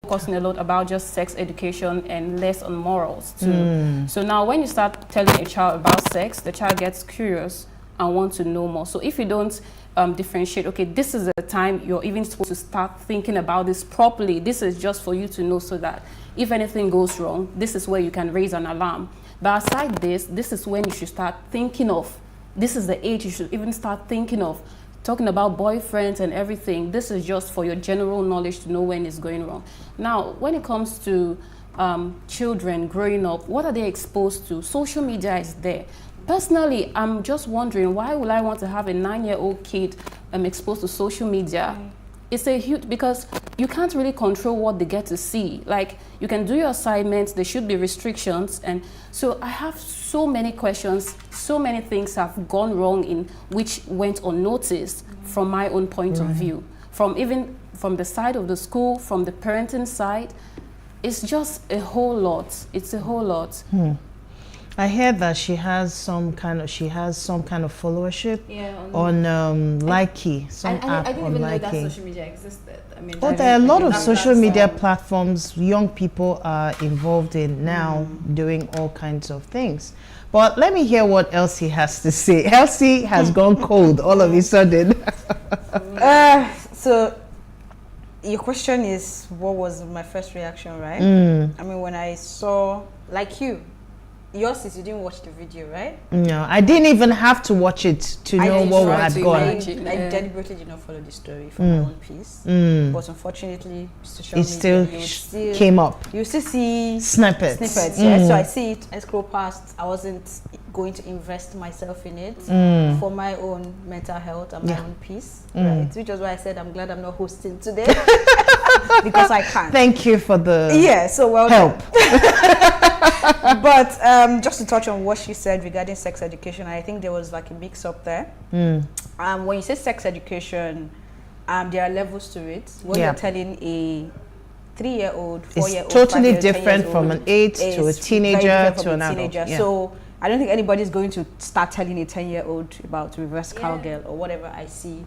focusing a lot about just sex education and less on morals too. So now when you start telling a child about sex, the child gets curious and wants to know more. So if you don't differentiate, okay, this is the time you're even supposed to start thinking about this properly. This is just for you to know so that if anything goes wrong, this is where you can raise an alarm. But aside this is when you should start thinking of, this is the age you should even start thinking of talking about boyfriends and everything. This is just for your general knowledge to know when it's going wrong. Now, when it comes to children growing up, what are they exposed to? Social media is there. Personally, I'm just wondering, why would I want to have a 9-year-old kid exposed to social media? It's a huge, because you can't really control what they get to see. Like, you can do your assignments, there should be restrictions. And so I have so many questions, so many things have gone wrong in which went unnoticed from my own point of view. Even from the side of the school, from the parenting side, it's just a whole lot. It's a whole lot. I heard that she has some kind of followership on Likey, some app I didn't on even Likey. know that social media existed. I mean, Oh, there are a lot of social media platforms young people are involved in now, doing all kinds of things. But let me hear what Elsie has to say. Elsie has gone cold all of a sudden. So your question is, what was my first reaction, right? I mean, when I saw, like yours is you didn't watch the video, right? No, I didn't even have to watch it to know what had gone. I deliberately did not follow the story for my own piece, but unfortunately, social media, still came up. You still see snippets. Yeah. So I see it, I scroll past. I wasn't going to invest myself in it for my own mental health and my own peace, right? Which is why I said I'm glad I'm not hosting today because I can't. Thank you for the so well help. But just to touch on what she said regarding sex education, I think there was like a mix up there. When you say sex education, there are levels to it. When you're telling a 3-year-old, 4-year-old, it's totally different from an 8 to a teenager to an adult. So I don't think anybody's going to start telling a 10-year-old about reverse cowgirl or whatever I see.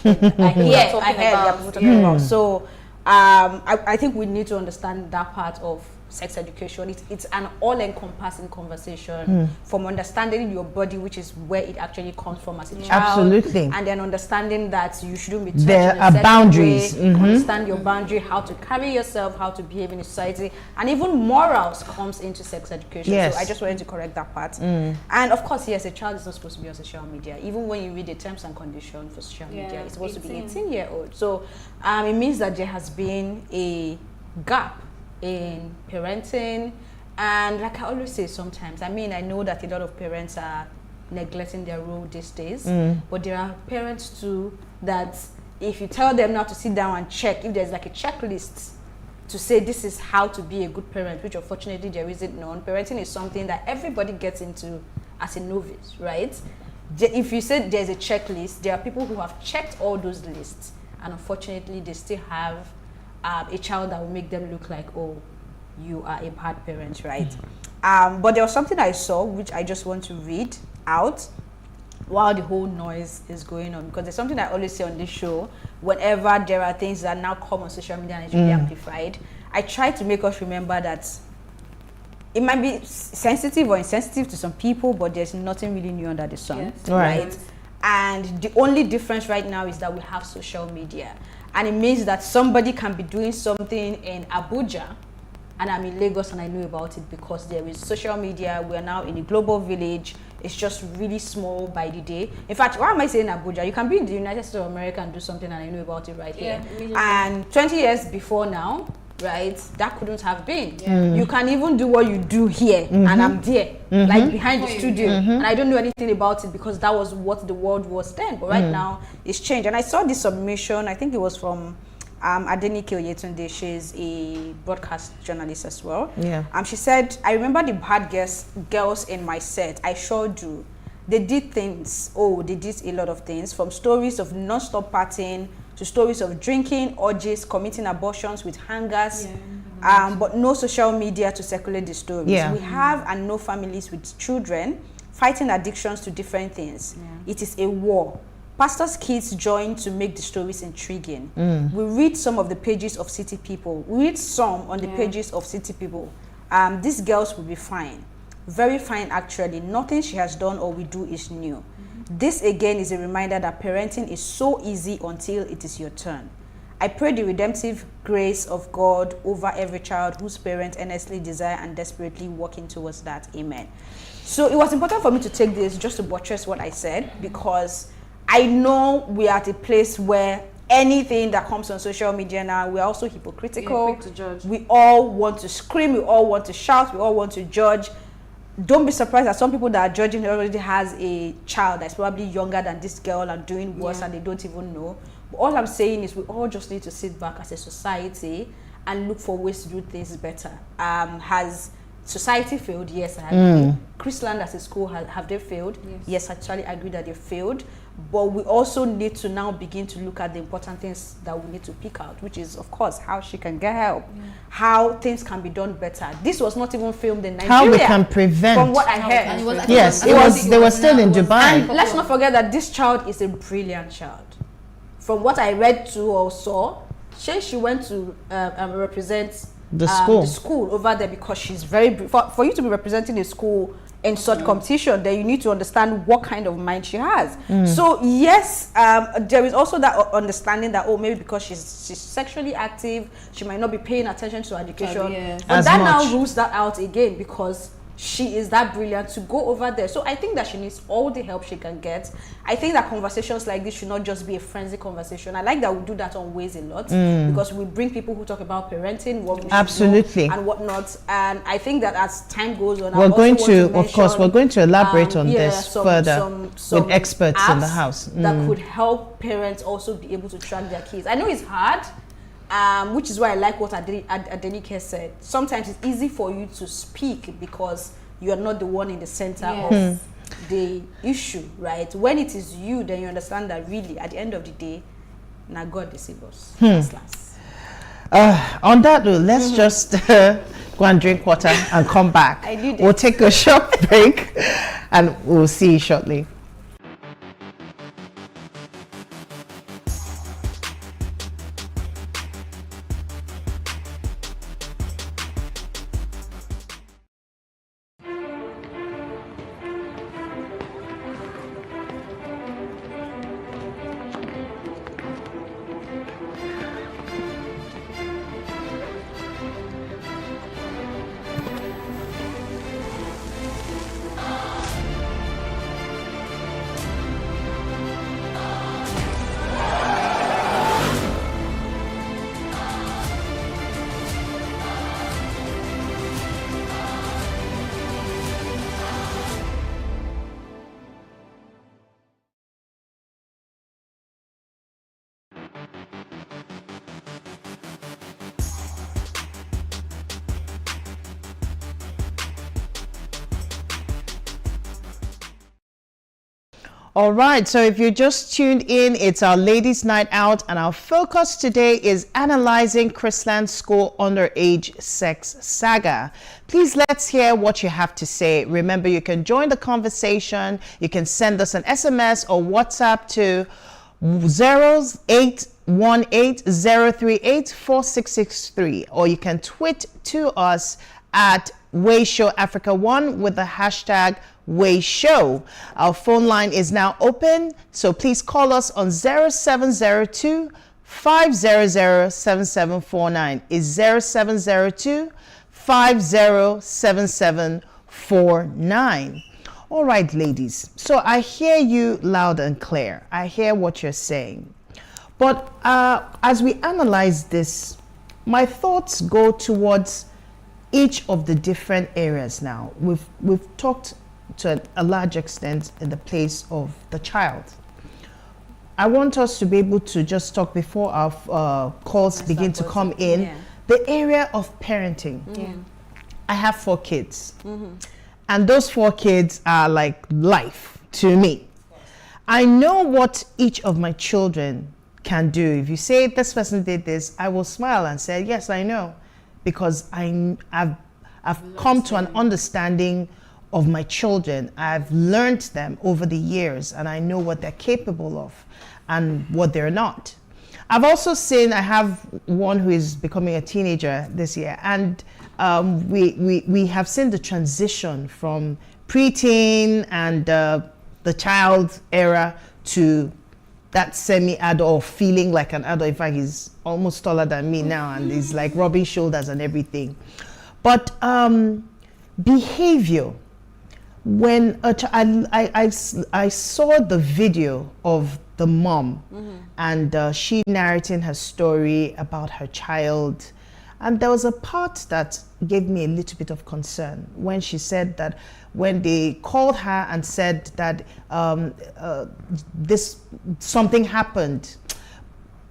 I heard talking about. So I think we need to understand that part of sex education. It's an all-encompassing conversation from understanding your body, which is where it actually comes from as a child. Absolutely. And then understanding that you shouldn't be touched there in a are certain boundaries. way, understand your boundary, how to carry yourself, how to behave in society, and even morals comes into sex education. Yes. So I just wanted to correct that part. And of course, yes, a child is not supposed to be on social media. Even when you read the terms and conditions for social media, it's supposed to be 18-year-old. So it means that there has been a gap in parenting, and like I always say sometimes, I mean, I know that a lot of parents are neglecting their role these days, but there are parents too that if you tell them now to sit down and check, if there's like a checklist to say this is how to be a good parent, which unfortunately there isn't none. Parenting is something that everybody gets into as a novice, right? If you say there's a checklist, there are people who have checked all those lists, and unfortunately they still have a child that will make them look like, oh, you are a bad parent, right? But there was something I saw which I just want to read out while the whole noise is going on, because there's something I always say on this show. Whenever there are things that now come on social media and it's really amplified, I try to make us remember that it might be sensitive or insensitive to some people, but there's nothing really new under the sun, right? And the only difference right now is that we have social media. And it means that somebody can be doing something in Abuja and I'm in Lagos and I know about it because there is social media. We are now in a global village. It's just really small by the day. In fact, why am I saying Abuja? You can be in the United States of America and do something and I know about it right here. And 20 years before now, right, that couldn't have been. You can even do what you do here and I'm there, like behind the studio, and I don't know anything about it because that was what the world was then. But right now it's changed. And I saw this submission, I think it was from Adenike Oyetunde. She's a broadcast journalist as well. She said, I remember the bad girls in my set. I sure do. They did things. They did a lot of things, from stories of non-stop partying to stories of drinking, orgies, committing abortions with hangers, but no social media to circulate the stories. We have and know families with children fighting addictions to different things. It is a war. Pastors' kids join to make the stories intriguing. We read some of the pages of City People. We read some on the pages of City People. These girls will be fine. Very fine, actually. Nothing she has done or we do is new. This, again, is a reminder that parenting is so easy until it is your turn. I pray the redemptive grace of God over every child whose parents earnestly desire and desperately working towards that. Amen. So it was important for me to take this just to buttress what I said, because I know we are at a place where anything that comes on social media now, we're also hypocritical. Quick to judge. We all want to scream, we all want to shout, we all want to judge. Don't be surprised that some people that are judging already has a child that's probably younger than this girl and doing worse and they don't even know. But all I'm saying is we all just need to sit back as a society and look for ways to do things better. Has society failed? Yes, I agree. Chrisland as a school, have they failed? Yes, I actually agree that they failed. But we also need to now begin to look at the important things that we need to pick out, which is, of course, how she can get help, how things can be done better. This was not even filmed in Nigeria. How we can prevent. From what I heard. They were still in Dubai. And let's not forget that this child is a brilliant child. From what I read to or saw, she went to represent the school over there, because she's very for you to be representing a school in such competition, then you need to understand what kind of mind she has. So yes, there is also that understanding that, oh, maybe because she's sexually active, she might not be paying attention to education. But that now rules that out again, because she is that brilliant to go over there. So I think that she needs all the help she can get. I think that conversations like this should not just be a frenzy conversation. I like that we do that on Ways a lot, because we bring people who talk about parenting, what we should do and whatnot. And I think that as time goes on, we're going to elaborate on this further with experts in the house that could help parents also be able to track their kids. I know it's hard. Which is why I like what Adenike said. Sometimes it's easy for you to speak because you are not the one in the center of the issue, right? When it is you, then you understand that really, at the end of the day, now God deceives us. On that note, let's just go and drink water and come back. We'll take a short break and we'll see you shortly. All right, so if you just tuned in, it's our ladies' night out, and our focus today is analyzing Chrisland School underage sex saga. Please let's hear what you have to say. Remember, you can join the conversation. You can send us an SMS or WhatsApp to 0818-038-4663, or you can tweet to us at WayShowAfrica1 with the hashtag WayShow. Our phone line is now open, so please call us on 0702 500 7749. It's 0702 50 7749. All right, ladies. So I hear you loud and clear. I hear what you're saying. But as we analyze this, my thoughts go towards each of the different areas now. We've talked to a large extent in the place of the child. I want us to be able to just talk before our calls begin to come in. The area of parenting. I have 4 kids. And those 4 kids are like life to me. I know what each of my children can do. If you say this person did this, I will smile and say, yes, I know. Because I've come to an understanding of my children. I've learned them over the years, and I know what they're capable of and what they're not. I've also seen, I have one who is becoming a teenager this year, and we have seen the transition from preteen and the child era to that semi-adult, feeling like an adult. In fact, he's almost taller than me now, and he's like rubbing shoulders and everything. But behavior, when I saw the video of the mom, and she narrating her story about her child, and there was a part that gave me a little bit of concern when she said that when they called her and said that something happened,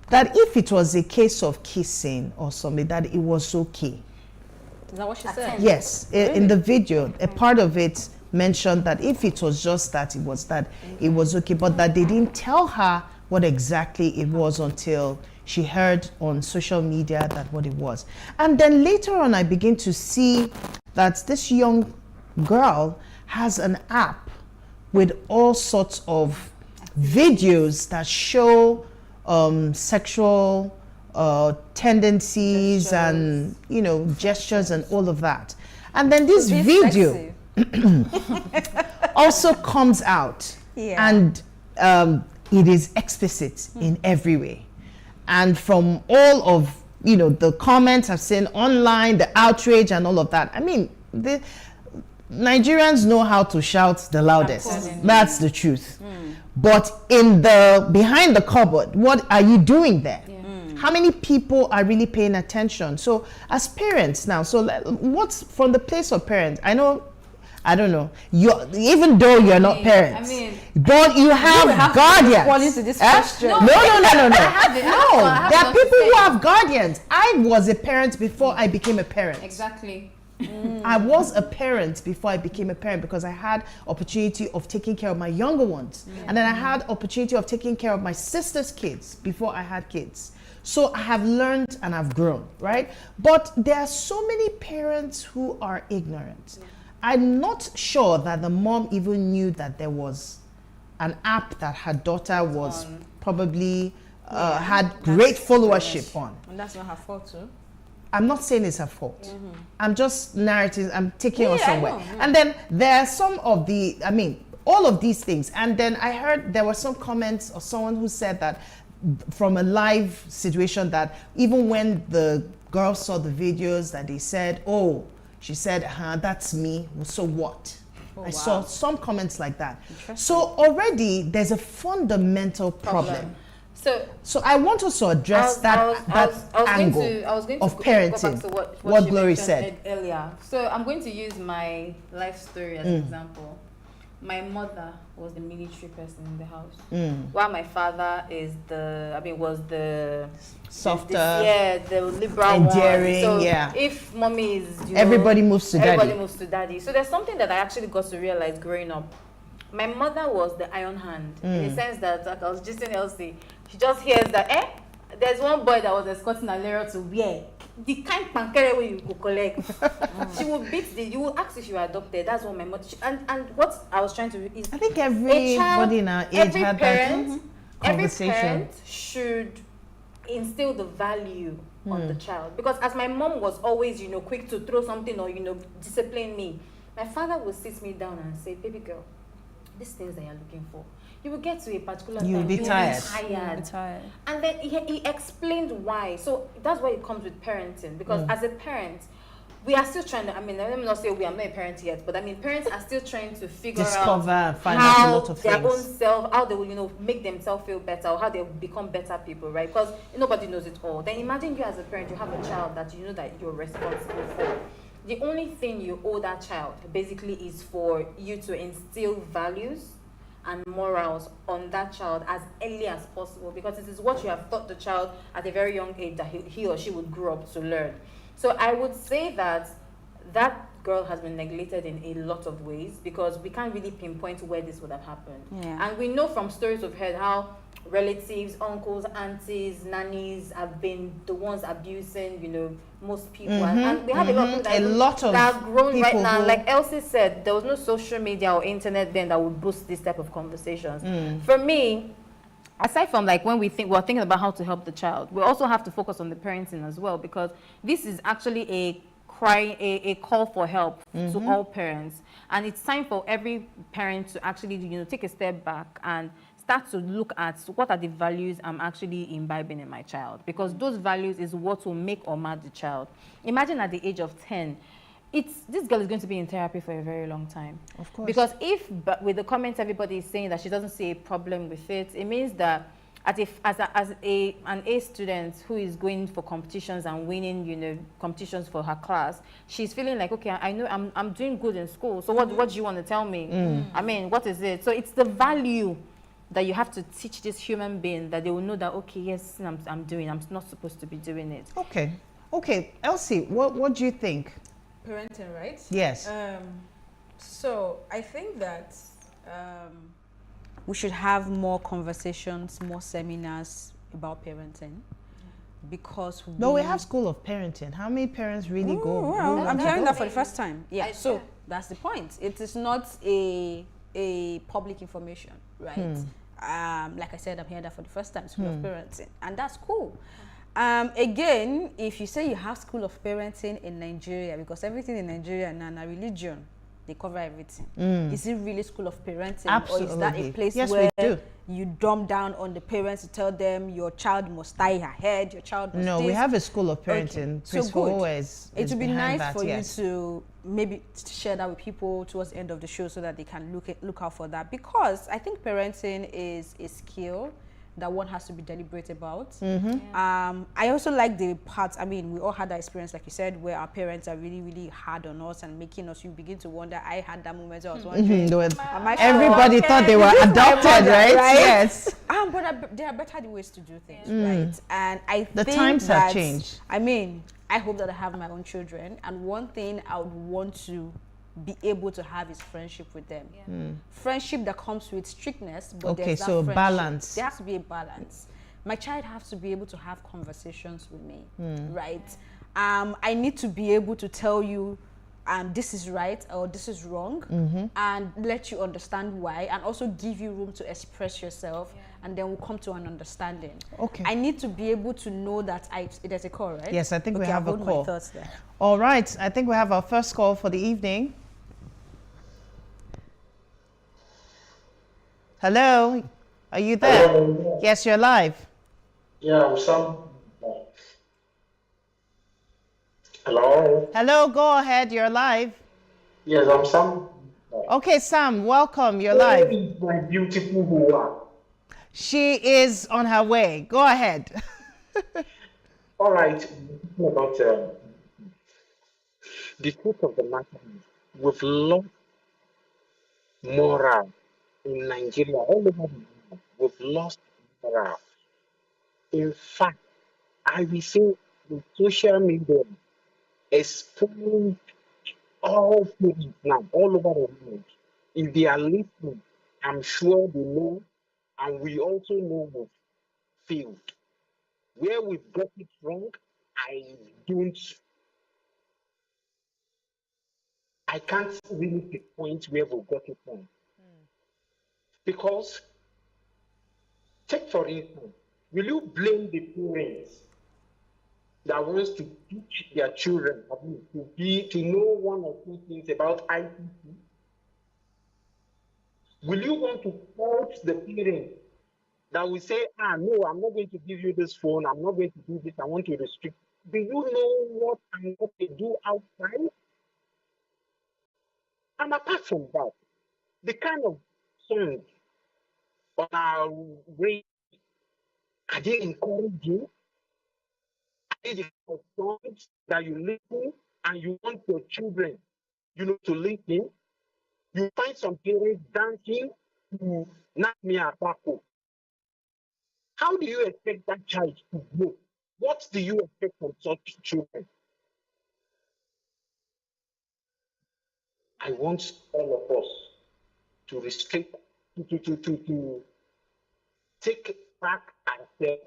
that if it was a case of kissing or something, that it was okay. Is that what she said? Yes, really? In the video, a part of it mentioned that if it was just that, it was okay, but that they didn't tell her what exactly it was until she heard on social media that what it was. And then later on, I begin to see that this young girl has an app with all sorts of videos that show sexual tendencies and gestures and all of that. And then this video also comes out, and it is explicit in every way. And from all of the comments I've seen online, the outrage and all of that, I mean, the Nigerians know how to shout the loudest. That's the truth. But in the behind the cupboard, what are you doing there? How many people are really paying attention? So as parents now, so what's from the place of parents? I don't know. Even though you're not parents, but you have guardians. To this question. No. There are people who have guardians. I was a parent before I became a parent. Exactly. I was a parent before I became a parent because I had opportunity of taking care of my younger ones, and then I had opportunity of taking care of my sister's kids before I had kids. So I have learned and I've grown, right? But there are so many parents who are ignorant. I'm not sure that the mom even knew that there was an app that her daughter was probably had great followership on. And that's not her fault too. I'm not saying it's her fault. I'm just narrating, I'm taking her somewhere. And then there are some of all of these things. And then I heard there were some comments of someone who said that from a live situation, that even when the girl saw the videos, that they said, she said, that's me, so what? I saw some comments like that. So already there's a fundamental problem. So I want us to address that angle of parenting, go back to what she Glory mentioned said earlier. So I'm going to use my life story as an example. My mother was the military person in the house, while my father was the softer, the liberal endearing one. So if mommy is, everybody moves to daddy. So there's something that I actually got to realize growing up. My mother was the iron hand, in the sense that, like I was just telling Elsie, she just hears that, there's one boy that was escorting Alera to wear the kind pankere where you go collect. She would you would ask if you were adopted. That's what my mother, and what I was trying to is, I think everybody in our age had that conversation. Every parent should instill the value on the child, because as my mom was always, quick to throw something or, discipline me, my father would sit me down and say, baby girl, these things that you're looking for, you will get to a particular time, you'll be tired. And then he explained why. So that's why it comes with parenting, because as a parent, we are still trying to, let me not say I'm not a parent yet, but parents are still trying to discover and find out out a lot of their things. own self, how they will, make themselves feel better, or how they will become better people, right? Because nobody knows it all. Then imagine you as a parent, you have a child that you know that you're responsible for. The only thing you owe that child basically is for you to instill values and morals on that child as early as possible, because it is what you have taught the child at a very young age that he or she would grow up to learn. So I would say that that girl has been neglected in a lot of ways because we can't really pinpoint where this would have happened. Yeah. And we know from stories we've heard how relatives, uncles, aunties, nannies have been the ones abusing, most people. And we have a lot of people that are grown right now. Like Elsie said, there was no social media or internet then that would boost this type of conversations. For me, aside from like when we're thinking about how to help the child, we also have to focus on the parenting as well, because this is actually a call for help to all parents, and it's time for every parent to actually take a step back and start to look at what are the values I'm actually imbibing in my child, because those values is what will make or mar the child. Imagine at the age of 10, this girl is going to be in therapy for a very long time. Of course. Because but with the comments everybody is saying that she doesn't see a problem with it, it means that as an A student who is going for competitions and winning, competitions for her class, she's feeling like, okay, I know I'm doing good in school. So what do you want to tell me? I mean, what is it? So it's the value that you have to teach this human being, that they will know that, okay, yes, I'm not supposed to be doing it. Okay, Elsie, what do you think? Parenting, right? Yes. So I think that we should have more conversations, more seminars about parenting, because we have School of Parenting. How many parents really go? Well, I'm hearing that for the first time. Yeah, so that's the point. It is not a public information, right? Like I said, I'm hearing that for the first time, School of Parenting, and that's cool. Again, if you say you have School of Parenting in Nigeria, because everything in Nigeria now religion, they cover everything. Is it really School of Parenting? Absolutely. Or is that a place where you dumb down on the parents to tell them your child must tie her head, your child must we have a School of Parenting. Okay. So good. It would be nice for you to maybe share that with people towards the end of the show, so that they can look out for that, because I think parenting is a skill that one has to be deliberate about. I also like the parts, I mean, we all had that experience, like you said, where our parents are really, really hard on us and making us, you begin to wonder. I had that moment where I was wondering, everybody thought they were adopted, right? Yes. But there are better ways to do things, right? And I think the times have changed. I mean, I hope that I have my own children, and one thing I would want to be able to have is friendship with them. Friendship that comes with strictness, but there's that friendship. Balance. There has to be a balance. My child has to be able to have conversations with me, right? I need to be able to tell you this is right or this is wrong, and let you understand why, and also give you room to express yourself, and then we'll come to an understanding. Okay. I need to be able to know that there's a call, right? Yes, I think we have a call. My thoughts there. All right, I think we have our first call for the evening. Hello, are you there? Hello. Yes, you're live. Yeah, I'm Sam. Hello. Hello, go ahead, you're live. Yes, I'm Sam. Okay, Sam, welcome, you're live. Where is my beautiful Hua? She is on her way. Go ahead. All right, about the truth of the matter is, we've lost morale in Nigeria, all over the world. We've lost morale. In fact, I will say the social media exposed all parents now, all over the world. If they are listening, I'm sure they know, and we also know we've failed. Where we've got it wrong, I can't really pinpoint where we got it wrong. Because, take for instance, will you blame the parents that wants to teach their children to know one or two things about ICT? Will you want to fault the parent that will say, no, I'm not going to give you this phone, I'm not going to do this, I want to restrict? Do you know what and what they do outside? And apart from that, the kind of songs on our radio, are they encouraging? Are they the kind of songs that you listen and you want your children, to listen? You find some parents dancing to Knock Me Apako. How do you expect that child to grow? What do you expect from such children? I want all of us to restrict, to take back ourselves,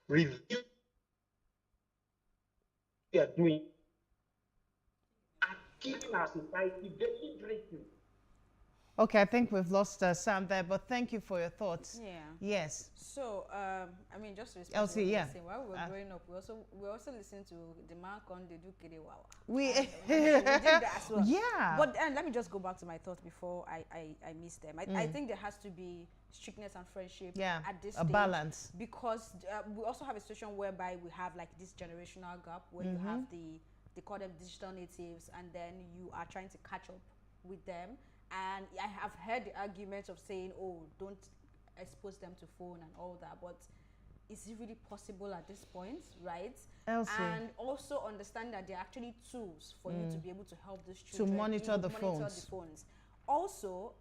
review what we are doing, and killing our society deliberately. Okay, I think we've lost Sam there, but thank you for your thoughts. Yeah. Yes. So, I mean, just to respond Elsie, to what yeah. saying, while we were growing up, we also listened to the man con they do Kirewawa. We did that as well. Yeah. But then let me just go back to my thoughts before I miss them. I think there has to be strictness and friendship at this stage. Balance. Because we also have a situation whereby we have like this generational gap where you have they call them digital natives, and then you are trying to catch up with them. And I have heard the argument of saying, oh, don't expose them to phone and all that, but is it really possible at this point, right? Elsie. And also understand that there are actually tools for you to be able to help these children to monitor the phones. Also,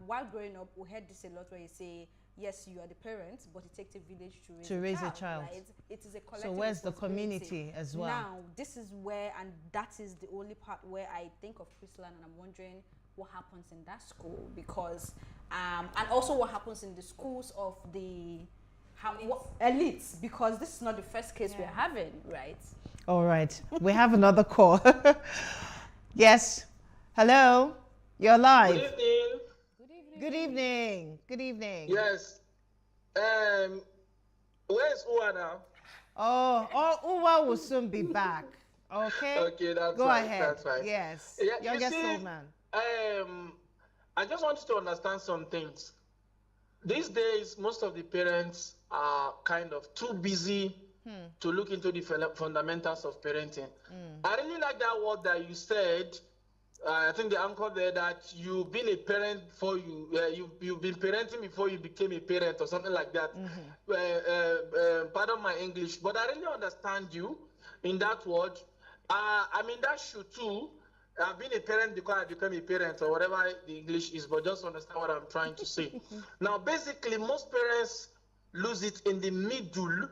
while growing up, we heard this a lot where you say, yes, you are the parent, but it takes a village to raise a child. Right? It is a collective. So where's the community as well? Now, this is where, and that is the only part where I think of Chrisland, and I'm wondering what happens in that school, because and also what happens in the schools of the elites, because this is not the first case we're having, right? All right, we have another call. Yes, hello, you're live. Good evening. Good evening. Good evening. Yes. Where's Uwa now? Uwa will soon be back. Okay. Okay, that's Go fine. ahead. That's fine. Yes. Yeah, Youngest old man. I just want you to understand some things. These days, most of the parents are kind of too busy to look into the fundamentals of parenting. I really like that word that you said. I think the anchor there, that you've been a parent before you've been parenting before you became a parent or something like that. Pardon my English, but I really understand you in that word. I mean, that shoe too. I've been a parent because I became a parent, or whatever the English is, but just understand what I'm trying to say. Now, basically, most parents lose it in the middle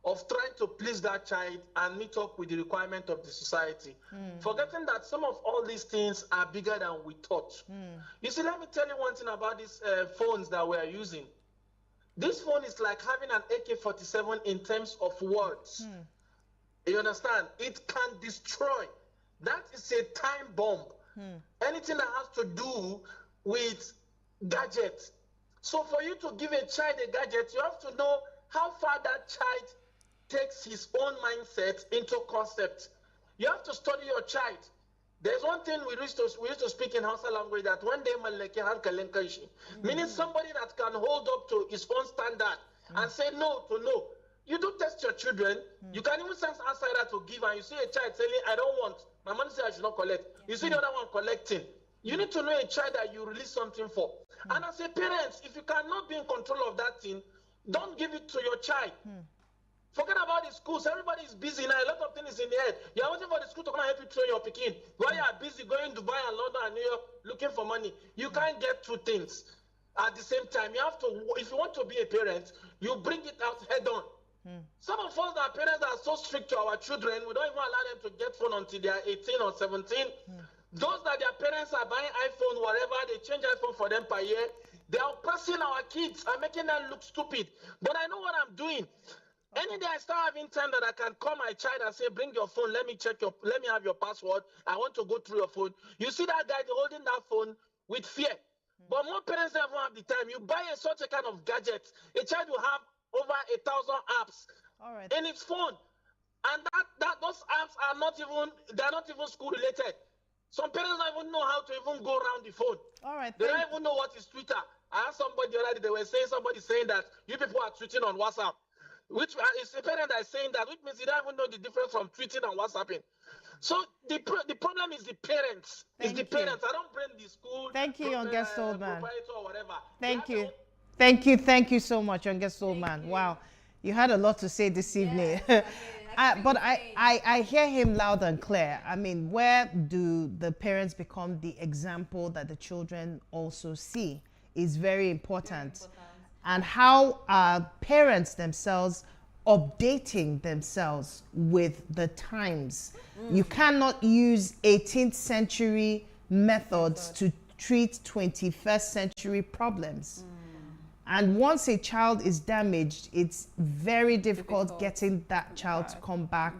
of trying to please that child and meet up with the requirement of the society, forgetting that some of all these things are bigger than we thought. You see, let me tell you one thing about these phones that we are using. This phone is like having an AK-47 in terms of words. You understand? It can destroy. That is a time bomb. Anything that has to do with gadgets. So for you to give a child a gadget, you have to know how far that child takes his own mindset into concept. You have to study your child. There's one thing we used to speak in Hausa language, that one day meaning somebody that can hold up to his own standard and say no to no. You do test your children. You can even send outsider to give, and you see a child saying, I don't want. My mom said I should not collect. You see the other one collecting. You need to know a child that you release something for. And as a parent, if you cannot be in control of that thing, don't give it to your child. Forget about the schools. Everybody is busy now. A lot of things in the head. You're waiting for the school to come and help you train your Pekin. While you are busy going to Dubai and London and New York looking for money, you can't get two things at the same time. You have to, if you want to be a parent, you bring it out head on. Some of us, our parents are so strict to our children, we don't even allow them to get phone until they are 18 or 17. Those that their parents are buying iPhone, whatever, they change iPhone for them per year. They are oppressing our kids and making them look stupid. But I know what I'm doing. Any day I start having time that I can call my child and say, bring your phone, let me have your password. I want to go through your phone. You see that guy holding that phone with fear. But more parents don't have the time. You buy such a kind of gadget, a child will have over 1,000 apps in its phone, and that those apps are not even school related. Some parents don't even know how to even go around the phone. They don't even know what is Twitter. I asked somebody the other day, they were saying, somebody saying that you people are tweeting on WhatsApp, which is a parent that is saying that, which means you don't even know the difference from tweeting and WhatsApping. So the problem is the parents. It's the parents. I don't blame the school. Thank you, youngest old man. Or whatever. Thank you. Thank you so much, youngest old man. Wow, you had a lot to say this evening. But I hear him loud and clear. I mean, where do the parents become the example that the children also see is very important. And how are parents themselves updating themselves with the times. You cannot use 18th century methods to treat 21st century problems. And once a child is damaged, it's very difficult getting that child to come back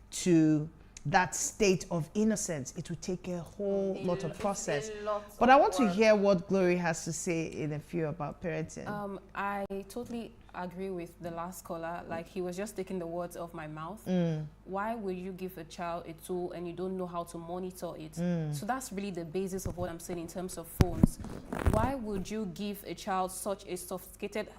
to that state of innocence. It will take a whole lot of process. But I want to hear what Glory has to say in a few about parenting. I totally agree with the last caller. Like, he was just taking the words off my mouth. Why will you give a child a tool and you don't know how to monitor it? So that's really the basis of what I'm saying in terms of phones. Why would you give a child such a sophisticated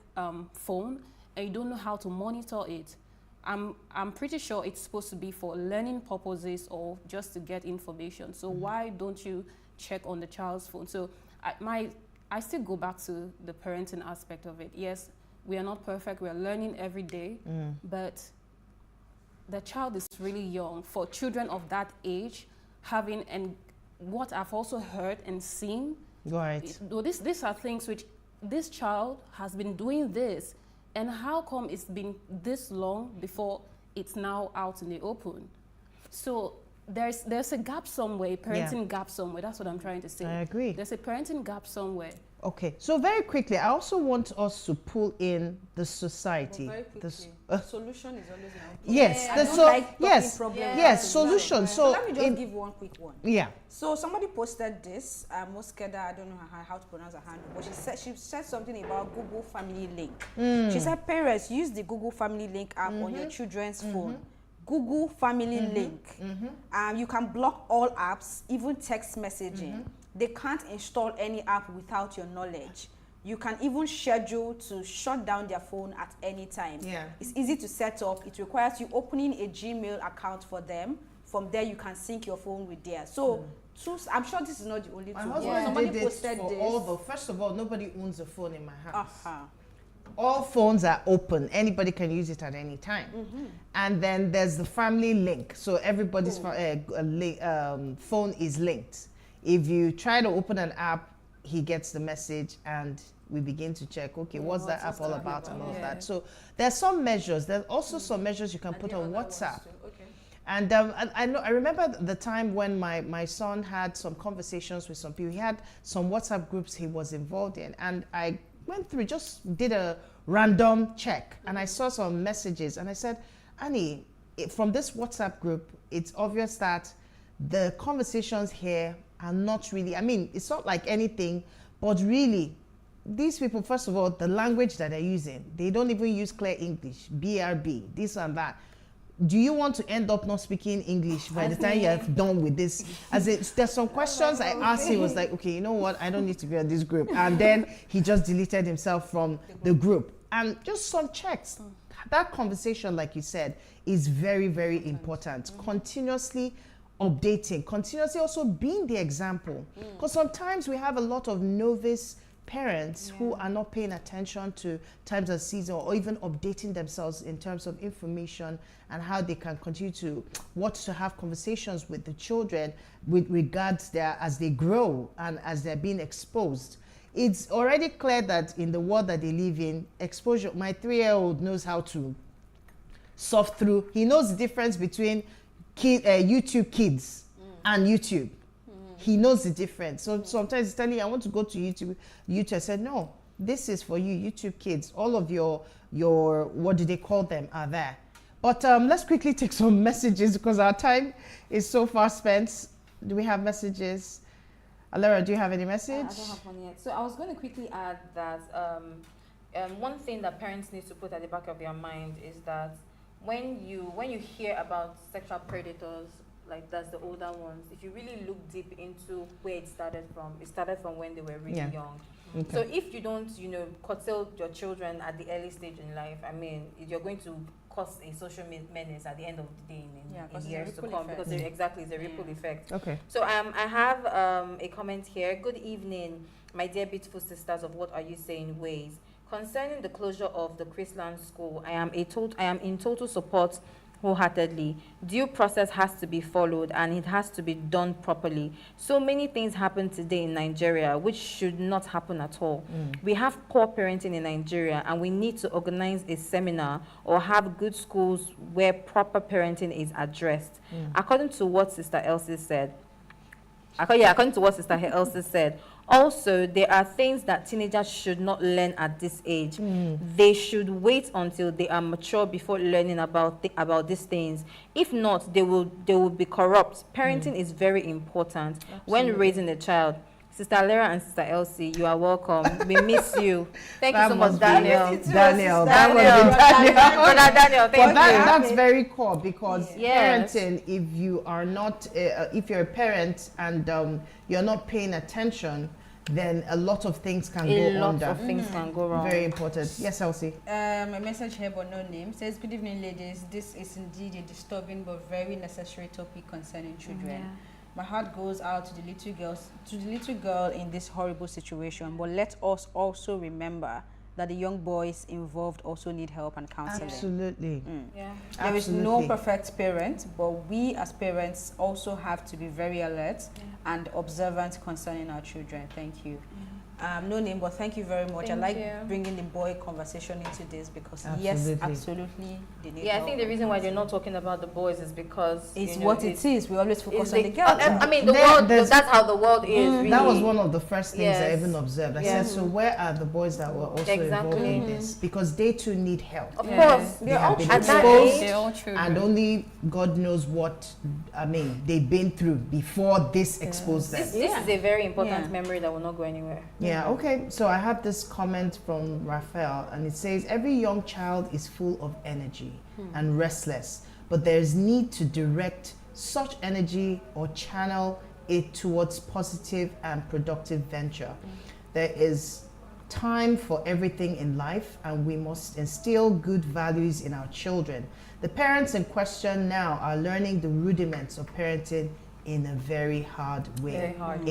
phone and you don't know how to monitor it? I'm pretty sure it's supposed to be for learning purposes or just to get information. So why don't you check on the child's phone? So I still go back to the parenting aspect of it. Yes, we are not perfect. We are learning every day. But the child is really young. For children of that age, and what I've also heard and seen, these are things which this child has been doing this. And how come it's been this long before it's now out in the open? So there's a gap somewhere, a parenting gap somewhere. That's what I'm trying to say. I agree. There's a parenting gap somewhere. Okay, so very quickly, I also want us to pull in the society. Very quickly, solution is always an solution. So let me just give one quick one. Yeah. So somebody posted this. Moskeda, I don't know how to pronounce her handle, but she said something about Google Family Link. She said, parents, use the Google Family Link app on your children's phone. Google Family Link. You can block all apps, even text messaging. They can't install any app without your knowledge. You can even schedule to shut down their phone at any time. It's easy to set up. It requires you opening a Gmail account for them. From there, you can sync your phone with theirs. So, I'm sure this is not the only tool. My husband did it for first of all, nobody owns a phone in my house. All phones are open. Anybody can use it at any time. And then there's the family link. So everybody's phone is linked. If you try to open an app, he gets the message and we begin to check, okay, what's that app all about and all of that. So there's some measures. There's also some measures you can put on WhatsApp. And I remember the time when my son had some conversations with some people. He had some WhatsApp groups he was involved in. And I went through, just did a random check. And I saw some messages. And I said, Annie, from this WhatsApp group, it's obvious that the conversations here are not really, I mean, it's not like anything, but really, these people, first of all, the language that they're using, they don't even use clear English, BRB, this and that. Do you want to end up not speaking English by the time you're done with this? There's some questions I asked him, was like, okay, you know what? I don't need to be on this group. And then he just deleted himself from the group. And just some checks. That conversation, like you said, is very, very important. Continuously updating, continuously also being the example. Because sometimes we have a lot of novice parents who are not paying attention to times of season or even updating themselves in terms of information and how they can continue to have conversations with the children with regards as they grow and as they're being exposed. It's already clear that in the world that they live in, exposure, my 3-year-old knows how to surf through. He knows the difference between YouTube Kids and YouTube. He knows the difference. So sometimes he's telling me, I want to go to YouTube. I said, no, this is for you, YouTube Kids. All of your what do they call them, are there. But let's quickly take some messages because our time is so far spent. Do we have messages? Alera, do you have any message? I don't have one yet. So I was going to quickly add that one thing that parents need to put at the back of their mind is that when you hear about sexual predators, like that's the older ones, if you really look deep into where it started from when they were really young. Okay. So if you don't, curtail your children at the early stage in life, I mean, you're going to cause a social menace at the end of the day in years to come, because it's a ripple effect. Okay. So I have a comment here. Good evening, my dear beautiful sisters of What Are You Saying Ways. Concerning the closure of the Chrisland school, I am in total support wholeheartedly. Due process has to be followed and it has to be done properly. So many things happen today in Nigeria which should not happen at all. We have poor parenting in Nigeria and we need to organize a seminar or have good schools where proper parenting is addressed. According to what Sister Elsie said, according to what Sister Elsie said, also there are things that teenagers should not learn at this age. They should wait until they are mature before learning about these things. If not, they will be corrupt. Parenting is very important when raising a child. Sister Lera and Sister Elsie, you are welcome. We miss you. Thank you so much, Daniel. Daniel. Thank you. That's very core, because parenting, if you are not, if you're a parent and you're not paying attention, then a lot of things can go under. A lot of things can go wrong. Very important. Yes, Elsie. A message here but no name says, good evening, ladies. This is indeed a disturbing but very necessary topic concerning children. My heart goes out to the little girl in this horrible situation. But let us also remember that the young boys involved also need help and counseling. Absolutely. There is no perfect parent, but we as parents also have to be very alert and observant concerning our children. Thank you. No name, but thank you very much. I like bringing the boy conversation into this because yes, absolutely, they need help. I think the reason why they're not talking about the boys is because it's what it is. We always focus on the girls. I mean, the world. That's how the world is. Really. That was one of the first things I even observed. I said, so where are the boys that were also involved in this? Because they too need help. Of course, they have been exposed, and only God knows what they've been through before this exposed them. This is a very important memory that will not go anywhere. Yeah, okay. So I have this comment from Raphael, and it says, every young child is full of energy and restless, but there's need to direct such energy or channel it towards positive and productive venture. There is time for everything in life, and we must instill good values in our children. The parents in question now are learning the rudiments of parenting in a very hard way. Very hard.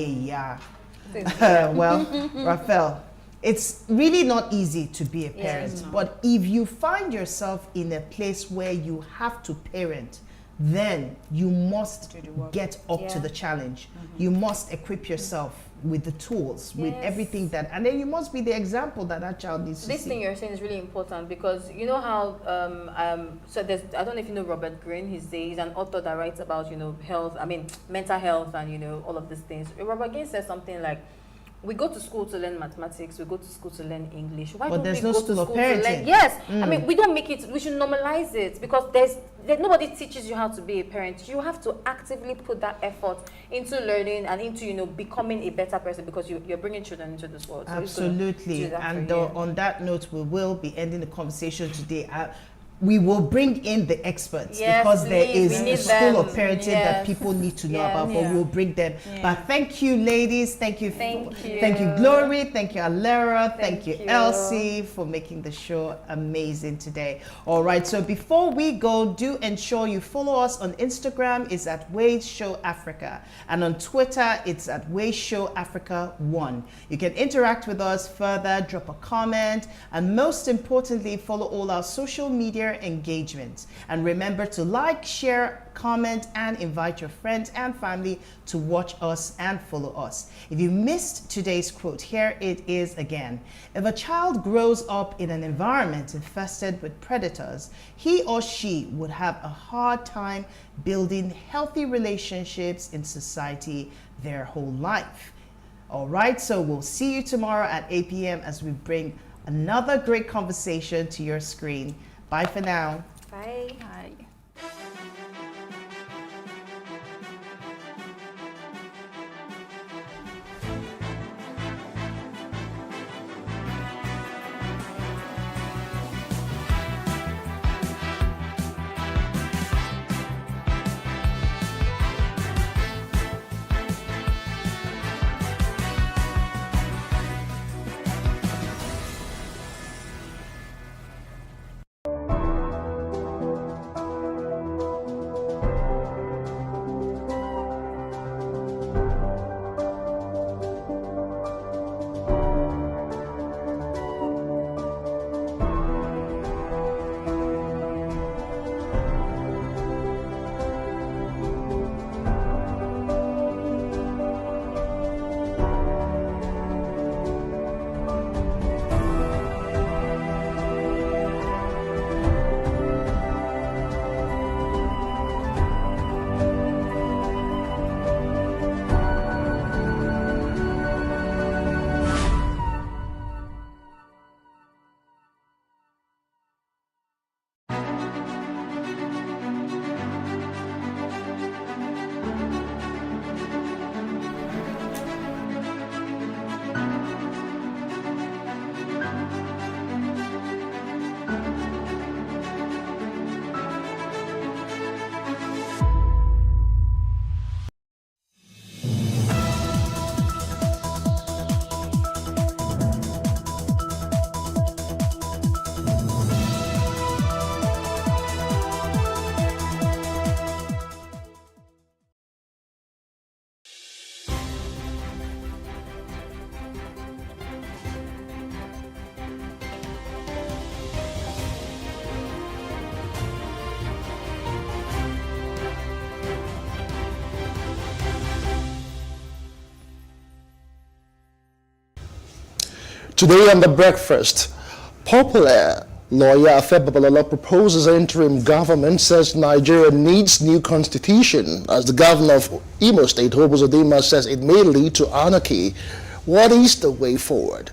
Well, Raphael, it's really not easy to be a parent, but if you find yourself in a place where you have to parent, then you must get up to the challenge. You must equip yourself with the tools, with everything that, and then you must be the example that that child needs to see. This thing you're saying is really important, because you know how so there's, I don't know if you know Robert Greene. He's an author that writes about health, mental health, and all of these things. Robert Greene says something like, we go to school to learn mathematics, we go to school to learn English. Why but don't there's we no go school to of school parenting. to learn? Yes, we don't make it. We should normalize it, because nobody teaches you how to be a parent. You have to actively put that effort into learning and into becoming a better person, because you're bringing children into this world. So absolutely. And on that note, we will be ending the conversation today. We will bring in the experts, because there is a school of parenting that people need to know about, but we'll bring them. But thank you, ladies. Thank you, Glory. Thank you, Alera. Thank you, Elsie, for making the show amazing today. All right, so before we go, do ensure you follow us on Instagram. It's at Ways Show Africa, and on Twitter, it's at Ways Show Africa 1. You can interact with us further, drop a comment, and most importantly, follow all our social media engagements. And remember to like, share, comment, and invite your friends and family to watch us and follow us. If you missed today's quote, here it is again. If a child grows up in an environment infested with predators, he or she would have a hard time building healthy relationships in society their whole life. All right, so we'll see you tomorrow at 8 p.m. as we bring another great conversation to your screen. Bye for now. Bye. Bye. Today on The Breakfast, popular lawyer Afe Babalola proposes interim government, says Nigeria needs new constitution, as the governor of Imo State, Hope Uzodinma, says it may lead to anarchy. What is the way forward?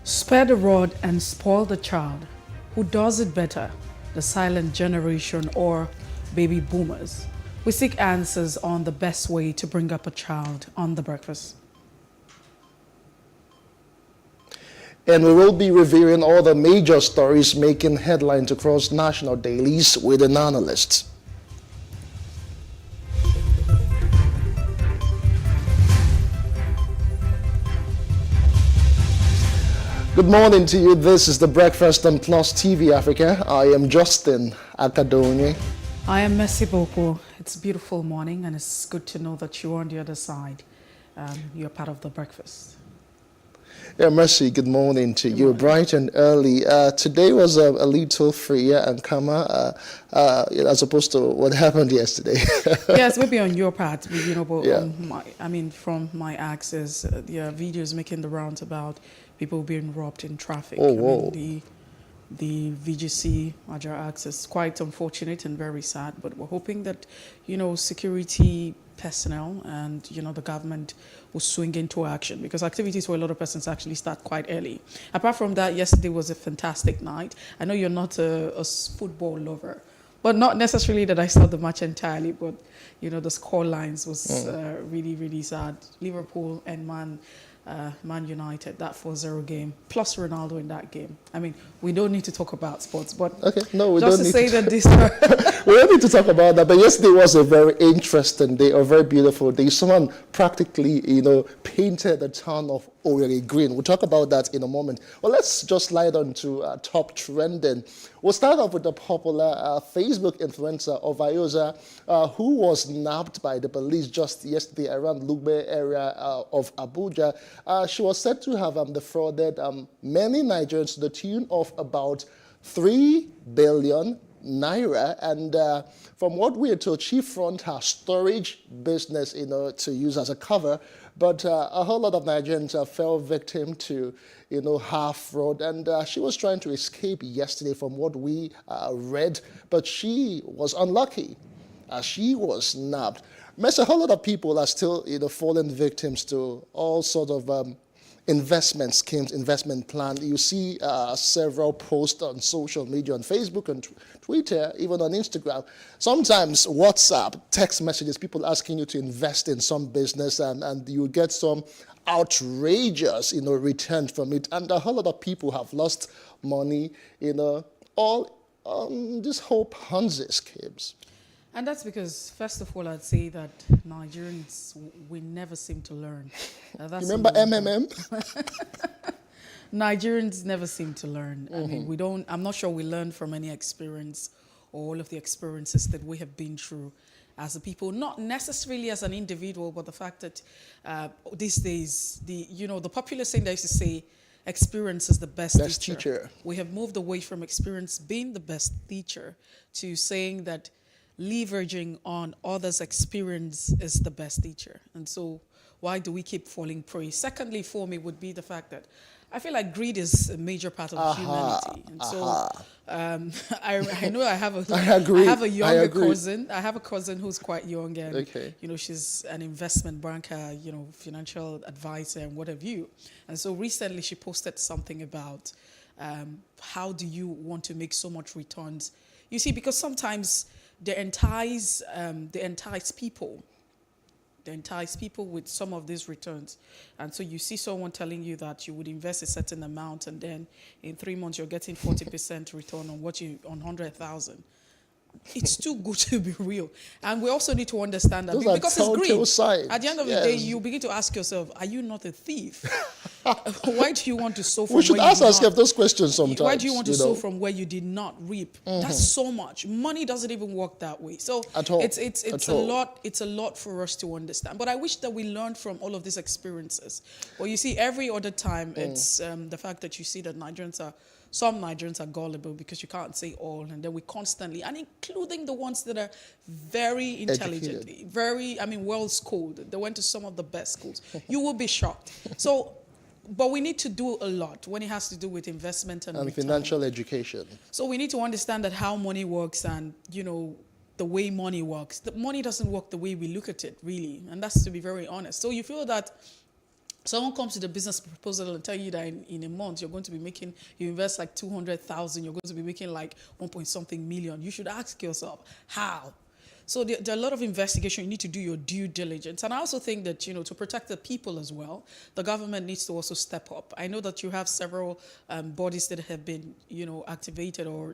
Spare the rod and spoil the child. Who does it better? The silent generation or baby boomers? We seek answers on the best way to bring up a child on The Breakfast. And we will be reviewing all the major stories making headlines across national dailies with an analyst. Good morning to you. This is The Breakfast on PlusTvAfrica. I am Justin Akadonye. I am Messi Boko. It's a beautiful morning and it's good to know that you're on the other side. You're part of The Breakfast. Yeah, Mercy, good morning to you. Bright and early. Today was a little freer and calmer as opposed to what happened yesterday. Yes, maybe on your part, but yeah. From my access, there are videos making the rounds about people being robbed in traffic. Oh, whoa. The VGC Major access, quite unfortunate and very sad, but we're hoping that, security personnel and, the government will swing into action, because activities for a lot of persons actually start quite early. Apart from that, yesterday was a fantastic night. I know you're not a football lover, but not necessarily that I saw the match entirely, but, the score lines was really, really sad. Liverpool and Man United, that 4-0 game, plus Ronaldo in that game. We don't need to talk about sports, but okay, no, we just don't to need say to that this... we don't need to talk about that, but yesterday was a very interesting day, a very beautiful day. Someone practically, painted the town of Owerri green. We'll talk about that in a moment. Well, let's just slide on to top trending. We'll start off with the popular Facebook influencer of Ayoza, who was nabbed by the police just yesterday around Lugbe area of Abuja. She was said to have defrauded many Nigerians to the tune of about 3 billion naira, and from what we are told, she front her storage business, to use as a cover. But a whole lot of Nigerians fell victim to, her fraud, and she was trying to escape yesterday, from what we read. But she was unlucky, as she was nabbed. A whole lot of people are still, falling victims to all sorts of investment schemes, investment plan. You see several posts on social media, on Facebook and Twitter, even on Instagram. Sometimes WhatsApp, text messages, people asking you to invest in some business, and you get some outrageous, return from it. And a whole lot of people have lost money, all this whole Ponzi schemes. And that's because, first of all, I'd say that Nigerians, we never seem to learn. That's Remember MMM? Nigerians never seem to learn. I'm not sure we learn from any experience or all of the experiences that we have been through as a people, not necessarily as an individual, but the fact that these days, the popular saying that used to say, experience is the best teacher. We have moved away from experience being the best teacher to saying that leveraging on others' experience is the best teacher. And so why do we keep falling prey? Secondly, for me, would be the fact that I feel like greed is a major part of humanity. And so I know I have a younger cousin. I have a cousin who's quite young, and she's an investment banker, financial advisor and what have you. And so recently she posted something about how do you want to make so much returns? You see, because sometimes they entice people with some of these returns. And so you see someone telling you that you would invest a certain amount, and then in 3 months you're getting 40% return on 100,000. It's too good to be real. And we also need to understand that because it's greed. Signs. At the end of the day, you begin to ask yourself, are you not a thief? Why do you want to sow from We should where ask you ourselves those questions sometimes. Why do you want to sow from where you did not reap? That's so much. Money doesn't even work that way. So it's a lot for us to understand. But I wish that we learned from all of these experiences. But you see, every other time, it's the fact that you see that Nigerians are some Nigerians are gullible because you can't say all, and then we constantly, and including the ones that are very intelligent, well schooled. They went to some of the best schools. You will be shocked. So, but we need to do a lot when it has to do with investment and financial education. So we need to understand that how money works, and the way money works. The money doesn't work the way we look at it, really, and that's to be very honest. So you feel that someone comes to the business proposal and tell you that in a month you're going to be making, you invest like 200,000, you're going to be making like 1 million. You should ask yourself, how? So there are a lot of investigation. You need to do your due diligence. And I also think that, to protect the people as well, the government needs to also step up. I know that you have several bodies that have been, activated or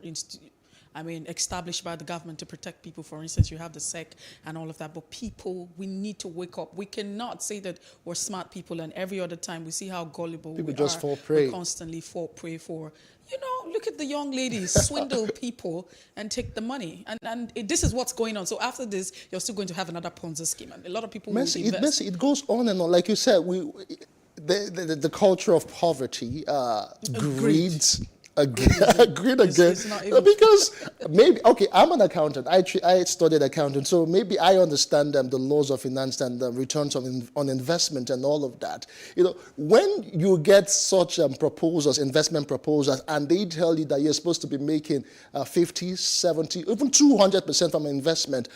established by the government to protect people. For instance, you have the SEC and all of that. But people, we need to wake up. We cannot say that we're smart people, and every other time we see how gullible people just fall prey. We constantly fall prey for. Look at the young ladies swindle people and take the money. And this is what's going on. So after this, you're still going to have another Ponzi scheme. And a lot of people will invest. It goes on and on. Like you said, the culture of poverty, greed. Agreed again. Because maybe, okay, I'm an accountant. I studied accounting, so maybe I understand the laws of finance and the returns on investment and all of that. When you get such proposals, investment proposals, and they tell you that you're supposed to be making 50, 70, even 200% from an investment,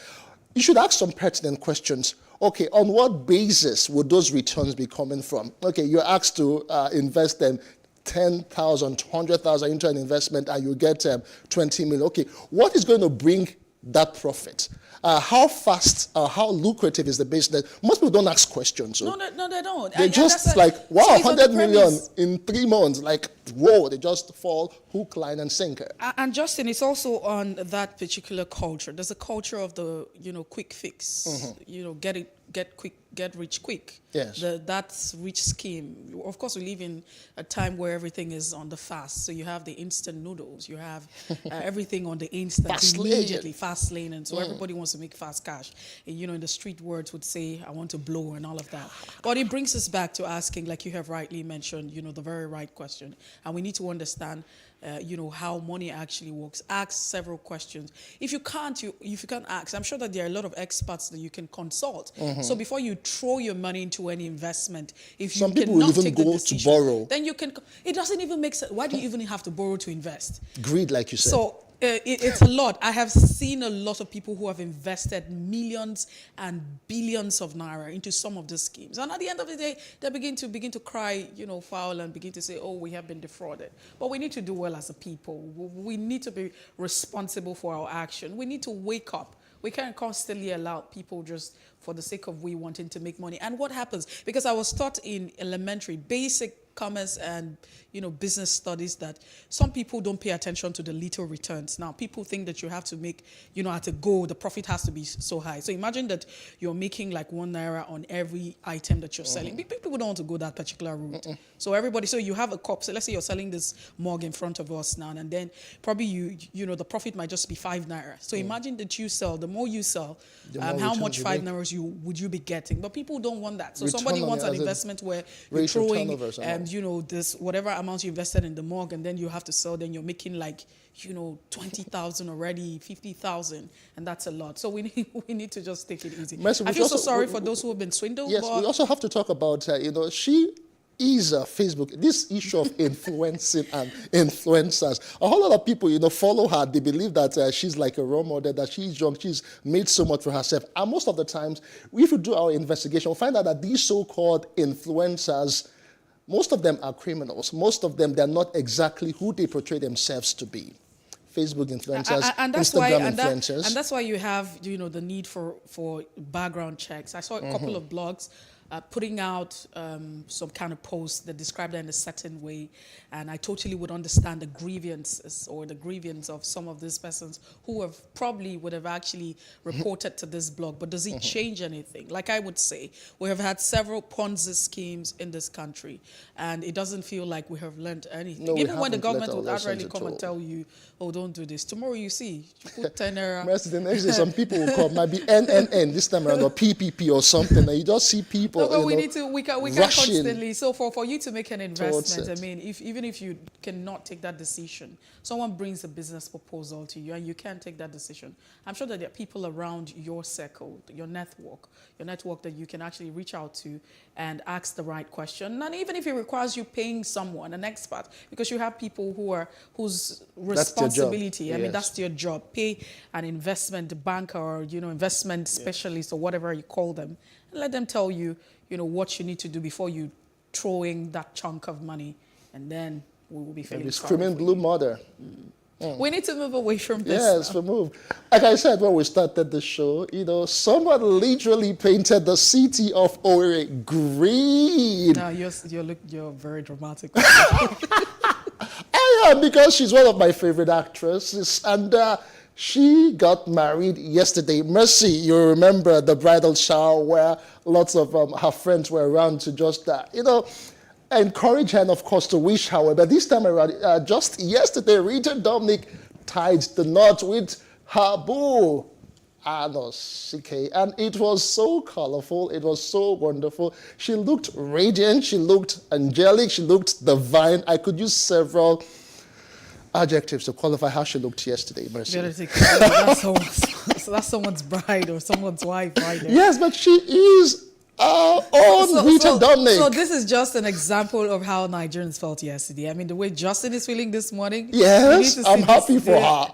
you should ask some pertinent questions. Okay, on what basis would those returns be coming from? Okay, you're asked to invest them 10,000, 100,000 into an investment, and you get 20 million. Okay, what is going to bring that profit? How fast, how lucrative is the business? Most people don't ask questions. So no, they don't. They just wow, 100 million in 3 months. Like, whoa, they just fall hook, line, and sinker. And Justin, it's also on that particular culture. There's a culture of the, quick fix. Mm-hmm. Get rich quick. Yes. That's rich scheme. Of course, we live in a time where everything is on the fast. So you have the instant noodles. You have everything on the instant, immediately, fast lane. And so everybody wants to make fast cash. And, in the street words would say, I want to blow and all of that. But it brings us back to asking, like you have rightly mentioned, the very right question. And we need to understand how money actually works. Ask several questions. If you can't ask, I'm sure that there are a lot of experts that you can consult. Mm-hmm. So before you throw your money into any investment, if some you people will even take go the decision, to borrow, then you can. It doesn't even make sense. Why do you even have to borrow to invest? Greed, like you said. So it's a lot. I have seen a lot of people who have invested millions and billions of naira into some of the schemes, and at the end of the day, they begin to cry, foul, and begin to say, "Oh, we have been defrauded." But we need to do well as a people. We need to be responsible for our action. We need to wake up. We can't constantly allow people just for the sake of we wanting to make money. And what happens? Because I was taught in elementary, basic commerce and business studies, that some people don't pay attention to the little returns. Now, people think that you have to make, at a go, the profit has to be so high. So imagine that you're making like 1 naira on every item that you're selling. People don't want to go that particular route. So you have a cup. So let's say you're selling this mug in front of us now, and then probably the profit might just be 5 naira. So imagine that you sell, the more you sell, how much 5 naira would you be getting? But people don't want that. So somebody wants an investment where you're throwing this whatever amount you invested in the mug, and then you have to sell, then you're making like 20,000 already, 50,000, and that's a lot. So we need to just take it easy. I feel so sorry for those who have been swindled. Yes, we also have to talk about she is Facebook, this issue of influencing and influencers. A whole lot of people, follow her. They believe that she's like a role model, that she's young, she's made so much for herself. And most of the times, if you do our investigation, we'll find out that these so-called influencers, most of them are criminals. Most of them, they're not exactly who they portray themselves to be. Facebook influencers, and that's Instagram influencers. And that's why you have, the need for background checks. I saw a couple of blogs putting out some kind of posts that describe that in a certain way, and I totally would understand the grievances or the grievance of some of these persons who would have actually reported to this blog. But does it change anything? Like I would say, we have had several Ponzi schemes in this country, and it doesn't feel like we have learned anything. No, even when the government would outrightly come and tell you, "Oh, don't do this." Tomorrow you see, you put 10 naira. The next day, some people will call, might be NNN this time around, or PPP or something, and you just see people people. No, but we can constantly. So for you to make an investment, I mean, even if you cannot take that decision, someone brings a business proposal to you and you can't take that decision. I'm sure that there are people around your circle, your network that you can actually reach out to and ask the right question. And even if it requires you paying someone, an expert, because you have people whose responsibility, I mean, that's their job. Pay an investment banker or, investment specialist or whatever you call them, and let them tell you, what you need to do before you throw in that chunk of money, and then we will be feeling screaming blue mother. We need to move away from this. Yes, we move. Like I said when we started the show, someone literally painted the city of Owerri green. No, you're very dramatic. I am, because she's one of my favorite actresses, and she got married yesterday. Mercy, you remember the bridal shower where lots of her friends were around to just, encourage her and, of course, to wish her well. But this time around, just yesterday, Rita Dominic tied the knot with her boo, Anosike. And it was so colorful. It was so wonderful. She looked radiant. She looked angelic. She looked divine. I could use several adjectives to qualify how she looked yesterday, Mercy. That's someone's bride or someone's wife right there. Yes, but she is our own Rita Dominic. So this is just an example of how Nigerians felt yesterday. I mean, the way Justin is feeling this morning. Yes, I'm happy for her.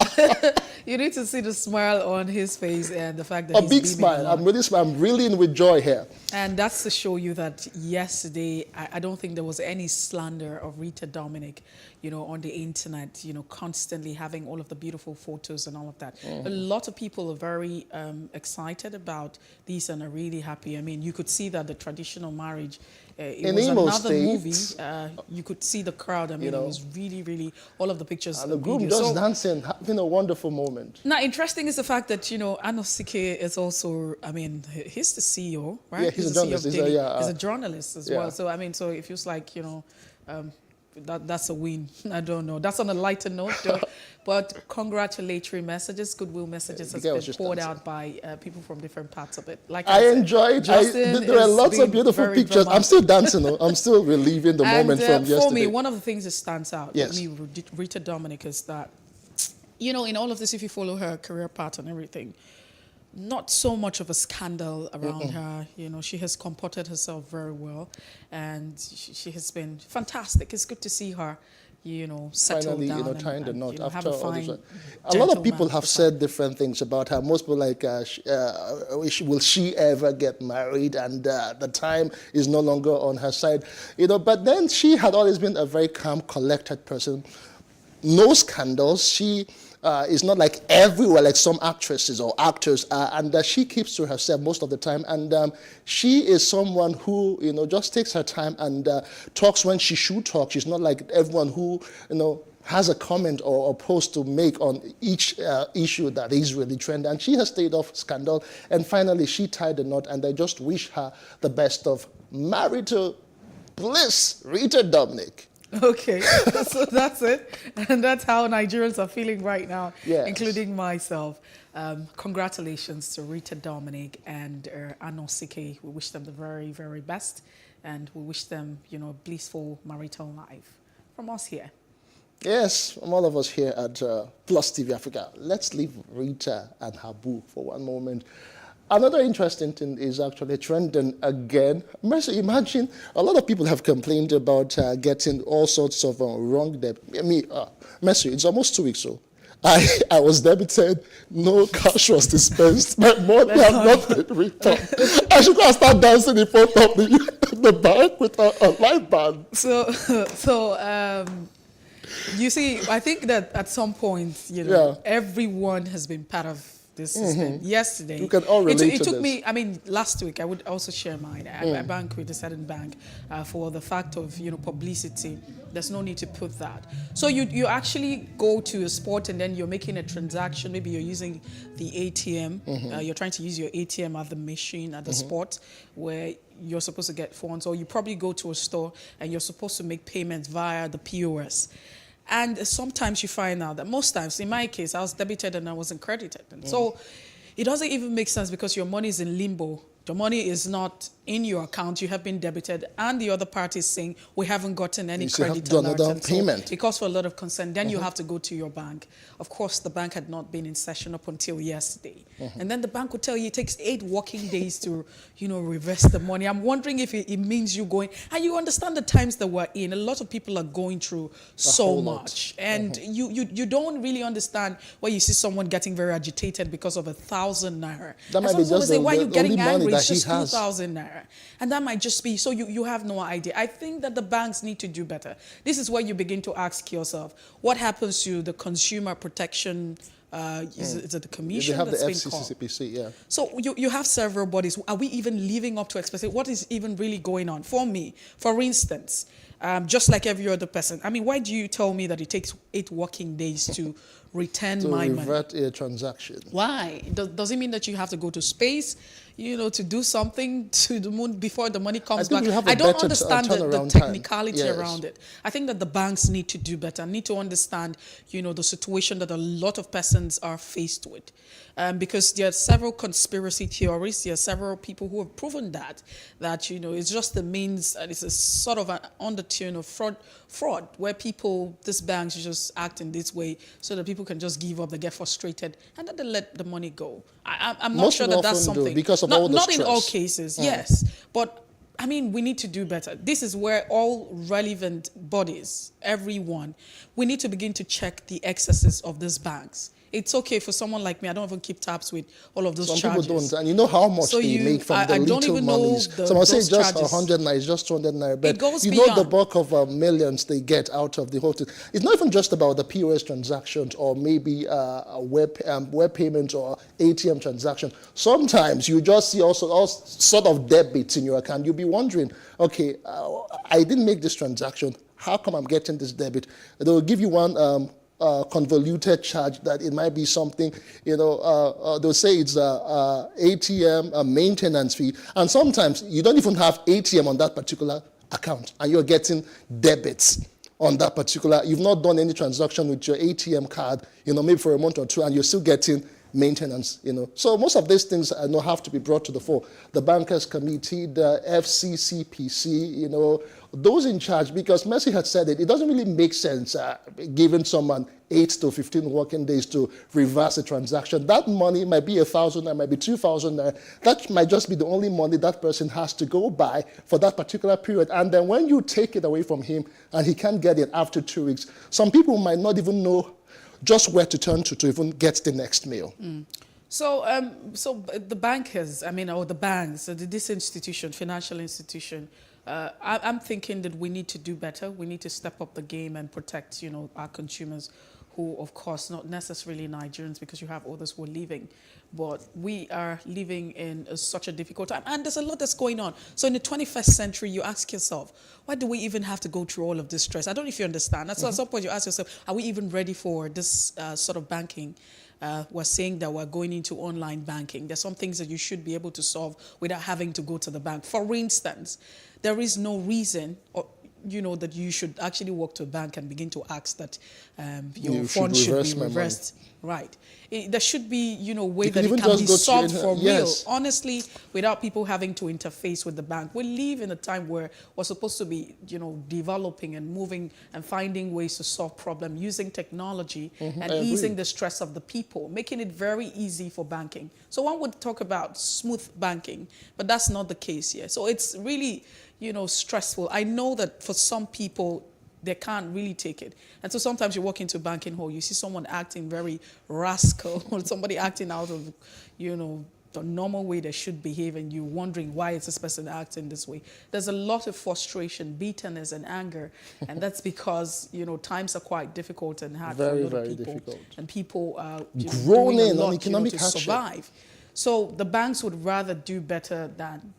You need to see the smile on his face and the fact that a big smile. I'm really in with joy here. And that's to show you that yesterday, I don't think there was any slander of Rita Dominic, on the internet, constantly having all of the beautiful photos and all of that. A lot of people are very excited about these and are really happy. I mean, you could see that the traditional marriage, it was another movie. You could see the crowd. I mean, it was really, really, all of the pictures. And the groom just dancing, having a wonderful moment. Now, interesting is the fact that, Anosike is also, I mean, he's the CEO, right? Yeah, he's a journalist. He's a journalist as well. So, I mean, so it feels like, that's a win. I don't know. That's on a lighter note, though. But congratulatory messages, goodwill messages has been poured out by people from different parts of it. Like I enjoyed. There are lots of beautiful pictures. I'm still dancing. I'm still reliving the moment from yesterday. For me, one of the things that stands out with me, Rita Dominic, is that, in all of this, if you follow her career path and everything, not so much of a scandal around her. She has comported herself very well, and she has been fantastic. It's good to see her, settle finally, down tying the knot after all this. A lot of people have said different things about her. Most people like, will she ever get married? And the time is no longer on her side. But then she had always been a very calm, collected person. No scandals. She is not like everywhere like some actresses or actors are, and she keeps to herself most of the time. And she is someone who, just takes her time and talks when she should talk. She's not like everyone who, has a comment or a post to make on each issue that is really trending. And she has stayed off scandal. And finally, she tied the knot, and I just wish her the best of marital bliss, Rita Dominic. Okay, so that's it. And that's how Nigerians are feeling right now, including myself. Congratulations to Rita Dominic and Anosike. We wish them the very, very best. And we wish them, blissful marital life from us here. Yes, from all of us here at PlusTvAfrica. Let's leave Rita and her boo for one moment. Another interesting thing is actually trending again. Mercy, imagine, a lot of people have complained about getting all sorts of wrong debt. Mercy, it's almost 2 weeks ago. I was debited, no cash was dispensed, my money have not been returned. I should go and start dancing in front of the bank with a live band. You see, I think that at some point, everyone has been part of this system. Yesterday, you can all relate it took this. me, last week, I would also share mine. I bank with a certain bank for the fact of, publicity. There's no need to put that. So you actually go to a spot and then you're making a transaction. Maybe you're using the ATM. You're trying to use your ATM at the machine, at the spot where you're supposed to get funds. Or you probably go to a store and you're supposed to make payments via the POS. And sometimes you find out that most times, in my case, I was debited and I wasn't credited. And so it doesn't even make sense because your money is in limbo. Your money is not in your account, you have been debited, and the other party is saying, we haven't gotten any credit done alert. another payment. So it calls for a lot of concern. Then you have to go to your bank. Of course, the bank had not been in session up until yesterday. And then the bank would tell you it takes 8 working days to, reverse the money. I'm wondering if it means you going, and you understand the times that we're in. A lot of people are going through so much. And you don't really understand why you see someone getting very agitated because of 1,000 naira. That might be just say, why are you the getting only money angry? that It's just he has. 2,000 naira. And that might just be, so you have no idea. I think that the banks need to do better. This is where you begin to ask yourself, what happens to the consumer protection, is it the commission? They have the that's been called? FCCPC, yeah. So you have several bodies. Are we even living up to expectations? What is even really going on? For me, for instance, just like every other person, I mean, why do you tell me that it takes 8 working days to return my money? To revert a transaction. Why? Does it mean that you have to go to space, to do something to the moon before the money comes back? I don't understand the technicality around it. I think that the banks need to do better, need to understand, the situation that a lot of persons are faced with. Because there are several conspiracy theories, there are several people who have proven that it's just the means, and it's a sort of an undertone of fraud where these banks just act in this way so that people can just give up, they get frustrated, and then they let the money go. I'm not sure that that's something. Because of all the stress. Not in all cases, yes. But, I mean, we need to do better. This is where all relevant bodies, everyone, we need to begin to check the excesses of these banks. It's okay for someone like me. I don't even keep tabs with all of those charges. Some people don't. And you know how much they make from the little monies. Someone say just 100 naira, it's just 200 naira. But it goes you beyond. know the bulk of millions they get out of the whole thing. It's not even just about the POS transactions or maybe a web payment or ATM transaction. Sometimes you just see also all sort of debits in your account. You'll be wondering, okay, I didn't make this transaction. How come I'm getting this debit? They'll give you one convoluted charge that it might be something, they'll say it's ATM maintenance fee. And sometimes you don't even have ATM on that particular account and you're getting debits on that particular. You've not done any transaction with your ATM card, maybe for a month or two, and you're still getting maintenance, So most of these things have to be brought to the fore. The Bankers Committee, the FCCPC, those in charge, because Mercy had said it doesn't really make sense giving someone 8 to 15 working days to reverse a transaction. That money might be 1,000 naira, might be 2,000 naira. That might just be the only money that person has to go by for that particular period. And then when you take it away from him and he can't get it after 2 weeks, some people might not even know just where to turn to even get the next meal. So the bankers, or the banks, this institution, financial institution, I'm thinking that we need to do better. We need to step up the game and protect, our consumers who, of course, not necessarily Nigerians, because you have others who are leaving. But we are living in such a difficult time, and there's a lot that's going on. So in the 21st century, you ask yourself, why do we even have to go through all of this stress? I don't know if you understand. So at some point, you ask yourself, are we even ready for this sort of banking? We're saying that we're going into online banking. There's some things that you should be able to solve without having to go to the bank. For instance, there is no reason that you should actually walk to a bank and begin to ask that your funds should be reversed. Right. There should be, a way that it can be solved for real, honestly, without people having to interface with the bank. We live in a time where we're supposed to be, developing and moving and finding ways to solve problems using technology and easing the stress of the people, making it very easy for banking. So one would talk about smooth banking, but that's not the case here. So it's really, stressful. I know that for some people, they can't really take it. And so sometimes you walk into a banking hall, you see someone acting very rascal, or somebody acting out of, the normal way they should behave, and you're wondering why is this person acting this way. There's a lot of frustration, bitterness, and anger, and that's because, times are quite difficult and hard for a lot of people. Difficult. And people are grown in on economic to survive. So the banks would rather do better than,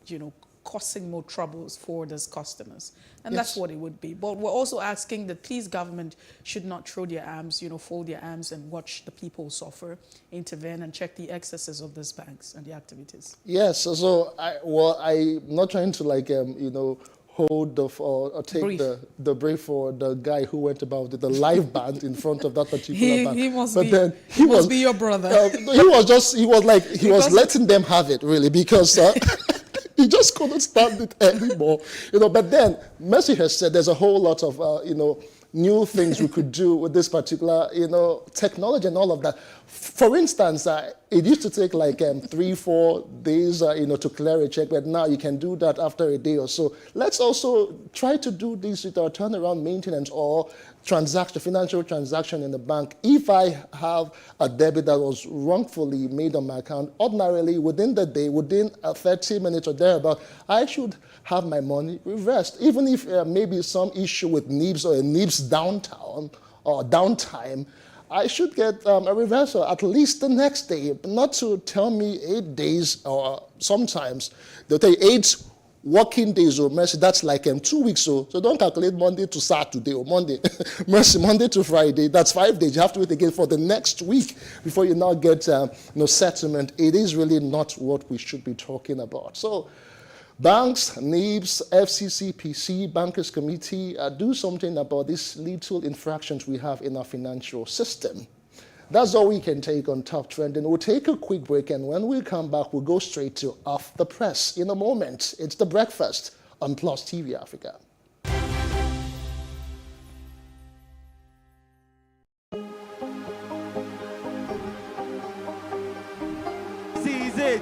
causing more troubles for those customers. And that's what it would be. But we're also asking that please government should not throw their arms, fold their arms and watch the people suffer, intervene and check the excesses of these banks and the activities. Yes, so I'm not trying to hold or take the brief for the guy who went about the live band in front of that particular band. He must be your brother. He was letting them have it really, because He just couldn't stand it anymore. But then Mercy has said there's a whole lot of, new things we could do with this particular, technology and all of that. For instance, it used to take like 3-4 days, to clear a check, but now you can do that after a day or so. Let's also try to do this with our turnaround maintenance or financial transaction in the bank. If I have a debit that was wrongfully made on my account, ordinarily within the day, within 30 minutes or thereabout, I should have my money reversed. Even if maybe some issue with NIBS or a NIBS downtime, I should get a reversal at least the next day, not to tell me 8 days, or sometimes they'll tell you 8 working days or Mercy, that's like 2 weeks. So don't calculate Monday to Saturday or Monday. Mercy, Monday to Friday, that's 5 days. You have to wait again for the next week before you now get settlement. It is really not what we should be talking about. So banks, NIBS, FCC, PC, Bankers Committee, do something about these little infractions we have in our financial system. That's all we can take on Top Trending. We'll take a quick break, and when we come back, we'll go straight to Off the Press. In a moment, it's The Breakfast on Plus TV Africa. Seize it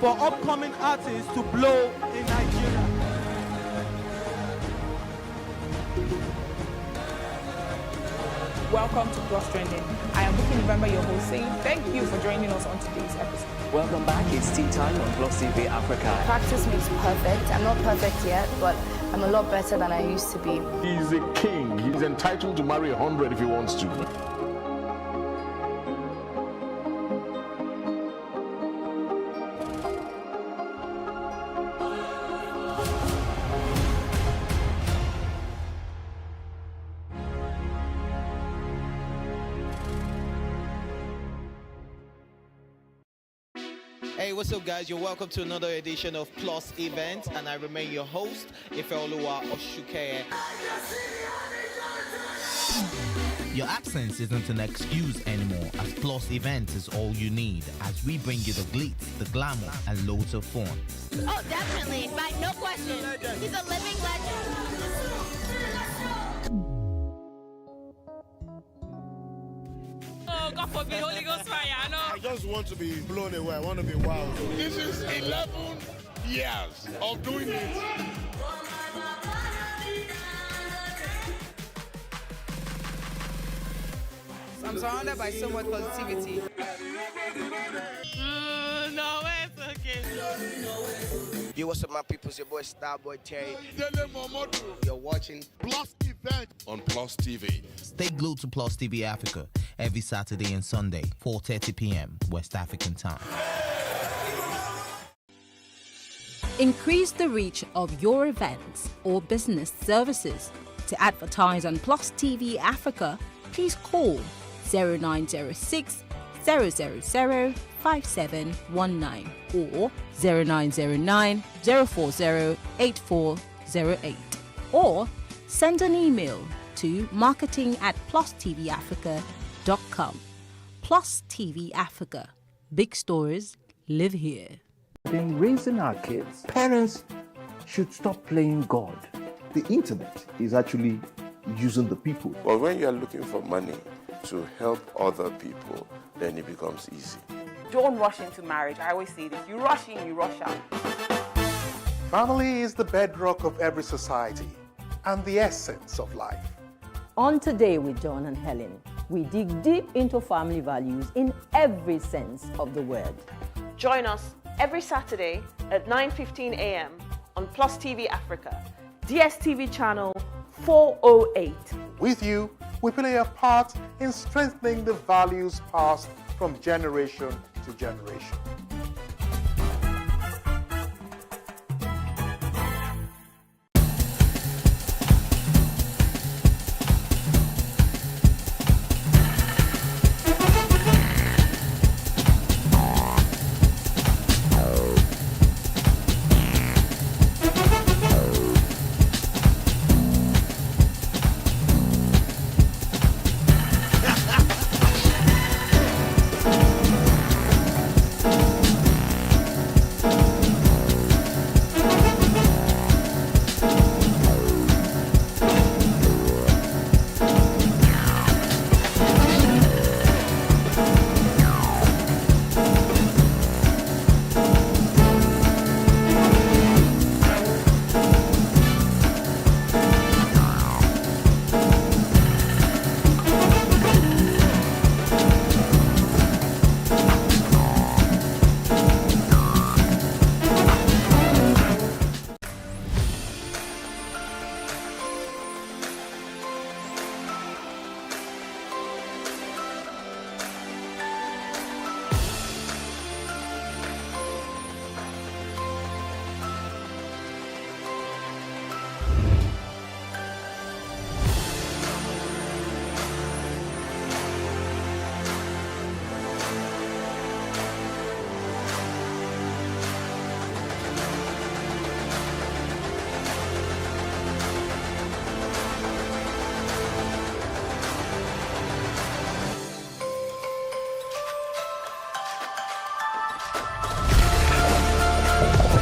for upcoming artists to blow in Nigeria. Welcome to Plus Trending. I am Bookie November, your host, saying thank you for joining us on today's episode. Welcome back. It's tea time on Plus TV Africa. Practice makes perfect. I'm not perfect yet, but I'm a lot better than I used to be. He's a king. He's entitled to marry 100 if he wants to. Hey, what's up, guys? You're welcome to another edition of Plus Event, and I remain your host, Ifeoluwa Oshukeye. Your absence isn't an excuse anymore, as Plus Event is all you need, as we bring you the glitz, the glamour, and loads of fun. Oh, definitely, right? No question. He's a living legend. Oh, God forbid, Holy Ghost fire, I know. I just want to be blown away. I want to be wild. This is 11 years of doing it. I'm surrounded by so much positivity. No, it's okay. Yo, what's up, my people? It's your boy Starboy Terry. You're watching Plus Event on Plus TV. Stay glued to Plus TV Africa every Saturday and Sunday, 4:30 p.m. West African time. Increase the reach of your events or business services. To advertise on Plus TV Africa, please call 0906 000 5719 or 0909 040 8408, or send an email to marketing@plusttvafrica.com. Plus TV Africa. Big stories live here. In raising our kids, parents should stop playing God. The internet is actually using the people. But when you are looking for money to help other people, then it becomes easy. Don't rush into marriage. I always say this. You rush in, you rush out. Family is the bedrock of every society and the essence of life. On Today with John and Helen, we dig deep into family values in every sense of the word. Join us every Saturday at 9:15 a.m. on Plus TV Africa, DSTV channel 408. With you, we play a part in strengthening the values passed from generation to generation.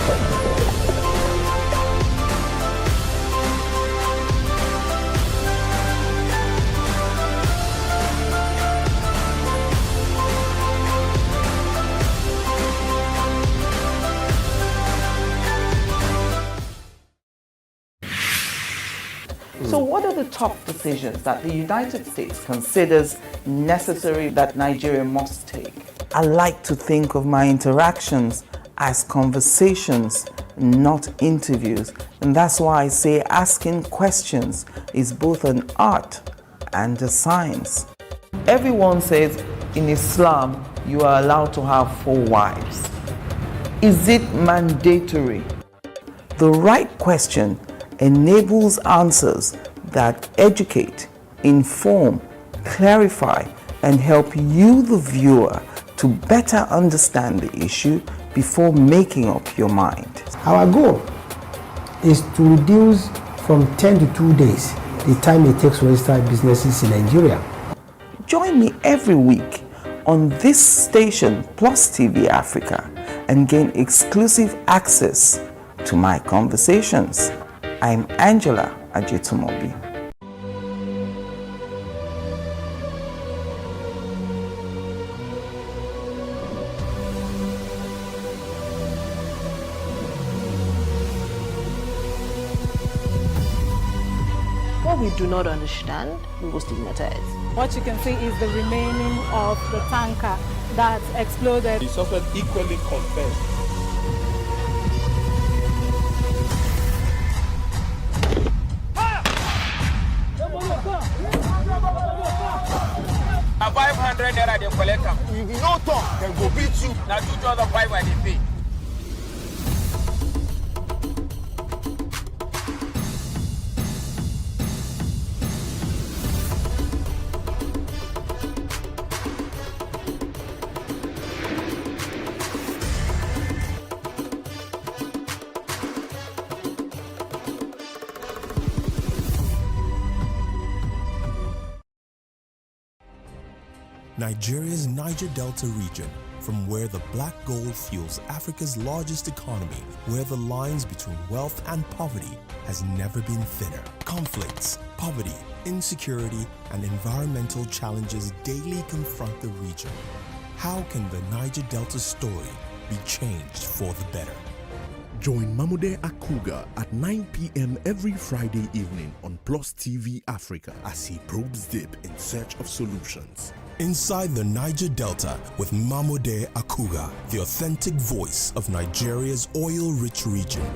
welcome. So what are the top decisions that the United States considers necessary that Nigeria must take? I like to think of my interactions as conversations, not interviews. And that's why I say asking questions is both an art and a science. Everyone says in Islam you are allowed to have 4 wives. Is it mandatory? The right question enables answers that educate, inform, clarify, and help you, the viewer, to better understand the issue before making up your mind. Our goal is to reduce from 10 to 2 days the time it takes to register businesses in Nigeria. Join me every week on this station, PlusTvAfrica, and gain exclusive access to my conversations. I'm Angela Ajetumobi. What we do not understand, we will stigmatize. What you can see is the remaining of the tanker that exploded. The suspect equally confessed. A 500 naira they collect them. If you no talk, they go beat you. Now 2,500 when they pay. Nigeria's Niger Delta region, from where the black gold fuels Africa's largest economy, where the lines between wealth and poverty has never been thinner. Conflicts, poverty, insecurity, and environmental challenges daily confront the region. How can the Niger Delta story be changed for the better? Join Mamude Akuga at 9 p.m. every Friday evening on PlusTvAfrica as he probes deep in search of solutions. Inside the Niger Delta with Mamude Akuga, the authentic voice of Nigeria's oil-rich region.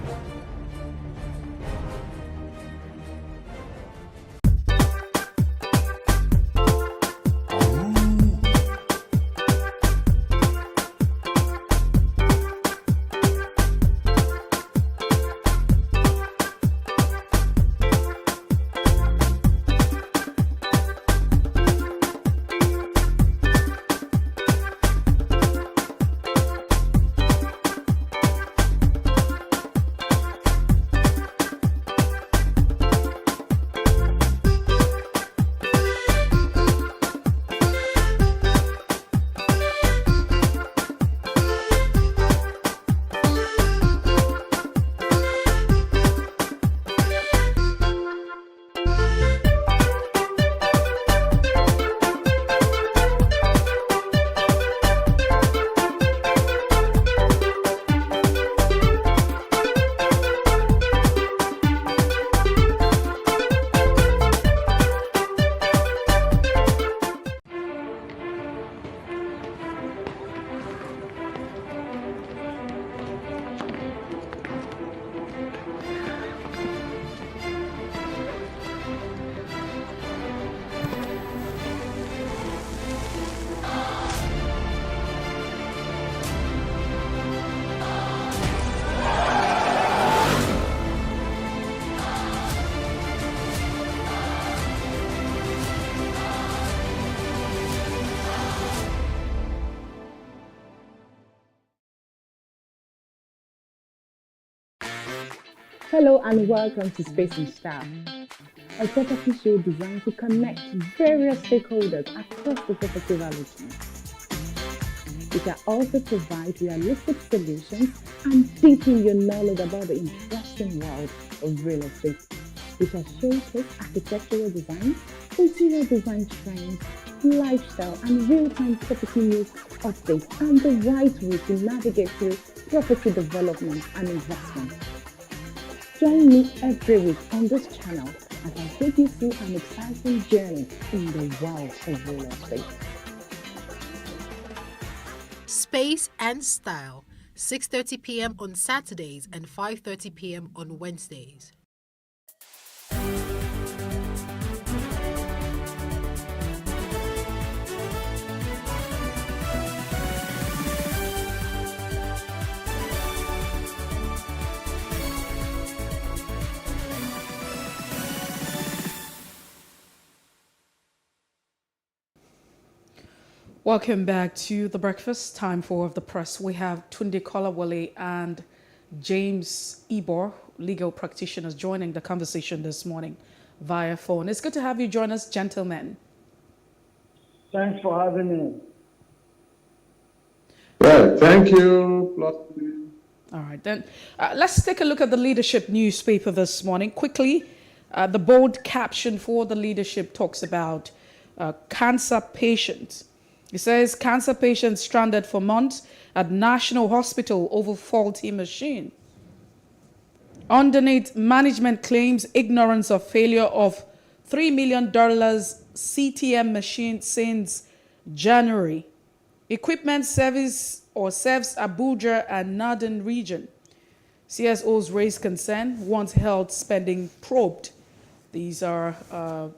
Hello and welcome to Space and Style, a property show designed to connect various stakeholders across the property value chain. We can also provide realistic solutions and deepen your knowledge about the interesting world of real estate. We shall showcase architectural design, interior design trends, lifestyle and real-time property news updates, and the right way to navigate through property development and investment. Join me every week on this channel as I take you through an exciting journey in the world of real estate. Space and Style, 6:30 p.m. on Saturdays and 5:30 p.m. on Wednesdays. Welcome back to The Breakfast. Time for the press. We have Tunde Kolawole and James Ibor, legal practitioners, joining the conversation this morning via phone. It's good to have you join us, gentlemen. Thanks for having me. Well, thank you. All right, then. Let's take a look at the Leadership newspaper this morning. Quickly, the bold caption for the Leadership talks about cancer patients. It says, cancer patients stranded for months at National Hospital over faulty machine. Underneath, management claims ignorance of failure of $3 million CTM machine since January. Equipment serves Abuja and Northern region. CSOs raise concern, wants health spending probed. These are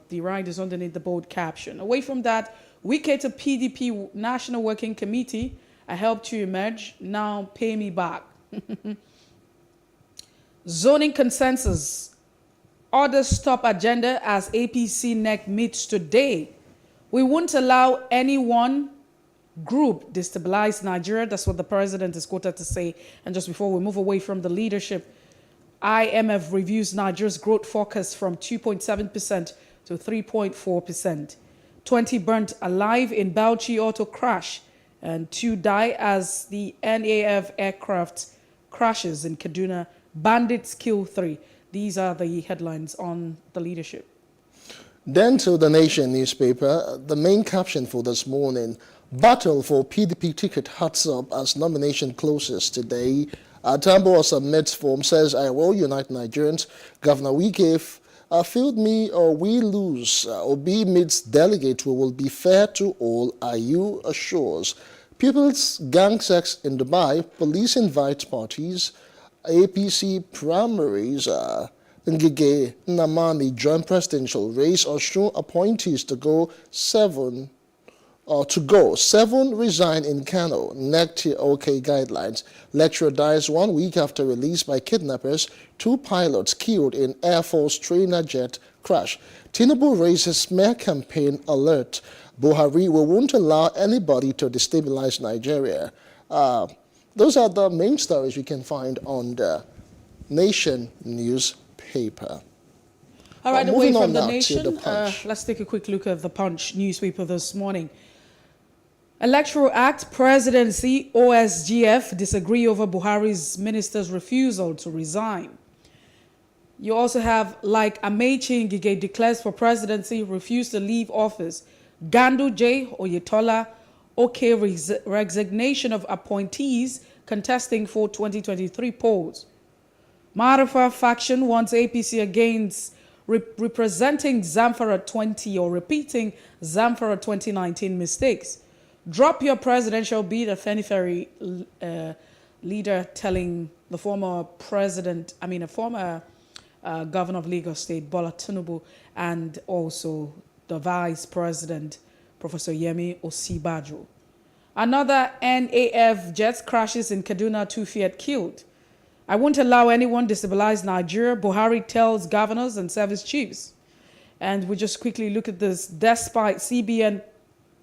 the riders underneath the bold caption. Away from that, Wike to PDP National Working Committee, I helped you emerge, now pay me back. Zoning consensus, others stop agenda as APC NEC meets today. We won't allow any one group destabilize Nigeria. That's what the president is quoted to say. And just before we move away from the Leadership, IMF reviews Nigeria's growth forecast from 2.7% to 3.4%. 20 burnt alive in Bauchi auto crash and 2 die as the NAF aircraft crashes in Kaduna. Bandits kill 3. These are the headlines on the Leadership. Then to the Nation newspaper, the main caption for this morning, battle for PDP ticket hearts up as nomination closes today. Tambo submits form, says, I will unite Nigerians. Governor Wike failed me or we lose. Obi meets delegate, we will be fair to all. IU assures. People's gang sex in Dubai. Police invite parties. APC primaries. Ngige Namani joint presidential race. Oshun appointees to go 7. Seven resign in Kano. NEC OK guidelines. Lecturer dies 1 week after release by kidnappers. 2 pilots killed in Air Force trainer jet crash. Tinubu raises smear campaign alert. Buhari, we won't allow anybody to destabilize Nigeria. Those are the main stories we can find on the Nation newspaper. All right, away from the Nation, the Punch. Let's take a quick look at the Punch newspaper this morning. Electoral Act, Presidency, OSGF disagree over Buhari's minister's refusal to resign. You also have, like Amechi Ngige declares for presidency, refused to leave office. Gandu J. Oyetola, OK resignation of appointees contesting for 2023 polls. Marafa faction wants APC against representing Zamfara 20 or repeating Zamfara 2019 mistakes. Drop your presidential bid, a Feniferi leader telling the former governor of Lagos State, Bola Tinubu, and also the vice president, Professor Yemi Osibajo. Another NAF jet crashes in Kaduna, 2 Fiat killed. I won't allow anyone destabilize Nigeria, Buhari tells governors and service chiefs. And we just quickly look at this. Despite CBN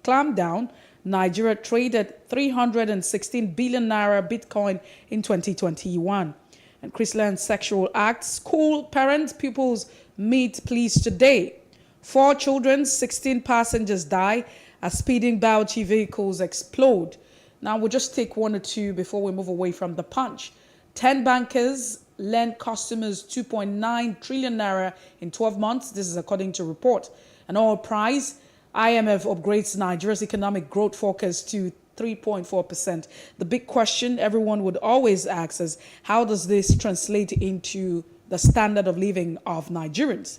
clampdown, Nigeria traded 316 billion naira Bitcoin in 2021. And Chrisland Sexual Act, school parents, pupils meet pleas today. 4 children, 16 passengers die as speeding Bauchi vehicles explode. Now we'll just take one or two before we move away from the Punch. 10 bankers lent customers 2.9 trillion naira in 12 months. This is according to report. An oil price, IMF upgrades Nigeria's economic growth forecast to 3.4%. The big question everyone would always ask is, how does this translate into the standard of living of Nigerians?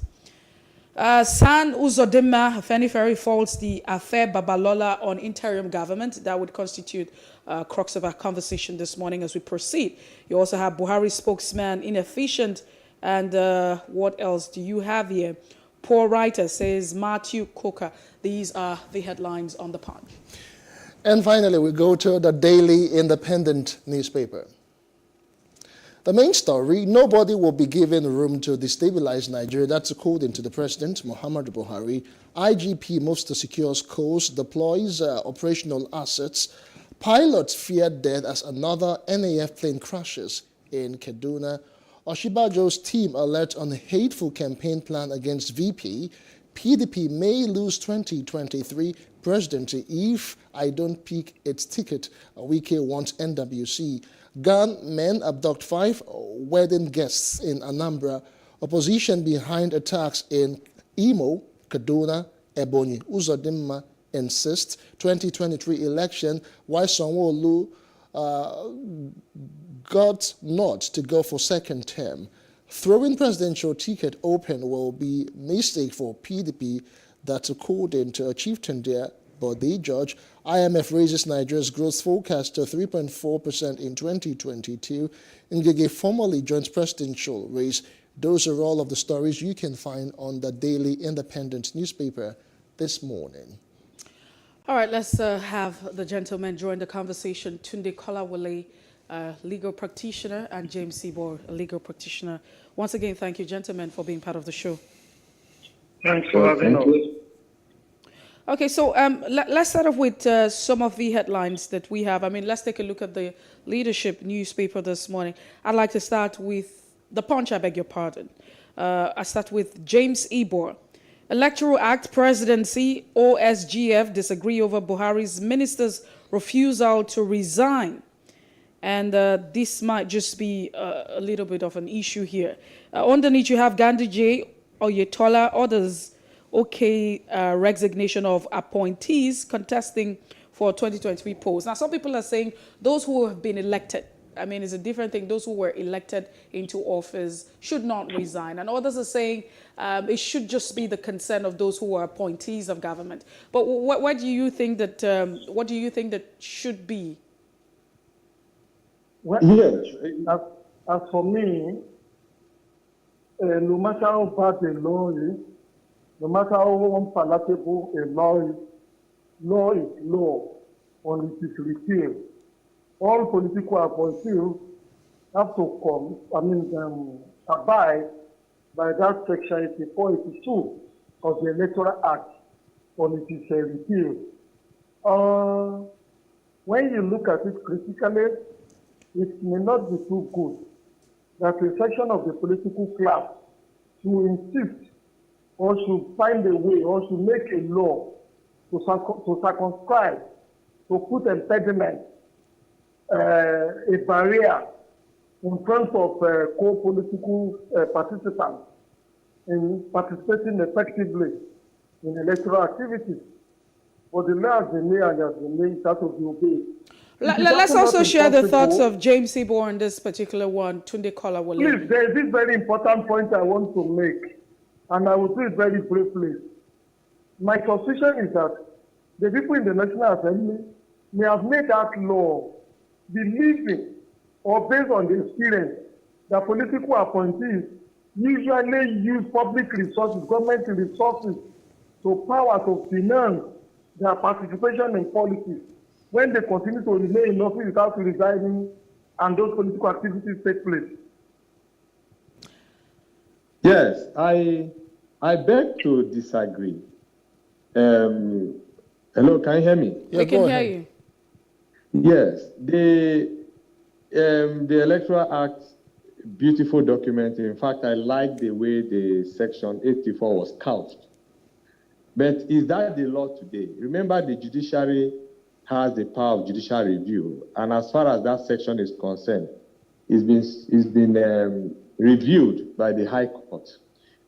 San Uzodinma Afenifere faults the Affair Babalola on interim government. That would constitute crux of our conversation this morning as we proceed. You also have Buhari spokesman inefficient, and what else do you have here? Poor writer, says Matthew Coker. These are the headlines on the Punch. And finally, we go to the Daily Independent newspaper. The main story, nobody will be given room to destabilize Nigeria. That's according to the President, Muhammadu Buhari. IGP moves to secure coast, deploys operational assets. Pilots fear death as another NAF plane crashes in Kaduna. Oshibajo's team alert on a hateful campaign plan against VP. PDP may lose 2023 presidency if I don't pick its ticket. Wike wants NWC. Gunmen abduct 5 wedding guests in Anambra. Opposition behind attacks in Imo, Kaduna, Ebonyi. Uzodinma insists 2023 election, why Sanwo-Olu got not to go for second term. Throwing presidential ticket open will be mistake for PDP. That's according to a chieftain there, but they judge. IMF raises Nigeria's growth forecast to 3.4% in 2022. Ngige formally joins presidential race. Those are all of the stories you can find on the Daily Independent newspaper this morning. All right, let's have the gentlemen join the conversation. Tunde Kolawole, legal practitioner, and James Seaborg, a legal practitioner. Once again, thank you, gentlemen, for being part of the show. Thanks for having us. Okay, so let's start off with some of the headlines that we have. I mean, let's take a look at the leadership newspaper this morning. I'd like to start with the Punch, I beg your pardon. I start with James Seaborg. Electoral Act Presidency, OSGF disagree over Buhari's minister's refusal to resign. And this might just be a little bit of an issue here. Underneath, you have Gandhi J, Oyetola, others, resignation of appointees contesting for 2023 posts. Now, some people are saying those who have been elected, I mean, it's a different thing. Those who were elected into office should not resign. And others are saying it should just be the consent of those who are appointees of government. But what do you think that should be? Well, yes, as for me, no matter how bad the law is, no matter how unpalatable a law is law until it is repealed. All political appointees have to abide by that section 8482 of the Electoral Act when it is repealed. When you look at it critically, it may not be too good that a section of the political class should insist or should find a way or should make a law to circumscribe, to put impediment, a barrier in front of co-political participants in participating effectively in electoral activities. But the law has been made and has been made, that will be obeyed. Let's also share the thoughts of James Seaborg on this particular one, Tunde Kolawole. Please, there is this very important point I want to make, and I will do it very briefly. My suspicion is that the people in the National Assembly may have made that law believing or based on the experience that political appointees usually use public resources, government resources, to power to finance their participation in politics when they continue to remain in office without resigning and those political activities take place. Yes, I beg to disagree. Hello, can you hear me? Yeah, we can hear you. Yes, the Electoral Act, beautiful document. In fact, I like the way the Section 84 was couched. But is that the law today? Remember, the judiciary has the power of judicial review, and as far as that section is concerned, it's been reviewed by the High Court,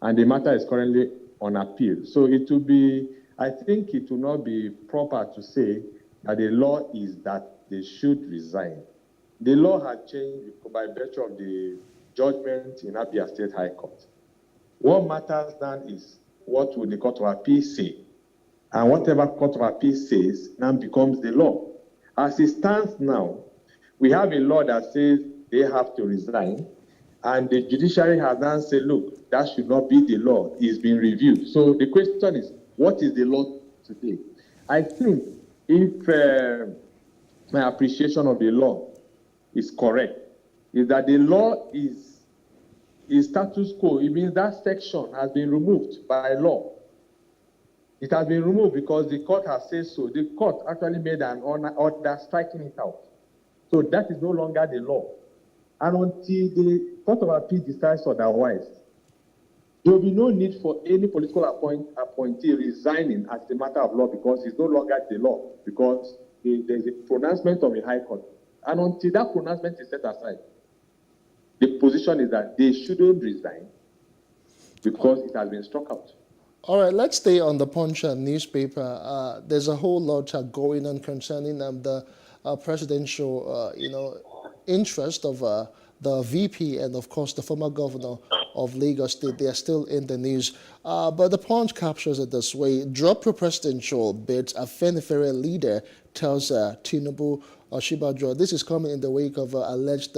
and the matter is currently on appeal. So it will be, I think it will not be proper to say that the law is that they should resign. The law had changed by virtue of the judgment in Abia State High Court. What matters then is what will the Court of Appeal say? And whatever Court of Appeal says now becomes the law. As it stands now, we have a law that says they have to resign, and the judiciary has now said, look, that should not be the law. It's been reviewed. So the question is, what is the law today? I think if my appreciation of the law is correct, is that the law is status quo. It means that section has been removed by law. It has been removed because the court has said so. The court actually made an order striking it out. So that is no longer the law. And until the Court of Appeal decides otherwise, there will be no need for any political appointee resigning as a matter of law, because it's no longer the law, because there's a pronouncement of a High Court. And until that pronouncement is set aside, the position is that they shouldn't resign because it has been struck out. All right, let's stay on the Punch newspaper. There's a whole lot going on concerning the presidential, interest of the VP and, of course, the former governor of Lagos State. They are still in the news. But the Punch captures it this way: drop your presidential bid, a Afenifere leader tells Tinubu Osinbajo. This is coming in the wake of alleged,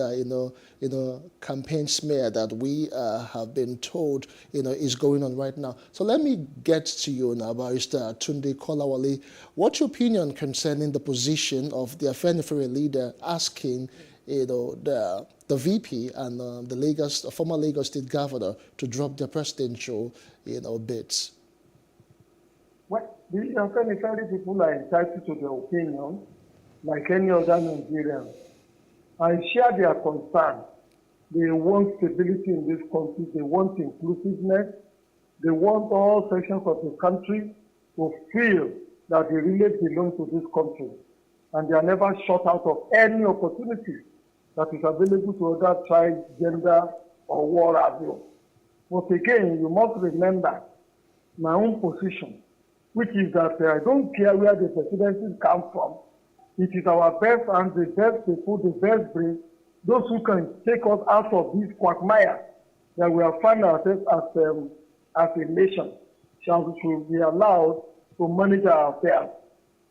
campaign smear that we have been told, is going on right now. So let me get to you now, Barrister Tunde Kolawole. What's your opinion concerning the position of the Afenifere leader asking, the VP and the former Lagos State governor to drop their presidential, bids? Well, the Afenifere people are entitled to their opinion, like any other Nigerian. I share their concern. They want stability in this country. They want inclusiveness. They want all sections of the country to feel that they really belong to this country. And they are never shut out of any opportunity that is available to other tribes, gender, or what have you. But again, you must remember my own position, which is that I don't care where the presidencies come from. It is our best and the best people, the best brains, those who can take us out of this quagmire that we have found ourselves as a nation, shall be allowed to manage our affairs.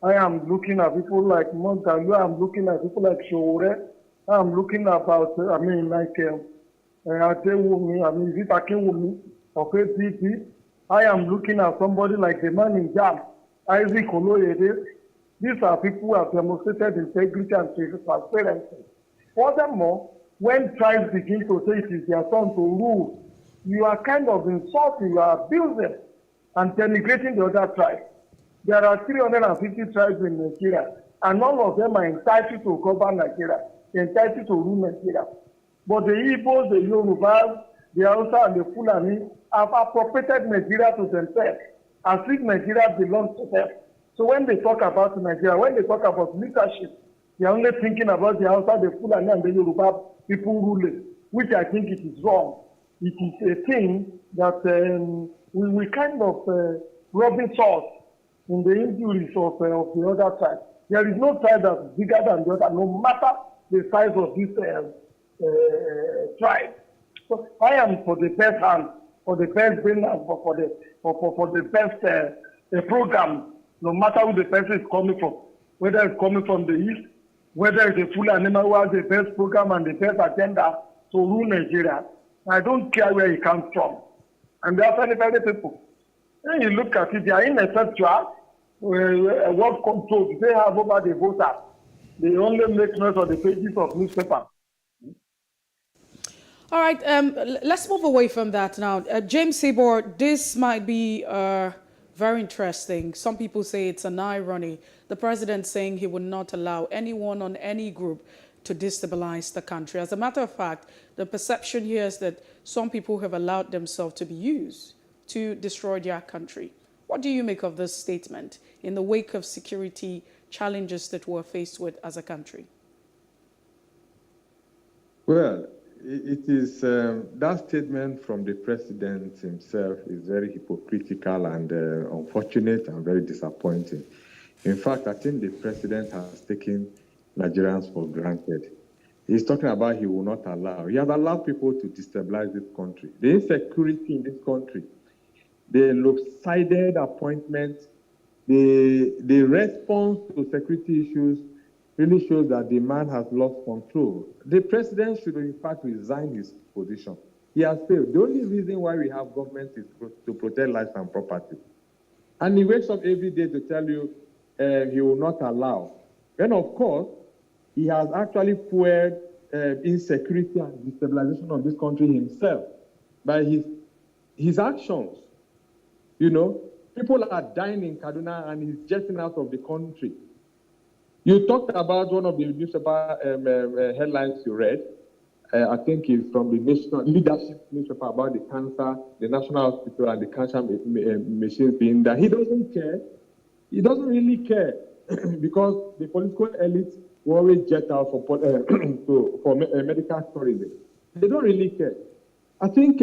I am looking at people like Montagu, I am looking at people like Shore, I am looking about, Adewumi, is it Akinwumi of APC? I am looking at somebody like the man in Jam, Isaac Oloyede. These are people who have demonstrated integrity and transparency. Furthermore, when tribes begin to say it is their turn to rule, you are kind of insulting, you are abusing and denigrating the other tribes. There are 350 tribes in Nigeria, and all of them are entitled to govern Nigeria, entitled to rule Nigeria. But the Igbos, the Yorubas, the Hausa, and the Fulani have appropriated Nigeria to themselves, as if Nigeria belongs to them. So when they talk about Nigeria, when they talk about leadership, they are only thinking about the Hausa, the Fulani, and the Yoruba people ruling, which I think it is wrong. It is a thing that we kind of rubbing salt in the injuries of the other tribe. There is no tribe that is bigger than the other, no matter the size of this tribe. So I am for the best hand, for the best brain, and for the best program, no matter who the person is coming from, whether it's coming from the east, whether it's a full animal who has the best program and the best agenda to rule Nigeria. I don't care where he comes from. And there are very people. When you look at it, they are ineffectual. What control they have over the voter? They only make noise on the pages of newspaper. All right, let's move away from that now. James Seaboard, this might be very interesting. Some people say it's an irony. The president saying he would not allow anyone on any group to destabilize the country. As a matter of fact, the perception here is that some people have allowed themselves to be used to destroy their country. What do you make of this statement in the wake of security challenges that we're faced with as a country? Well, it is that statement from the president himself is very hypocritical and unfortunate and very disappointing. In fact, I think the president has taken Nigerians for granted. He's talking about he will not allow. He has allowed people to destabilize this country. The insecurity in this country, the lopsided appointments, the response to security issues really shows that the man has lost control. The president should, in fact, resign his position. He has failed. The only reason why we have government is to protect lives and property. And he wakes up every day to tell you he will not allow. Then, of course, he has actually fueled insecurity and destabilization of this country himself by his actions. You know, people are dying in Kaduna and he's jetting out of the country. You talked about one of the newspaper headlines you read. I think it's from the National Leadership newspaper about the cancer, the National Hospital and the cancer machines being there. He doesn't care. He doesn't really care because the political elite will always jet out for medical tourism. They don't really care. I think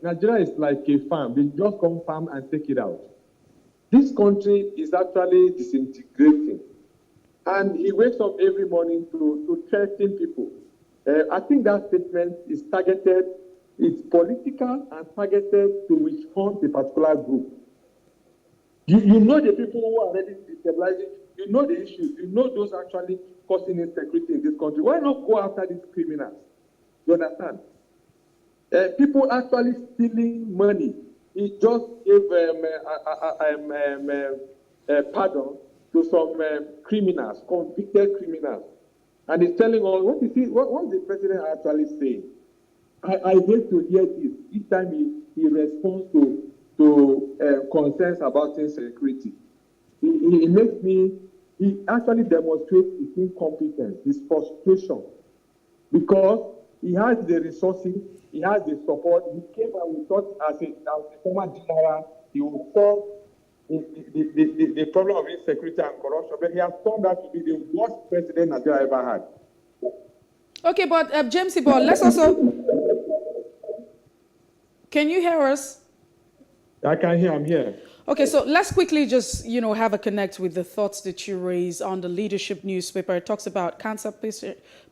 Nigeria is like a farm. They just come farm and take it out. This country is actually disintegrating. And he wakes up every morning to threaten people. I think that statement is targeted, it's political and targeted to witch hunt a particular group. You know the people who are already destabilizing, you know the issues, you know those actually causing insecurity in this country. Why not go after these criminals? You understand? People actually stealing money. He just gave pardon to some criminals, convicted criminals. And he's telling us, what's the president actually saying? I hate to hear this. Each time he responds to concerns about insecurity. He actually demonstrates his incompetence, his frustration, because he has the resources, he has the support. He came and we thought as a former general, he would solve the problem of insecurity and corruption, but he has turned out to be the worst president Nigeria ever had. Okay, but James Ibo, let's also... Can you hear us? I can hear, I'm here. Okay, so let's quickly just, have a connect with the thoughts that you raised on the Leadership newspaper. It talks about cancer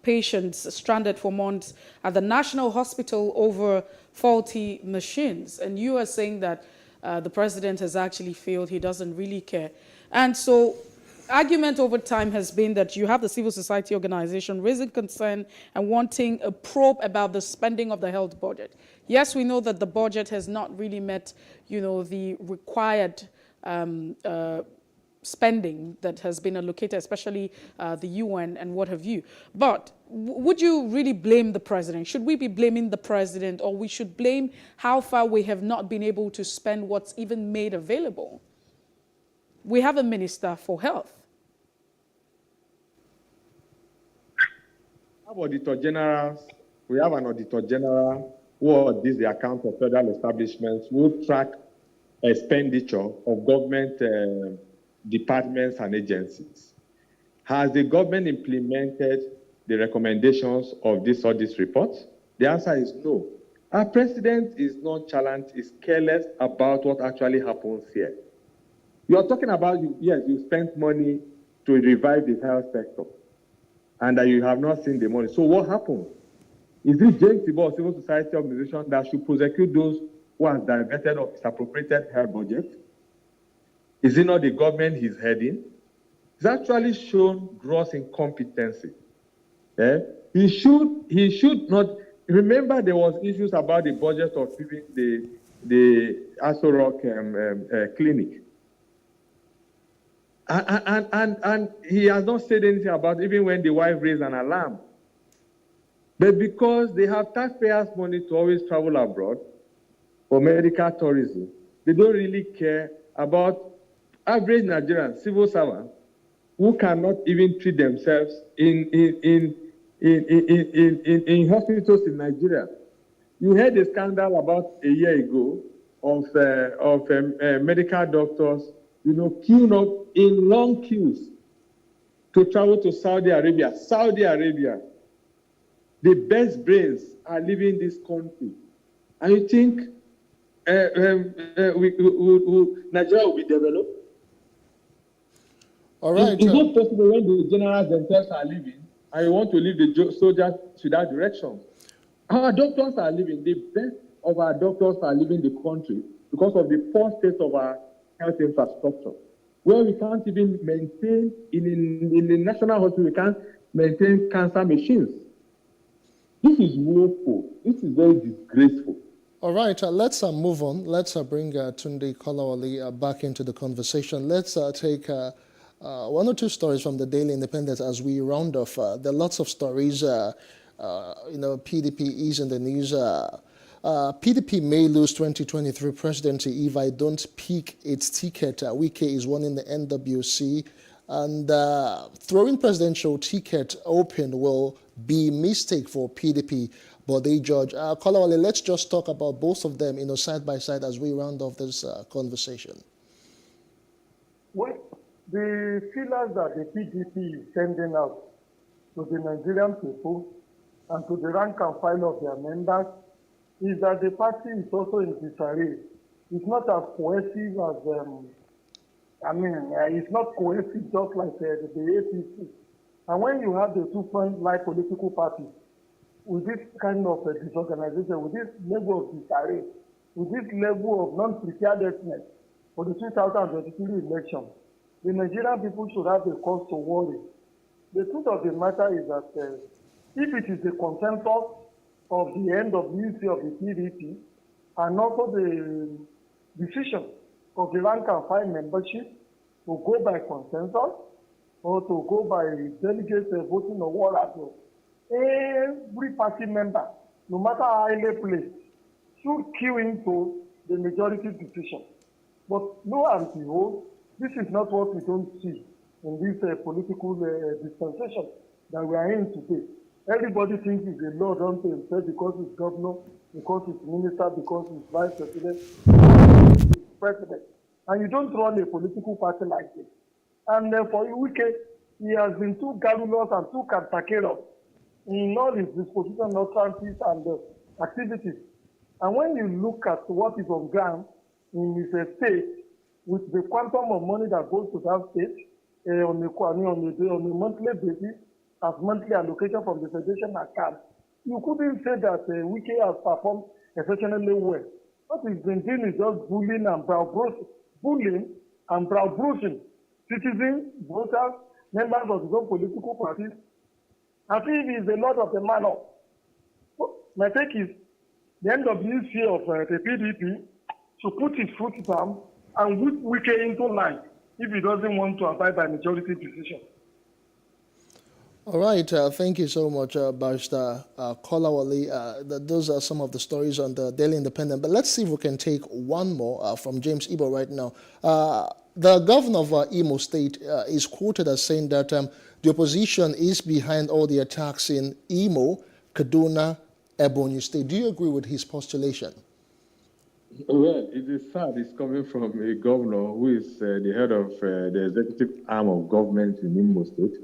patients stranded for months at the National Hospital over faulty machines. And you are saying that the president has actually failed. He doesn't really care. And so argument over time has been that you have the civil society organization raising concern and wanting a probe about the spending of the health budget. Yes, we know that the budget has not really met, the required spending that has been allocated, especially the UN and what have you. But would you really blame the president? Should we be blaming the president, or we should blame how far we have not been able to spend what's even made available? We have a minister for health. We have an auditor general who audits the account of federal establishments, who track expenditure of government departments and agencies. Has the government implemented the recommendations of this audit report? The answer is no. Our president is nonchalant, is careless about what actually happens here. You are talking about, yes, you spent money to revive the health sector, and that you have not seen the money. So what happened? Is it James Ibo, civil society organization, that should prosecute those who have diverted of misappropriated health budget? Is it not the government he's heading? He's actually shown gross incompetency. He should not. Remember, there was issues about the budget of the Aso Rock clinic. And he has not said anything about even when the wife raised an alarm. But because they have taxpayers' money to always travel abroad for medical tourism, they don't really care about average Nigerian civil servants who cannot even treat themselves in hospitals in Nigeria. You heard a scandal about a year ago of medical doctors, queuing up in long queues to travel to Saudi Arabia. Saudi Arabia, the best brains are leaving this country. And you think Nigeria will be developed? All right. It's not possible when the generals themselves are leaving and you want to leave the soldiers to that direction. Our doctors are leaving. The best of our doctors are leaving the country because of the poor state of our health infrastructure, where we can't even maintain, in the national hospital, we can't maintain cancer machines. This is woeful. This is very disgraceful. All right, let's move on. Let's bring Tunde Kolawole back into the conversation. Let's take one or two stories from the Daily Independent as we round off. There are lots of stories. PDP is in the news. PDP may lose 2023 presidency if I don't pick its ticket. Wike is winning the NWC. And throwing presidential ticket open will be a mistake for PDP, but they judge. Kolawole, let's just talk about both of them, side by side as we round off this conversation. Well, the feelers that the PDP is sending out to the Nigerian people and to the rank and file of their members is that the party is also in disarray. It's not as cohesive as, it's not cohesive just like the APC. And when you have the two front-line political parties with this kind of disorganization, with this level of disarray, with this level of non-preparedness for the 2023 election, the Nigerian people should have a cause to worry. The truth of the matter is that if it is the consensus of the end of the history of the PDP and also the decision of the rank and file membership to go by consensus or to go by delegates voting or whatever, every party member, no matter how highly placed, should queue into the majority decision. But lo and behold, this is not what we don't see in this political dispensation that we are in today. Everybody thinks he's a lord unto himself because he's governor, because he's minister, because he's vice president, because he's president. And you don't run a political party like this. And for Wike, he has been too garrulous and too cantankerous in all his disposition, utterances, and activities. And when you look at what is on ground in his state, with the quantum of money that goes to that state on a monthly basis, as monthly allocation from the Federation account, you couldn't say that Wike has performed exceptionally well. What he's been doing is just bullying and brow brushing citizens, voters, members of his own political parties, as if he's the lord of the manor. My take is the end of the history of the PDP to put his foot down and whip Wike into line if he doesn't want to abide by majority decision. All right, thank you so much, Barrister Kolawole. Those are some of the stories on the Daily Independent. But let's see if we can take one more from James Ibo right now. The governor of Imo State is quoted as saying that the opposition is behind all the attacks in Imo, Kaduna, Ebonyi State. Do you agree with his postulation? Well, it is sad. It's coming from a governor who is the head of the executive arm of government in Imo State.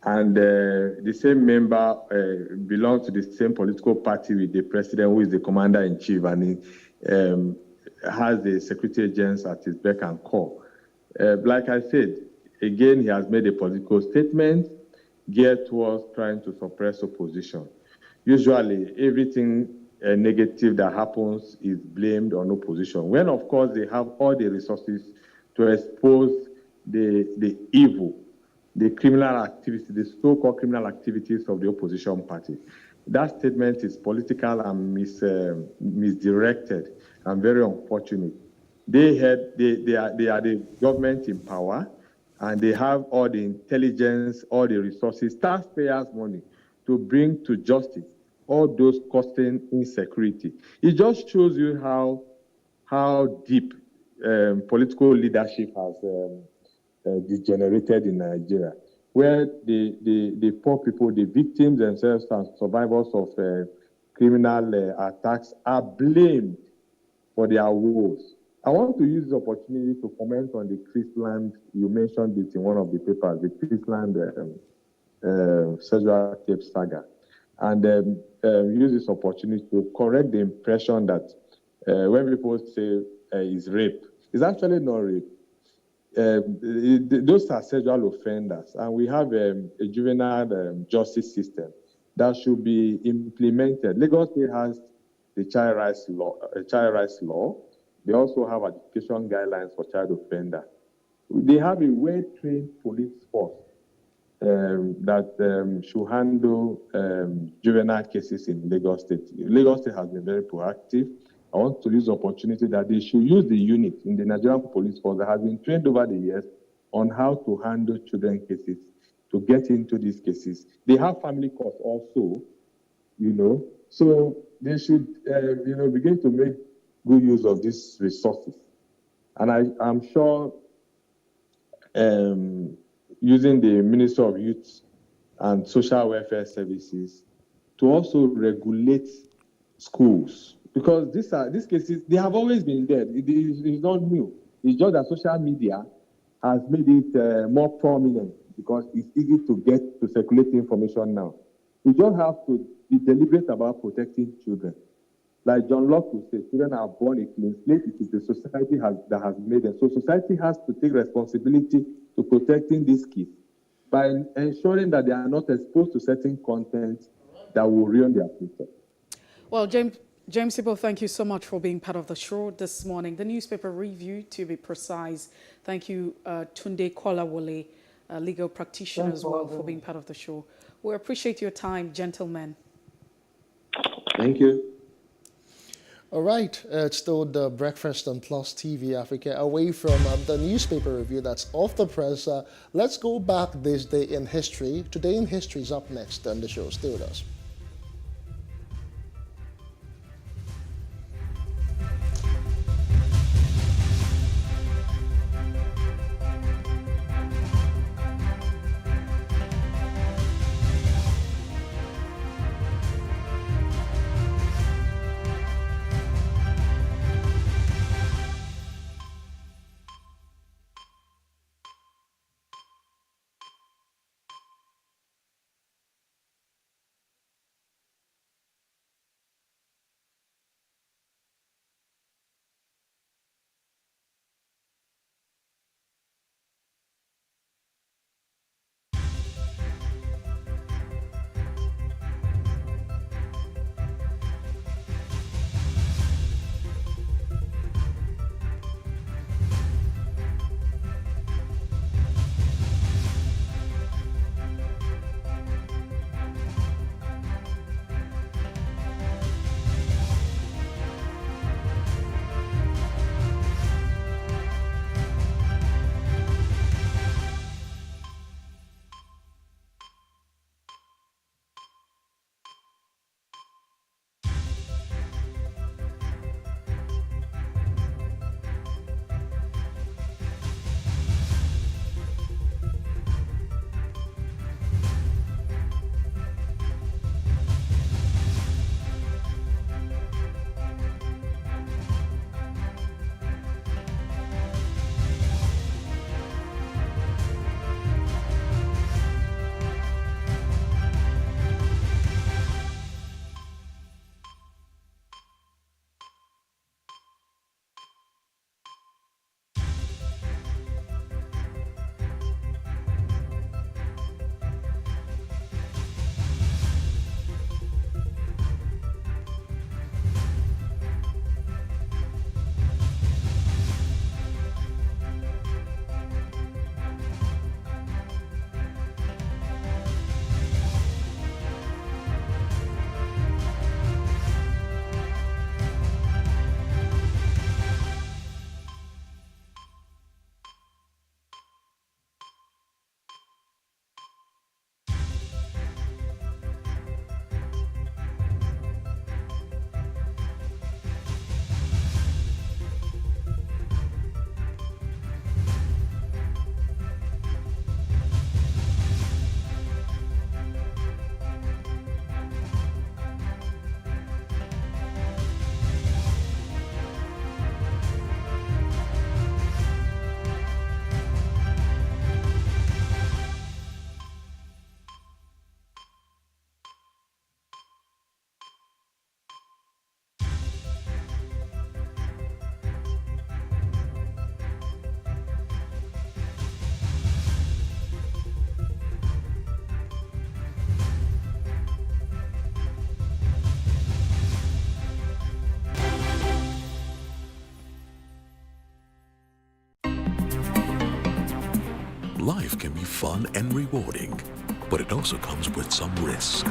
And the same member belongs to the same political party with the president, who is the commander-in-chief, and he has the security agents at his beck and call. Like I said, again, he has made a political statement geared towards trying to suppress opposition. Usually, everything negative that happens is blamed on opposition, when, of course, they have all the resources to expose the evil, the criminal activities, the so-called criminal activities of the opposition party. That statement is political and misdirected and very unfortunate. They are the government in power, and they have all the intelligence, all the resources, taxpayers' money, to bring to justice all those causing insecurity. It just shows you how deep political leadership has degenerated in Nigeria, where the poor people, the victims themselves and survivors of criminal attacks are blamed for their woes. I want to use the opportunity to comment on the Chrisland. You mentioned it in one of the papers, the Chrisland sexual tape saga, and use this opportunity to correct the impression that when people say it's rape, it's actually not rape. Those are sexual offenders, and we have a juvenile justice system that should be implemented. Lagos State has the child rights law. They also have education guidelines for child offender. They have a well-trained police force that should handle juvenile cases in Lagos State. Lagos State has been very proactive. I want to use the opportunity that they should use the unit in the Nigerian police force that has been trained over the years on how to handle children cases, to get into these cases. They have family courts also, so they should, begin to make good use of these resources. And I'm sure using the Ministry of Youth and Social Welfare Services to also regulate schools, because these cases, they have always been there. It's not new. It's just that social media has made it more prominent because it's easy to get to circulate information now. We just have to be deliberate about protecting children. Like John Locke would say, children are born a clean slate. It is the society that has made them. So society has to take responsibility to protecting these kids by ensuring that they are not exposed to certain content that will ruin their future. Well, James Sibo, thank you so much for being part of the show this morning. The newspaper review, to be precise. Thank you, Tunde Kolawole, a legal practitioner as well, for being part of the show. We appreciate your time, gentlemen. Thank you. All right, it's still the breakfast on Plus TV Africa. Away from the newspaper review that's off the press, let's go back this day in history. Today in History is up next on the show. Stay with us. Life can be fun and rewarding, but it also comes with some risk.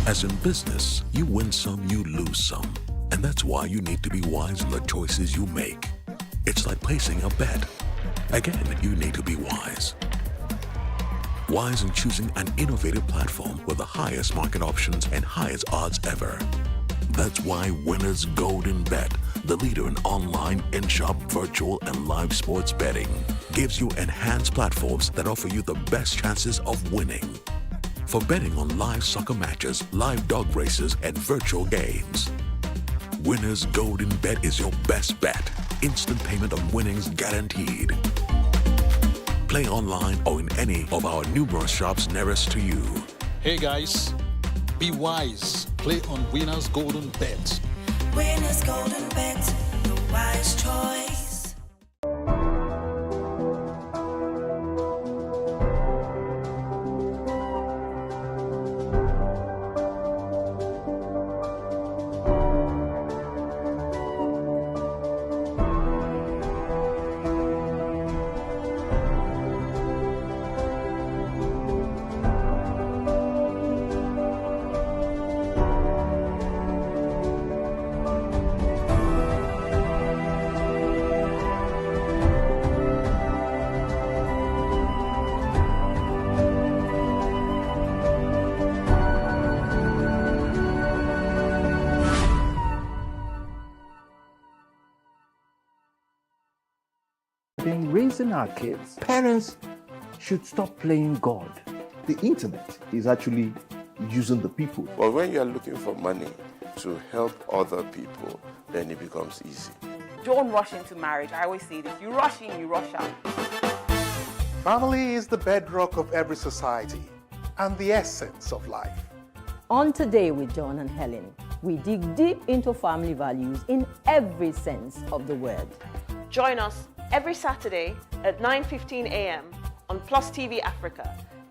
As in business, you win some, you lose some. And that's why you need to be wise in the choices you make. It's like placing a bet. Again, you need to be wise. Wise in choosing an innovative platform with the highest market options and highest odds ever. That's why Winners Golden Bet, the leader in online, in-shop, virtual, and live sports betting, gives you enhanced platforms that offer you the best chances of winning. For betting on live soccer matches, live dog races, and virtual games. Winners Golden Bet is your best bet. Instant payment of winnings guaranteed. Play online or in any of our numerous shops nearest to you. Hey guys, be wise. Play on Winners Golden Bet. Winners Golden Bet, the wise choice. In raising our kids, parents should stop playing God. The internet is actually using the people. But when you are looking for money to help other people, then it becomes easy. Don't rush into marriage. I always say this. You rush in, you rush out. Family is the bedrock of every society and the essence of life. On Today with John and Helen, we dig deep into family values in every sense of the word. Join us every Saturday at 9:15 a.m. on PlusTvAfrica,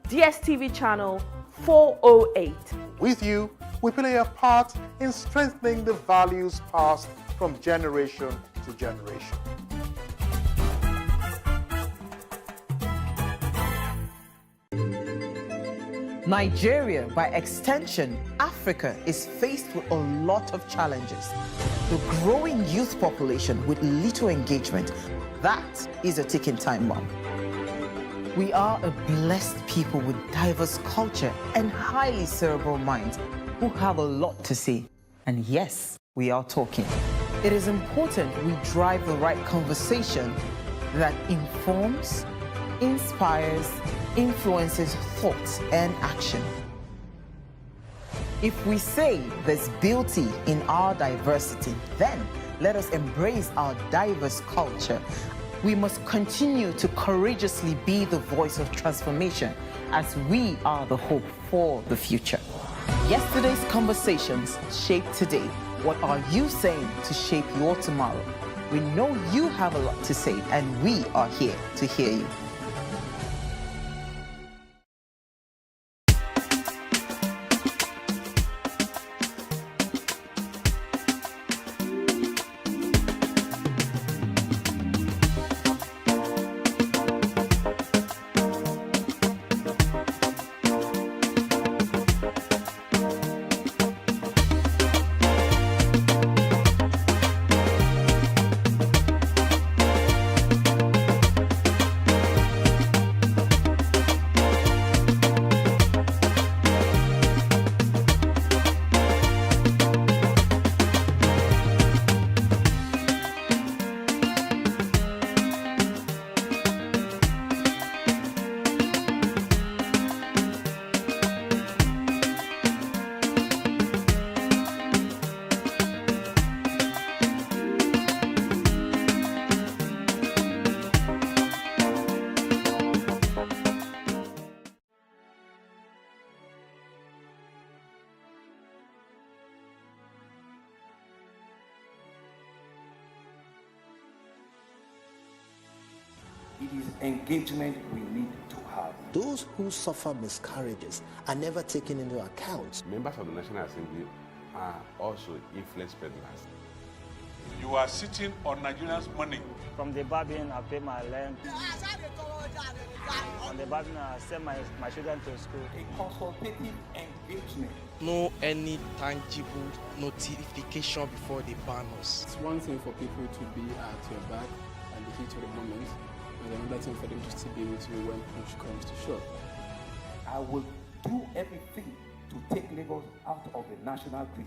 DSTV channel 408. With you, we play a part in strengthening the values passed from generation to generation. Nigeria, by extension, Africa, is faced with a lot of challenges. The growing youth population with little engagement, that is a ticking time bomb. We are a blessed people with diverse culture and highly cerebral minds who have a lot to say. And yes, we are talking. It is important we drive the right conversation that informs, inspires, influences thought and action. If we say there's beauty in our diversity, then let us embrace our diverse culture. We must continue to courageously be the voice of transformation as we are the hope for the future. Yesterday's conversations shape today. What are you saying to shape your tomorrow? We know you have a lot to say, and we are here to hear you. It is engagement we need to have. Those who suffer miscarriages are never taken into account. Members of the National Assembly are also influence peddlers. You are sitting on Nigerians' money. From the barbing, I pay my rent. On the barbing, I send my children to school. A consultative engagement. No any tangible notification before they ban us. It's one thing for people to be at your back at the heat of the moment, and another thing for them to still be with you when push comes to shove. I will do everything to take Lagos out of the national grid.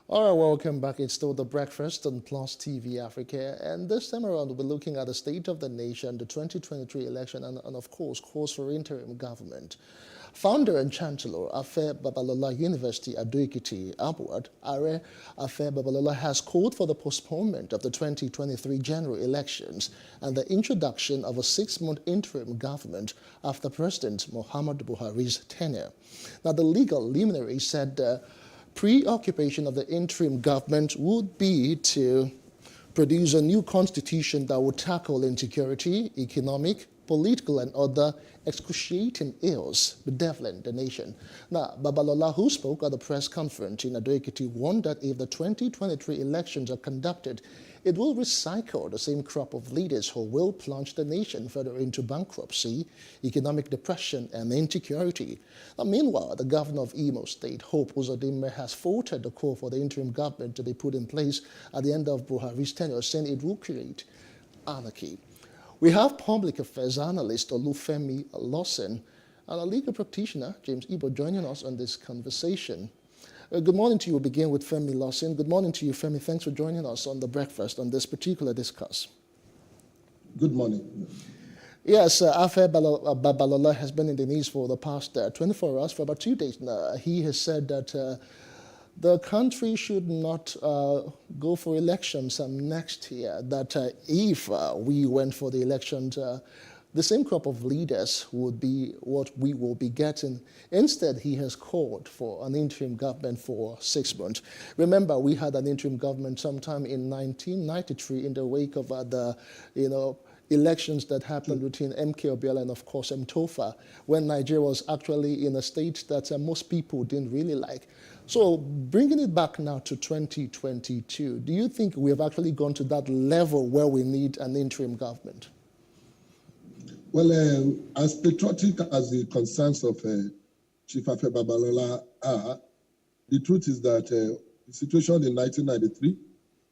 All right, welcome back. It's still The Breakfast on Plus TV Africa. And this time around, we'll be looking at the state of the nation, the 2023 election, and of course, calls for interim government. Founder and Chancellor, Afe Babalola University, Ado-Ekiti, Abuad, Are Afe Babalola has called for the postponement of the 2023 general elections and the introduction of a 6-month interim government after President Muhammadu Buhari's tenure. Now, the legal luminary said preoccupation of the interim government would be to produce a new constitution that would tackle insecurity, economic, political and other excruciating ills bedeviling the nation. Now, Babalola, who spoke at the press conference in Ado-Ekiti, warned that if the 2023 elections are conducted, it will recycle the same crop of leaders who will plunge the nation further into bankruptcy, economic depression, and insecurity. Now, meanwhile, the governor of Imo State, Hope Uzodinma, has faulted the call for the interim government to be put in place at the end of Buhari's tenure, saying it will create anarchy. We have public affairs analyst Olufemi Lawson and a legal practitioner, James Ibo, joining us on this conversation. Good morning to you. We'll begin with Femi Lawson. Good morning to you, Femi. Thanks for joining us on The Breakfast on this particular discuss. Good morning. Yes, Afe Babalola has been in the news for the past 24 hours, for about 2 days now. He has said that the country should not go for elections next year, that if we went for the elections, the same crop of leaders would be what we will be getting. Instead, he has called for an interim government for 6 months. Remember, we had an interim government sometime in 1993 in the wake of the, elections that happened between MK Abiola and, of course, Mtofa, when Nigeria was actually in a state that most people didn't really like. So bringing it back now to 2022, do you think we have actually gone to that level where we need an interim government? Well, as patriotic as the concerns of Chief Afe Babalola are, the truth is that the situation in 1993,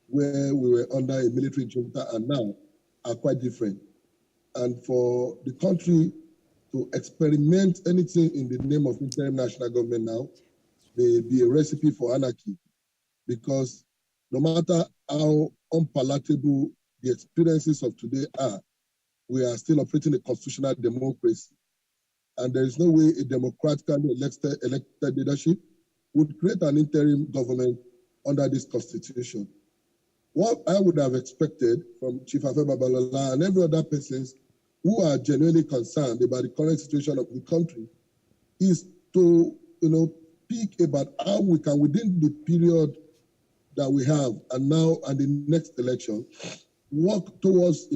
where we were under a military junta and now, are quite different. And for the country to experiment anything in the name of interim national government now may be a recipe for anarchy, because no matter how unpalatable the experiences of today are, we are still operating a constitutional democracy. And there is no way a democratically elected leadership would create an interim government under this constitution. What I would have expected from Chief Afe Babalola and every other persons who are genuinely concerned about the current situation of the country is to, speak about how we can, within the period that we have and now and the next election, work towards,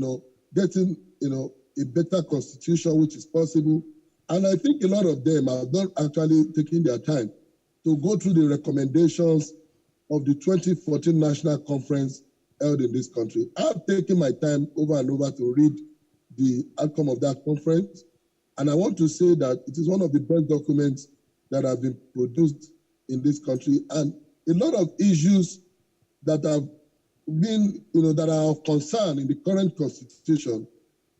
getting, a better constitution which is possible. And I think a lot of them have not actually taken their time to go through the recommendations of the 2014 National Conference held in this country. I've taken my time over and over to read the outcome of that conference. And I want to say that it is one of the best documents that have been produced in this country. And a lot of issues that have been, that are of concern in the current constitution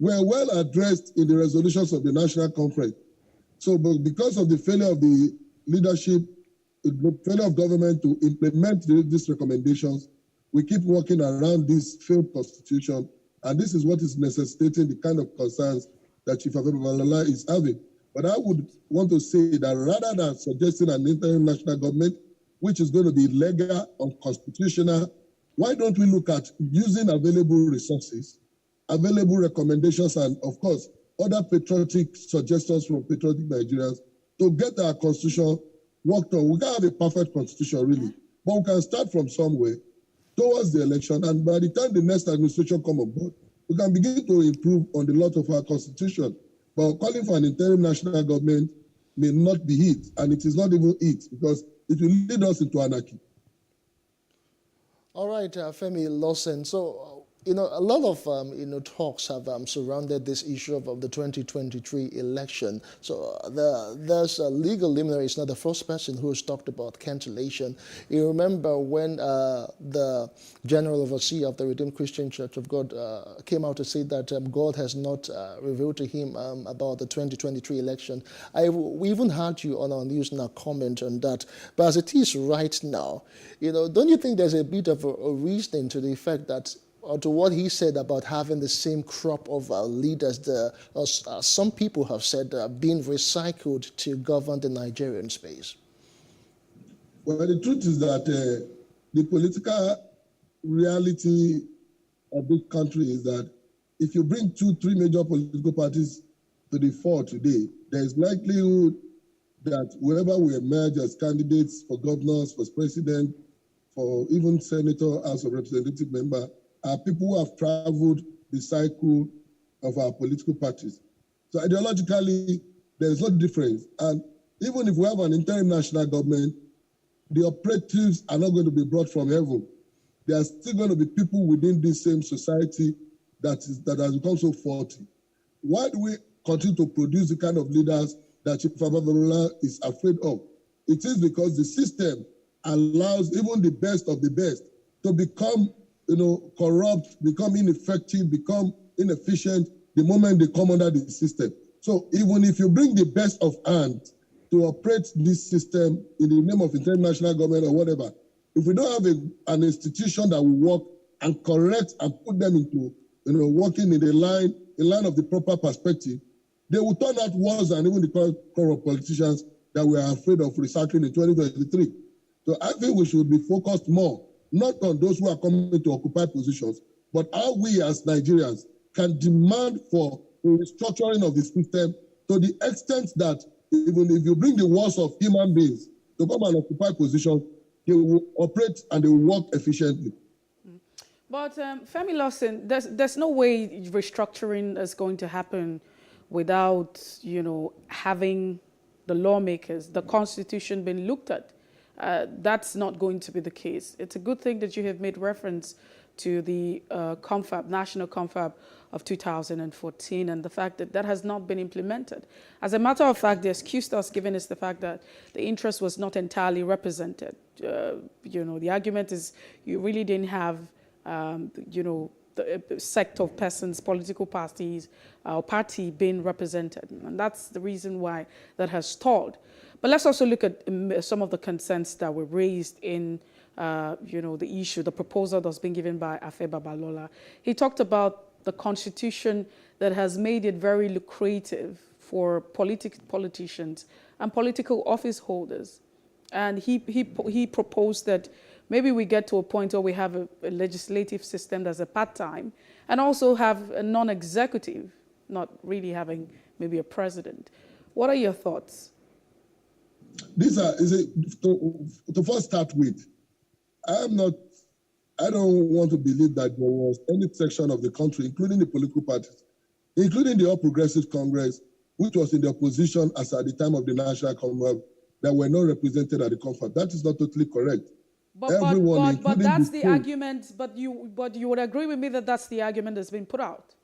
were well addressed in the resolutions of the National Conference. So, but because of the failure of the leadership, the failure of government to implement these recommendations, we keep working around this failed constitution. And this is what is necessitating the kind of concerns that Chief Afe Babalola is having. But I would want to say that rather than suggesting an interim national government, which is going to be legal and constitutional, why don't we look at using available resources, available recommendations, and of course, other patriotic suggestions from patriotic Nigerians to get our constitution worked on. We can't have a perfect constitution, really, but we can start from somewhere towards the election, and by the time the next administration come on board, we can begin to improve on the lot of our constitution. But calling for an interim national government may not be it, and it is not even it, because it will lead us into anarchy. All right, Femi Lawson. So, a lot of, talks have surrounded this issue of the 2023 election. So there's a legal luminary. It's not the first person who has talked about cancellation. You remember when the General Overseer of the Redeemed Christian Church of God came out to say that God has not revealed to him about the 2023 election. We even had you on our news now comment on that. But as it is right now, don't you think there's a bit of a reasoning to the effect that, or to what he said about having the same crop of leaders, some people have said, being recycled to govern the Nigerian space? Well, the truth is that the political reality of this country is that if you bring 2-3 major political parties to the fore today, there is likelihood that whoever will emerge as candidates for governors, for president, for even senator, House of Representative member, are people who have traveled the cycle of our political parties. So ideologically, there is no difference. And even if we have an interim national government, the operatives are not going to be brought from heaven. There are still going to be people within this same society that has become so faulty. Why do we continue to produce the kind of leaders that Chief Babalola is afraid of? It is because the system allows even the best of the best to become corrupt, become ineffective, become inefficient the moment they come under the system. So even if you bring the best of hand to operate this system in the name of international government or whatever, if we don't have an institution that will work and correct and put them into, working in the line of the proper perspective, they will turn out worse than even the corrupt politicians that we are afraid of recycling in 2023. So I think we should be focused more not on those who are coming to occupy positions, but how we as Nigerians can demand for a restructuring of the system to the extent that even if you bring the worst of human beings to come and occupy positions, they will operate and they will work efficiently. But Femi Lawson, there's no way restructuring is going to happen without, having the lawmakers, the Constitution being looked at. That's not going to be the case. It's a good thing that you have made reference to the National Confab of 2014 and the fact that that has not been implemented. As a matter of fact, the excuse that was given is the fact that the interest was not entirely represented. The argument is you really didn't have, the sect of persons, political parties, or party being represented. And that's the reason why that has stalled. But let's also look at some of the concerns that were raised in, the issue, the proposal that's been given by Afe Babalola. He talked about the constitution that has made it very lucrative for politicians and political office holders. And he proposed that maybe we get to a point where we have a legislative system that's a part-time and also have a non-executive, not really having maybe a president. What are your thoughts? To first start with, I don't want to believe that there was any section of the country, including the political parties, including the All Progressive Congress, which was in the opposition as at the time of the National Confab, that were not represented at the confab. That is not totally correct. But that's the argument. But you would agree with me that that's the argument that's been put out.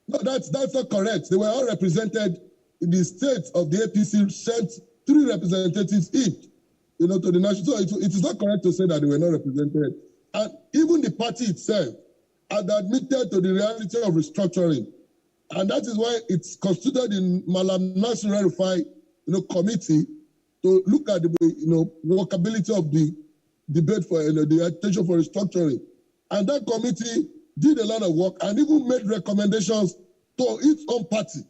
No, that's not correct. They were all represented in the states of the APC, sent 3 representatives each, to the national. So it is not correct to say that they were not represented. And even the party itself had admitted to the reality of restructuring. And that is why it's considered in Malam Nasir El-Rufai, committee to look at the, workability of the debate for the attention for restructuring. And that committee did a lot of work and even made recommendations to its own party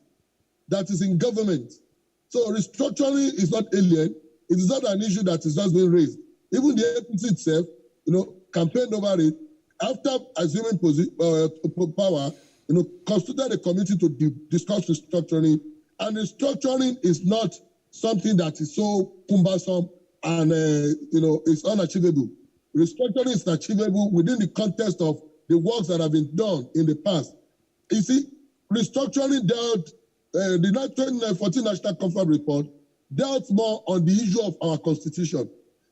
that is in government. So restructuring is not alien. It is not an issue that is just being raised. Even the APC itself, campaigned over it. After assuming power, constituted a committee to discuss restructuring. And restructuring is not something that is so cumbersome and, it's unachievable. Restructuring is achievable within the context of the works that have been done in the past. You see, restructuring dealt, the 2014 National Conference report dealt more on the issue of our constitution.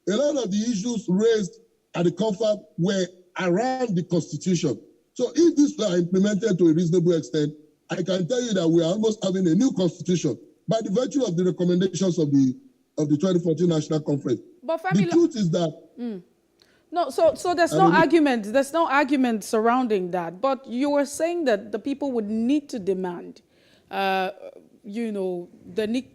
A lot of the issues raised at the conference were around the constitution. So if these are implemented to a reasonable extent, I can tell you that we are almost having a new constitution by the virtue of the recommendations of the 2014 National Conference. But the truth is that no, so there's no argument. There's no argument surrounding that. But you were saying that the people would need to demand, they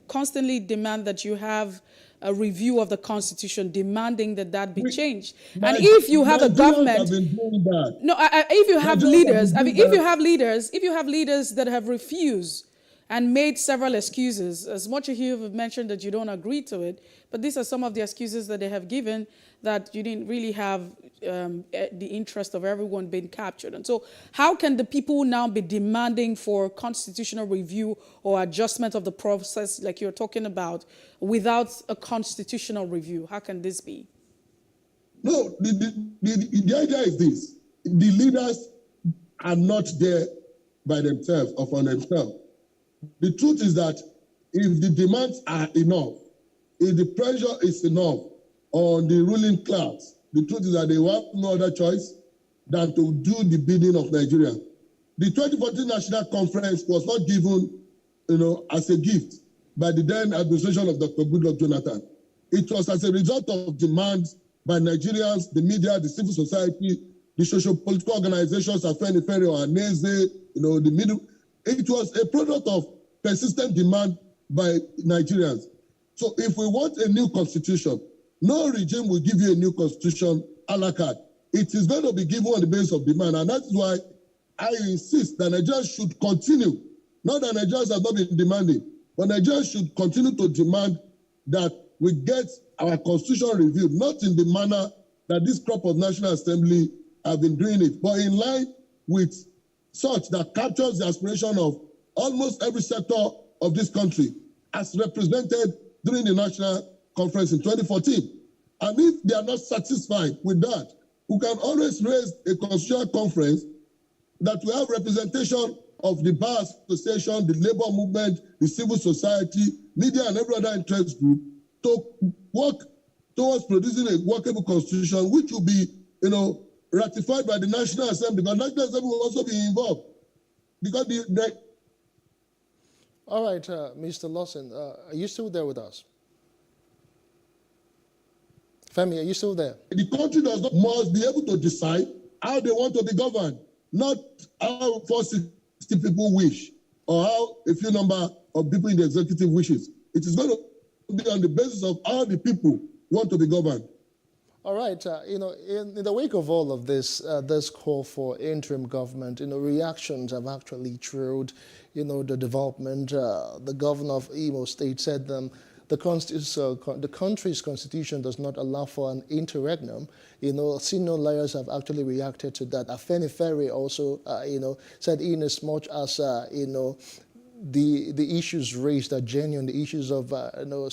constantly demand that you have a review of the Constitution, demanding that be changed. And if you have a government, if you have leaders, if you have leaders that have refused and made several excuses, as much as you have mentioned that you don't agree to it, but these are some of the excuses that they have given, that you didn't really have the interest of everyone being captured. And so how can the people now be demanding for constitutional review or adjustment of the process like you're talking about without a constitutional review? How can this be? No, the idea is this. The leaders are not there by themselves or for themselves. The truth is that if the demands are enough, if the pressure is enough on the ruling class, the truth is that they have no other choice than to do the bidding of Nigeria. The 2014 National Conference was not given, as a gift by the then administration of Dr. Goodluck Jonathan. It was as a result of demands by Nigerians, the media, the civil society, the socio-political organizations, Afenifere or Aneze, the middle. It was a product of persistent demand by Nigerians. So if we want a new constitution, no regime will give you a new constitution a la carte. It is going to be given on the basis of demand. And that's why I insist that Nigerians should continue. Not that Nigerians have not been demanding, but Nigerians should continue to demand that we get our constitution reviewed, not in the manner that this crop of National Assembly have been doing it, but in line with such that captures the aspiration of almost every sector of this country as represented during the National Conference in 2014. And if they are not satisfied with that, we can always raise a constitutional conference that will have representation of the bar association, the labor movement, the civil society, media, and every other interest group to work towards producing a workable constitution, which will be, ratified by the National Assembly. But National Assembly will also be involved. Because All right, Mr. Lawson, are you still there with us? Femi, are you still there? The country must be able to decide how they want to be governed, not how 460 people wish or how a few number of people in the executive wishes. It is going to be on the basis of how the people want to be governed. All right, in the wake of all of this, this call for interim government, reactions have actually trailed, the development. The governor of Imo State said the country's constitution does not allow for an interregnum. Senior lawyers have actually reacted to that. Afenifere also, said in as much as, the issues raised are genuine, the issues of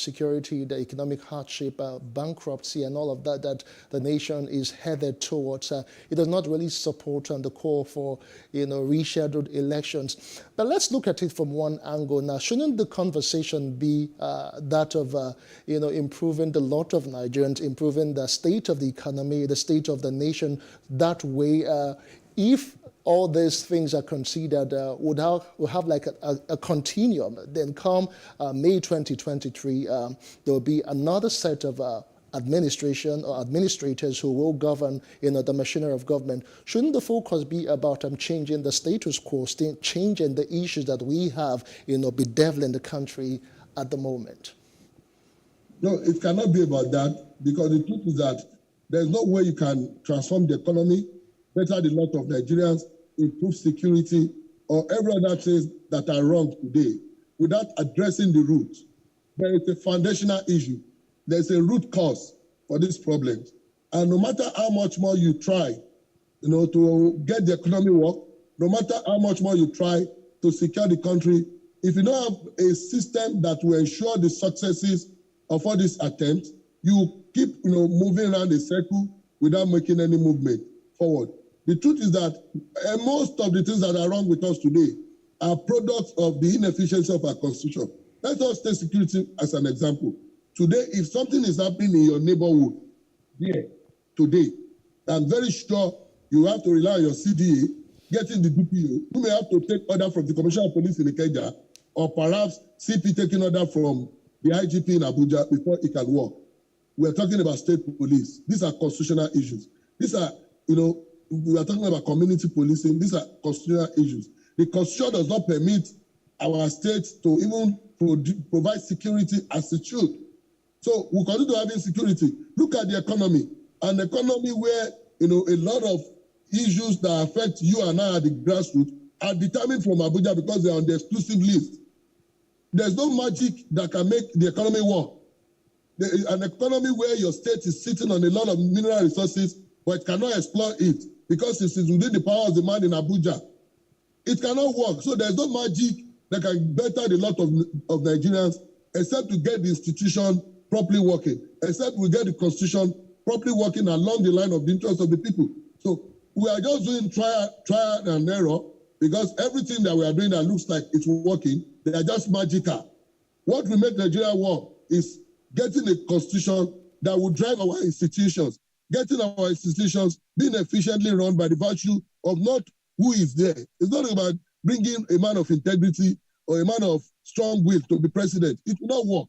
security, the economic hardship, bankruptcy, and all of that that the nation is headed towards. It does not really support the call for rescheduled elections. But let's look at it from one angle now. Shouldn't the conversation be that of improving the lot of Nigerians, improving the state of the economy, the state of the nation? That way, if all these things are considered, we'll have like a continuum. Then come May 2023, there will be another set of administration or administrators who will govern the machinery of government. Shouldn't the focus be about changing the status quo, changing the issues that we have bedeviling the country at the moment? No, it cannot be about that, because the truth is that there's no way you can transform the economy, better the lot of Nigerians, improve security, or every other things that are wrong today without addressing the root. There is a foundational issue. There's a root cause for these problems. And no matter how much more you try, to get the economy work, no matter how much more you try to secure the country, if you don't have a system that will ensure the successes of all these attempts, you keep moving around a circle without making any movement forward. The truth is that most of the things that are wrong with us today are products of the inefficiency of our constitution. Let us take security as an example. Today, if something is happening in your neighborhood, here, today, I'm very sure you have to rely on your CDA, getting the DPO. You may have to take order from the Commissioner of Police in Ikeja, or perhaps CP taking order from the IGP in Abuja before it can work. We're talking about state police. These are constitutional issues. These are, we are talking about community policing. These are constitutional issues. The constitution does not permit our state to even provide security as it should. So we continue to have insecurity. Look at the economy. An economy where, a lot of issues that affect you and I at the grassroots are determined from Abuja because they are on the exclusive list. There's no magic that can make the economy work. There is an economy where your state is sitting on a lot of mineral resources, but it cannot exploit it because it is within the power of the man in Abuja. It cannot work. So there's no magic that can better the lot of Nigerians except to get the institution properly working, except we get the constitution properly working along the line of the interests of the people. So we are just doing trial and error because everything that we are doing that looks like it's working, they are just magical. What will make Nigeria work is getting a constitution that will drive our institutions, getting our institutions being efficiently run by the virtue of not who is there. It's not about bringing a man of integrity or a man of strong will to be president. It will not work.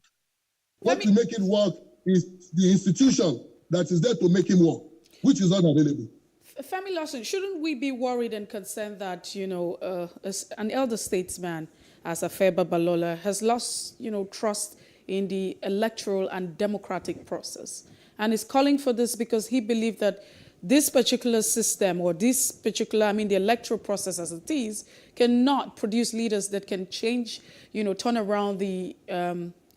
What will make it work is the institution that is there to make him work, which is not available. Femi Lawson, shouldn't we be worried and concerned that, as an elder statesman, as Afe Babalola, has lost, trust in the electoral and democratic process, and is calling for this because he believed that this particular system or the electoral process as it is, cannot produce leaders that can change, turn around the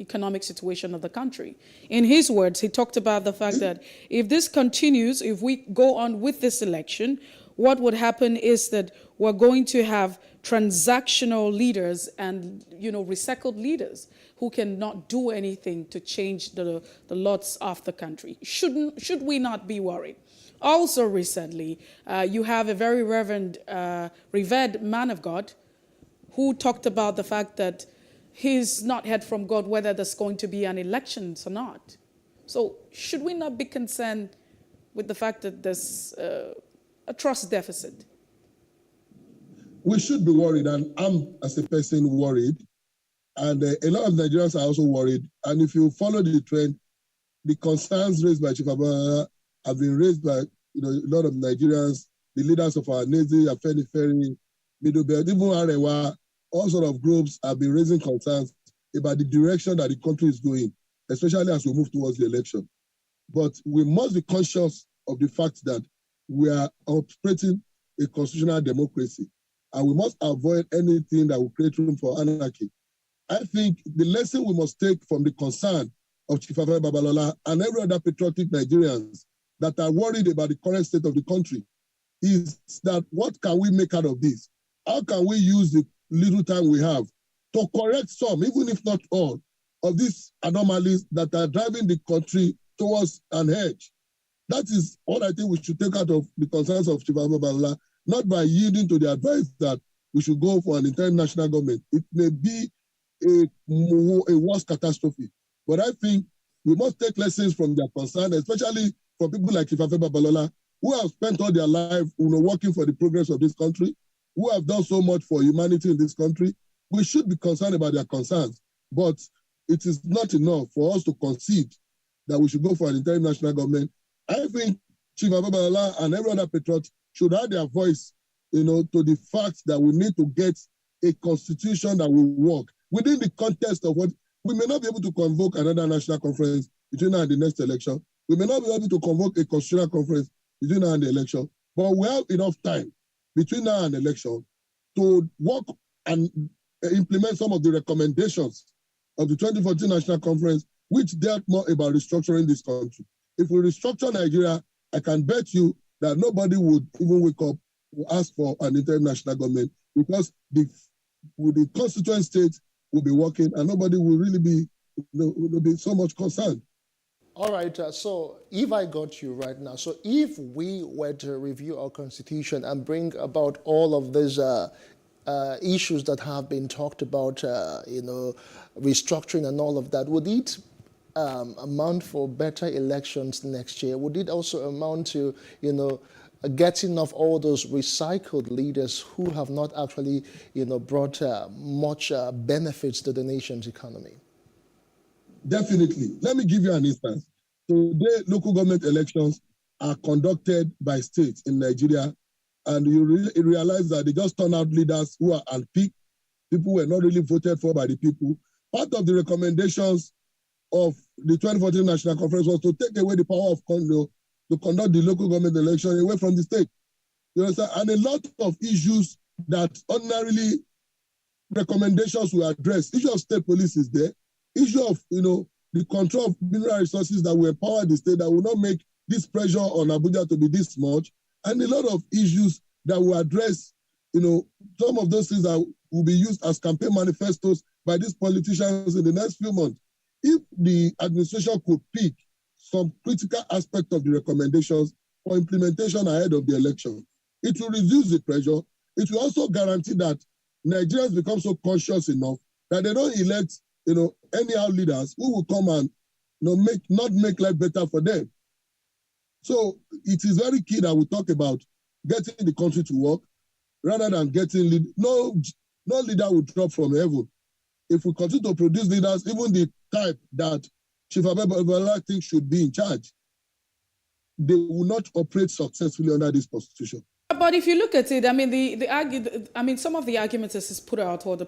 economic situation of the country. In his words, he talked about the fact that if this continues, if we go on with this election, what would happen is that we're going to have transactional leaders and, recycled leaders who cannot do anything to change the lots of the country. Should we not be worried? Also recently, you have a very revered man of God who talked about the fact that he's not heard from God whether there's going to be an election or not. So should we not be concerned with the fact that there's a trust deficit? We should be worried, and I'm, as a person, worried. And a lot of Nigerians are also worried. And if you follow the trend, the concerns raised by Chief Abba have been raised by a lot of Nigerians, the leaders of our Nezi, Afenifere, Middle Belt, even Arewa. All sort of groups have been raising concerns about the direction that the country is going, especially as we move towards the election. But we must be conscious of the fact that we are operating a constitutional democracy, and we must avoid anything that will create room for anarchy. I think the lesson we must take from the concern of Chief Afe Babalola and every other patriotic Nigerians that are worried about the current state of the country is that what can we make out of this? How can we use the little time we have to correct some, even if not all, of these anomalies that are driving the country towards an edge? That is what I think we should take out of the concerns of Chief Afe Babalola, not by yielding to the advice that we should go for an interim national government. It may be a worse catastrophe. But I think we must take lessons from their concern, especially from people like Chief Afe Babalola, who have spent all their life working for the progress of this country, who have done so much for humanity in this country. We should be concerned about their concerns, but it is not enough for us to concede that we should go for an interim national government. I think Chief Afe Babalola and every other patriot should add their voice, to the fact that we need to get a constitution that will work within the context of what we may not be able to convoke another national conference between now and the next election. We may not be able to convoke a constitutional conference between now and the election, but we have enough time between now and the election to work and implement some of the recommendations of the 2014 National Conference, which dealt more about restructuring this country. If we restructure Nigeria, I can bet you that nobody would even wake up to ask for an interim national government, because the constituent states will be working and nobody will really be, be so much concerned. All right, so if I got you right now, so if we were to review our constitution and bring about all of these issues that have been talked about, restructuring and all of that, would it amount for better elections next year? Would it also amount to, getting off all those recycled leaders who have not actually, brought much benefits to the nation's economy? Definitely. Let me give you an instance. Today, local government elections are conducted by states in Nigeria, and you realize that they just turn out leaders who are unpicked. People were not really voted for by the people. Part of the recommendations of the 2014 National Conference was to take away the power of to conduct the local government election away from the state. You understand? And a lot of issues that ordinarily recommendations will address. Issue of state police is there. Issue of, the control of mineral resources that will empower the state, that will not make this pressure on Abuja to be this much, and a lot of issues that will address, some of those things that will be used as campaign manifestos by these politicians in the next few months. If the administration could pick some critical aspect of the recommendations for implementation ahead of the election, it will reduce the pressure. It will also guarantee that Nigerians become so conscious enough that they don't elect, anyhow leaders who will come and, not make life better for them. So it is very key that we talk about getting the country to work rather than getting no leader will drop from heaven. If we continue to produce leaders, even the type that Chief Abeba thinks should be in charge, they will not operate successfully under this constitution. But if you look at it, I mean, some of the arguments that is put out, or the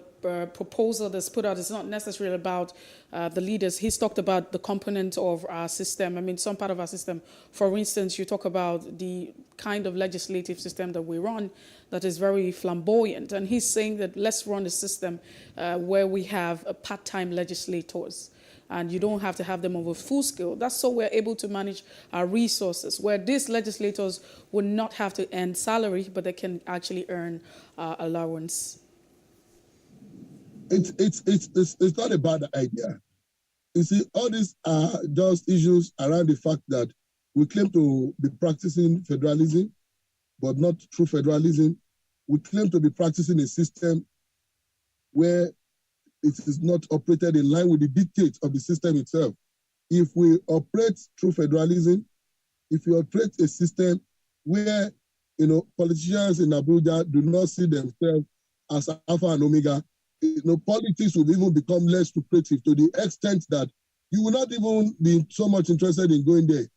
proposal that's put out, is not necessarily about the leaders. He's talked about the component of our system. I mean, some part of our system. For instance, you talk about the kind of legislative system that we run that is very flamboyant. And he's saying that let's run a system where we have part-time legislators. And you don't have to have them over full scale. That's so we're able to manage our resources, where these legislators would not have to earn salary, but they can actually earn allowance. It's not a bad idea. You see, all these are just issues around the fact that we claim to be practicing federalism, but not true federalism. We claim to be practicing a system where it is not operated in line with the dictates of the system itself. If we operate through federalism, if we operate a system where, politicians in Abuja do not see themselves as alpha and omega, politics will even become less lucrative to the extent that you will not even be so much interested in going there,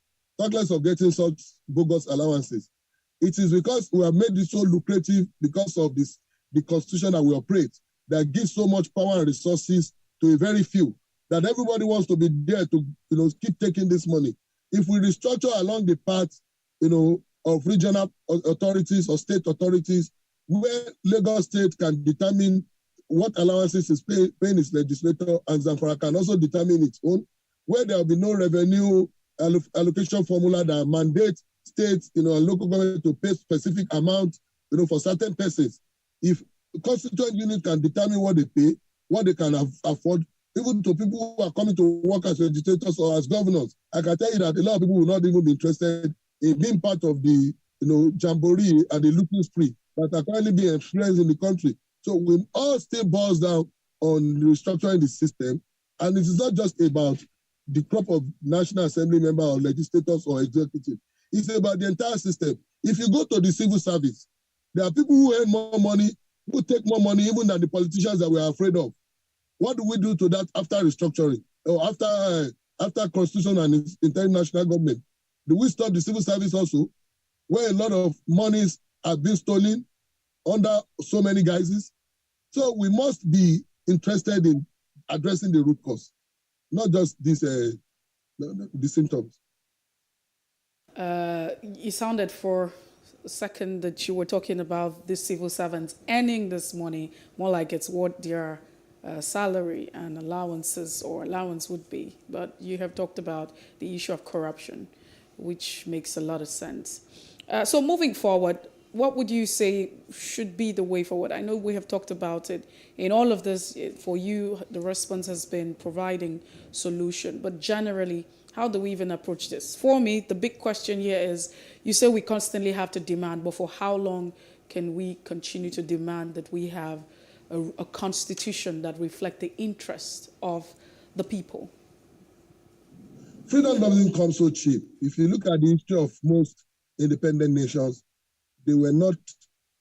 talk less of getting such bogus allowances. It is because we have made this so lucrative because of the constitution that we operate, that gives so much power and resources to a very few, that everybody wants to be there to keep taking this money. If we restructure along the path of regional authorities or state authorities, where Lagos State can determine what allowances is paying its legislator, and Zamfara can also determine its own, where there will be no revenue allocation formula that mandates states and local government to pay specific amount for certain persons. If the constituent unit can determine what they pay, what they can afford, even to people who are coming to work as legislators or as governors. I can tell you that a lot of people will not even be interested in being part of the jamboree and the looting spree that are currently being experienced in the country. So we all still boils down on restructuring the system, and it is not just about the crop of National Assembly members or legislators or executive. It's about the entire system. If you go to the civil service, there are people who earn more money, who take more money even than the politicians that we are afraid of. What do we do to that after restructuring or after constitution and international government? Do we stop the civil service also, where a lot of monies have been stolen under so many guises? So we must be interested in addressing the root cause, not just the symptoms. You sounded for a second that you were talking about the civil servants earning this money more like it's what their salary and allowances or allowance would be. But you have talked about the issue of corruption, which makes a lot of sense. So moving forward, what would you say should be the way forward? I know we have talked about it. In all of this, for you, the response has been providing solution. But generally, How do we even approach this? For me, the big question here is, you say we constantly have to demand, but for how long can we continue to demand that we have a constitution that reflects the interest of the people? Freedom doesn't come so cheap. If you look at the history of most independent nations, they were not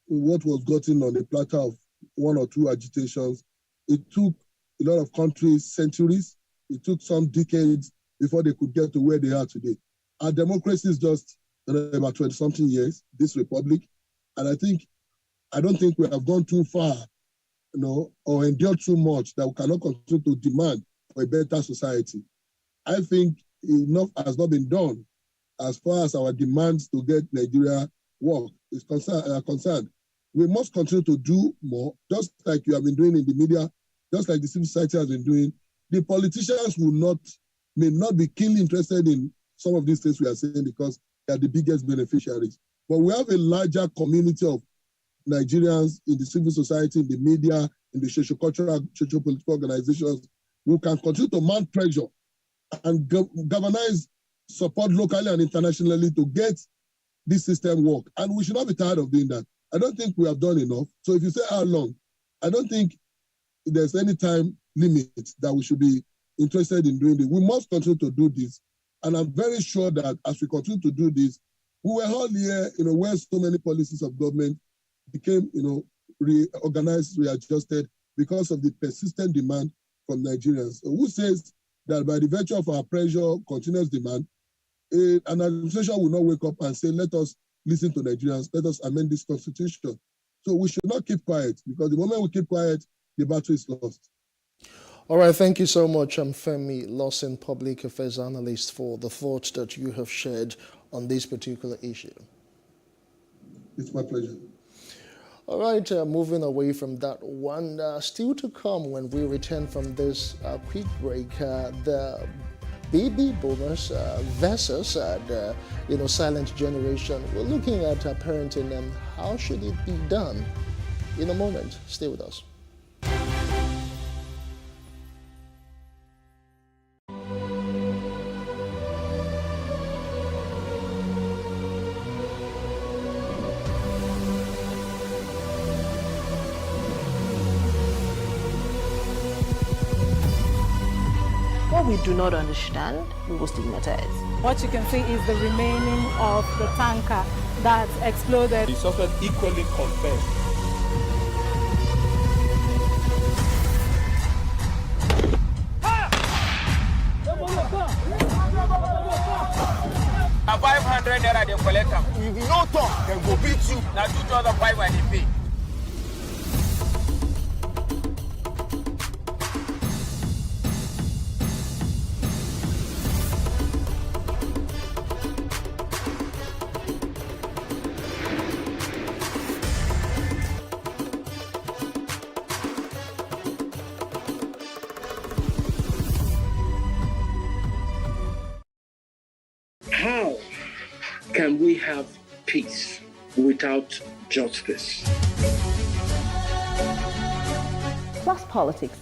what was gotten on the platter of one or two agitations. It took a lot of countries centuries. It took some decades before they could get to where they are today. Our democracy is just about 20-something years, this republic. And I don't think we have gone too far, or endured too much that we cannot continue to demand for a better society. I think enough has not been done as far as our demands to get Nigeria work is concerned. We must continue to do more, just like you have been doing in the media, just like the civil society has been doing. The politicians may not be keenly interested in some of these things we are saying because they are the biggest beneficiaries. But we have a larger community of Nigerians in the civil society, in the media, in the socio-cultural, socio-political organizations who can continue to mount pressure and galvanize support locally and internationally to get this system work. And we should not be tired of doing that. I don't think we have done enough. So if you say how long, I don't think there's any time limit that we should be interested in doing this. We must continue to do this. And I'm very sure that as we continue to do this, we were all here, where so many policies of government became, reorganized, readjusted because of the persistent demand from Nigerians. So who says that by the virtue of our pressure, continuous demand, an administration will not wake up and say, let us listen to Nigerians, let us amend this constitution. So we should not keep quiet, because the moment we keep quiet, the battle is lost. All right, thank you so much, Femi Lawson, Public Affairs Analyst, for the thoughts that you have shared on this particular issue. It's my pleasure. All right, moving away from that one, still to come when we return from this quick break, the baby boomers versus the silent generation. We're looking at parenting and how should it be done. In a moment, stay with us. What we do not understand, we will stigmatize. What you can see is the remaining of the tanker that exploded. He suffered equally confessed. Now 500 naira they collect them. If you no talk, they go beat you. Now 2,500 they pay. How can we have peace without justice? Plus Politics.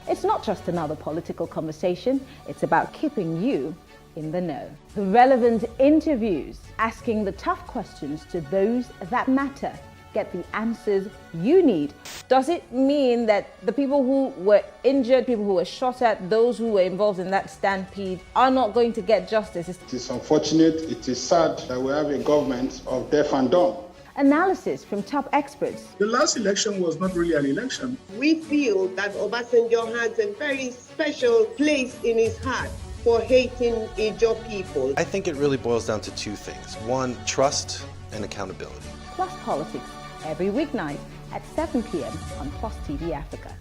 It's not just another political conversation, it's about keeping you in the know. The relevant interviews, asking the tough questions to those that matter. Get the answers you need. Does it mean that the people who were injured, people who were shot at, those who were involved in that stampede are not going to get justice? It is unfortunate, it is sad that we have a government of deaf and dumb. Analysis from top experts. The last election was not really an election. We feel that Obasanjo has a very special place in his heart for hating Ijaw people. I think it really boils down to two things. One, trust and accountability. Plus Politics, every weeknight at 7 p.m. on Plus TV Africa.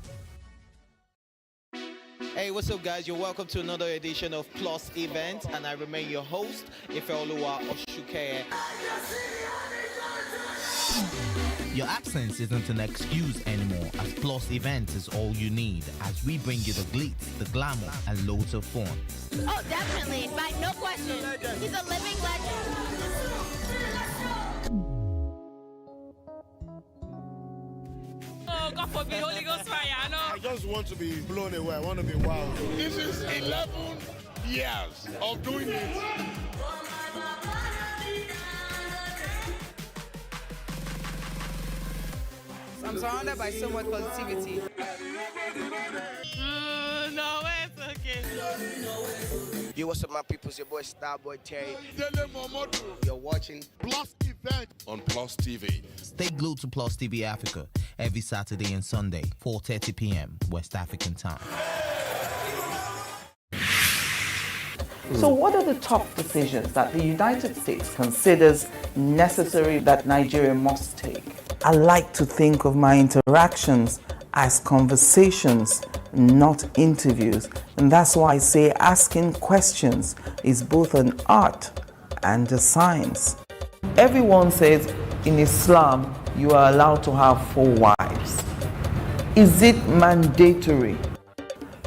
Hey, what's up, guys? You're welcome to another edition of Plus Event, and I remain your host, Ifeoluwa Oshukeye. Your absence isn't an excuse anymore, as Plus Events is all you need, as we bring you the glitz, the glamour, and loads of fun. Oh, definitely. Like, no question. He's a living legend. Oh, God forbid, Holy Ghost fire, I know. I just want to be blown away. I want to be wild. This is 11 years of doing it. I'm surrounded by so much positivity. No, it's okay. Yo, what's up, my people? It's your boy Starboy Terry. You're watching Plus Event on Plus TV. Stay glued to Plus TV Africa every Saturday and Sunday, 4:30 p.m. West African time. So what are the top decisions that the United States considers necessary that Nigeria must take? I like to think of my interactions as conversations, not interviews. And that's why I say asking questions is both an art and a science. Everyone says in Islam you are allowed to have 4 wives. Is it mandatory?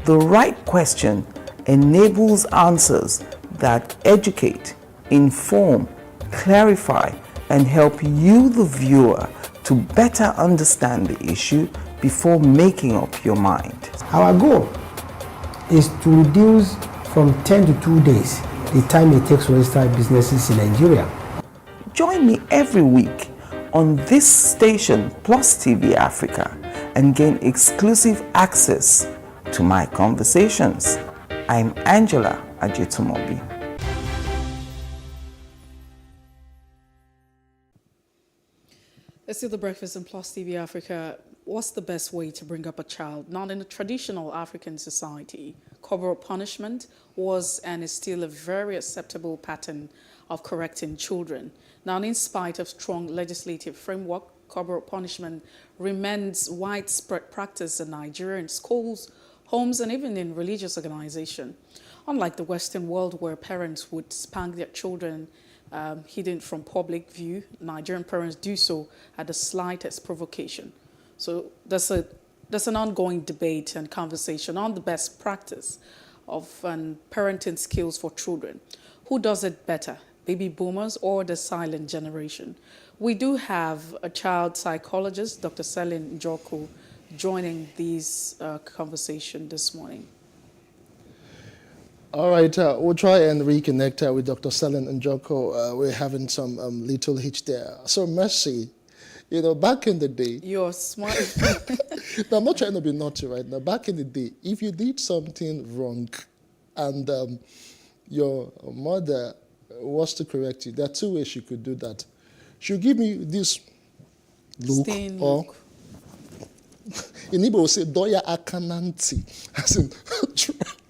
The right question enables answers that educate, inform, clarify, and help you, the viewer, to better understand the issue before making up your mind. Our goal is to reduce from 10 to 2 days the time it takes to register businesses in Nigeria. Join me every week on this station, Plus TV Africa, and gain exclusive access to my conversations. I'm Angela Ajetumobi. Let's do the breakfast in Plus TV Africa. What's the best way to bring up a child? Not in a traditional African society, corporal punishment was and is still a very acceptable pattern of correcting children. Now, in spite of strong legislative framework, corporal punishment remains widespread practice in Nigerian schools, homes, and even in religious organizations. Unlike the Western world where parents would spank their children hidden from public view, Nigerian parents do so at the slightest provocation. So there's an ongoing debate and conversation on the best practice of parenting skills for children. Who does it better, baby boomers or the silent generation? We do have a child psychologist, Dr. Selin Njoko, joining this conversation this morning. All right, we'll try and reconnect with Dr. Selin Njoko. We're having some little hitch there. So, Mercy, you know, back in the day... You're smart. No, I'm not trying to be naughty right now. Back in the day, if you did something wrong and your mother was to correct you, there are 2 ways she could do that. She'll give me this look, or in Igbo will say doya akananti, as in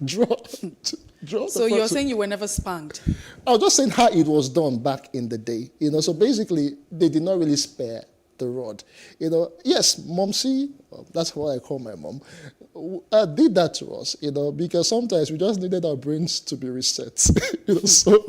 draw. So you're saying you were never spanked? I was just saying how it was done back in the day. You know, so basically they did not really spare the rod. You know, yes, Momsi, that's what I call my mom, did that to us, you know, because sometimes we just needed our brains to be reset. You know, so,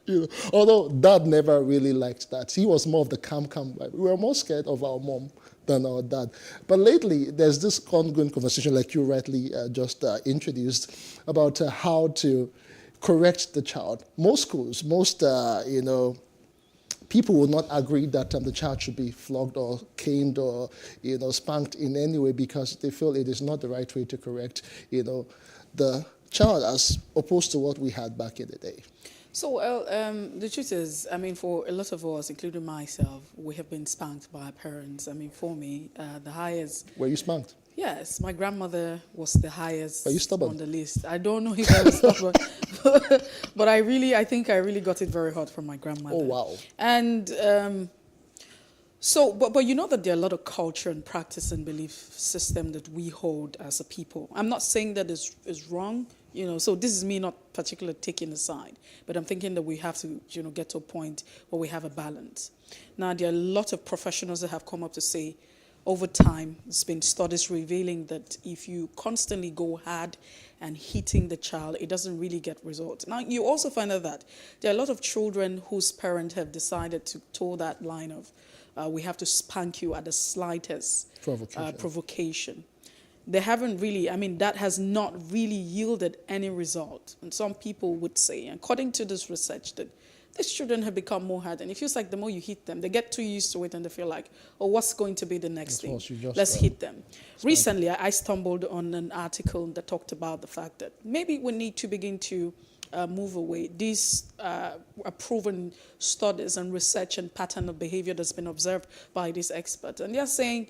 you know, although Dad never really liked that. He was more of the calm. We were more scared of our mom than our dad. But lately, there's this ongoing conversation, like you rightly just introduced, about how to correct the child. Most schools, you know, people will not agree that the child should be flogged or caned or, you know, spanked in any way because they feel it is not the right way to correct, you know, the child as opposed to what we had back in the day. So the truth is, I mean, for a lot of us, including myself, we have been spanked by our parents. I mean, for me, the highest... Were you spanked? Yes, my grandmother was the highest on the list. I don't know if I was stubborn, but I think I really got it very hard from my grandmother. Oh, wow. And but you know that there are a lot of culture and practice and belief system that we hold as a people. I'm not saying that is wrong, you know, so this is me not particularly taking a side, but I'm thinking that we have to, you know, get to a point where we have a balance. Now, there are a lot of professionals that have come up to say, over time, there's been studies revealing that if you constantly go hard and hitting the child, it doesn't really get results. Now, you also find out that there are a lot of children whose parents have decided to toe that line of, we have to spank you at the slightest provocation. They haven't really, I mean, that has not really yielded any result. And some people would say, according to this research, that these children have become more hardened. It feels like the more you hit them, they get too used to it and they feel like, oh, what's going to be the next thing? Let's hit them. Recently, I stumbled on an article that talked about the fact that maybe we need to begin to move away. These are proven studies and research and pattern of behavior that's been observed by these experts. And they're saying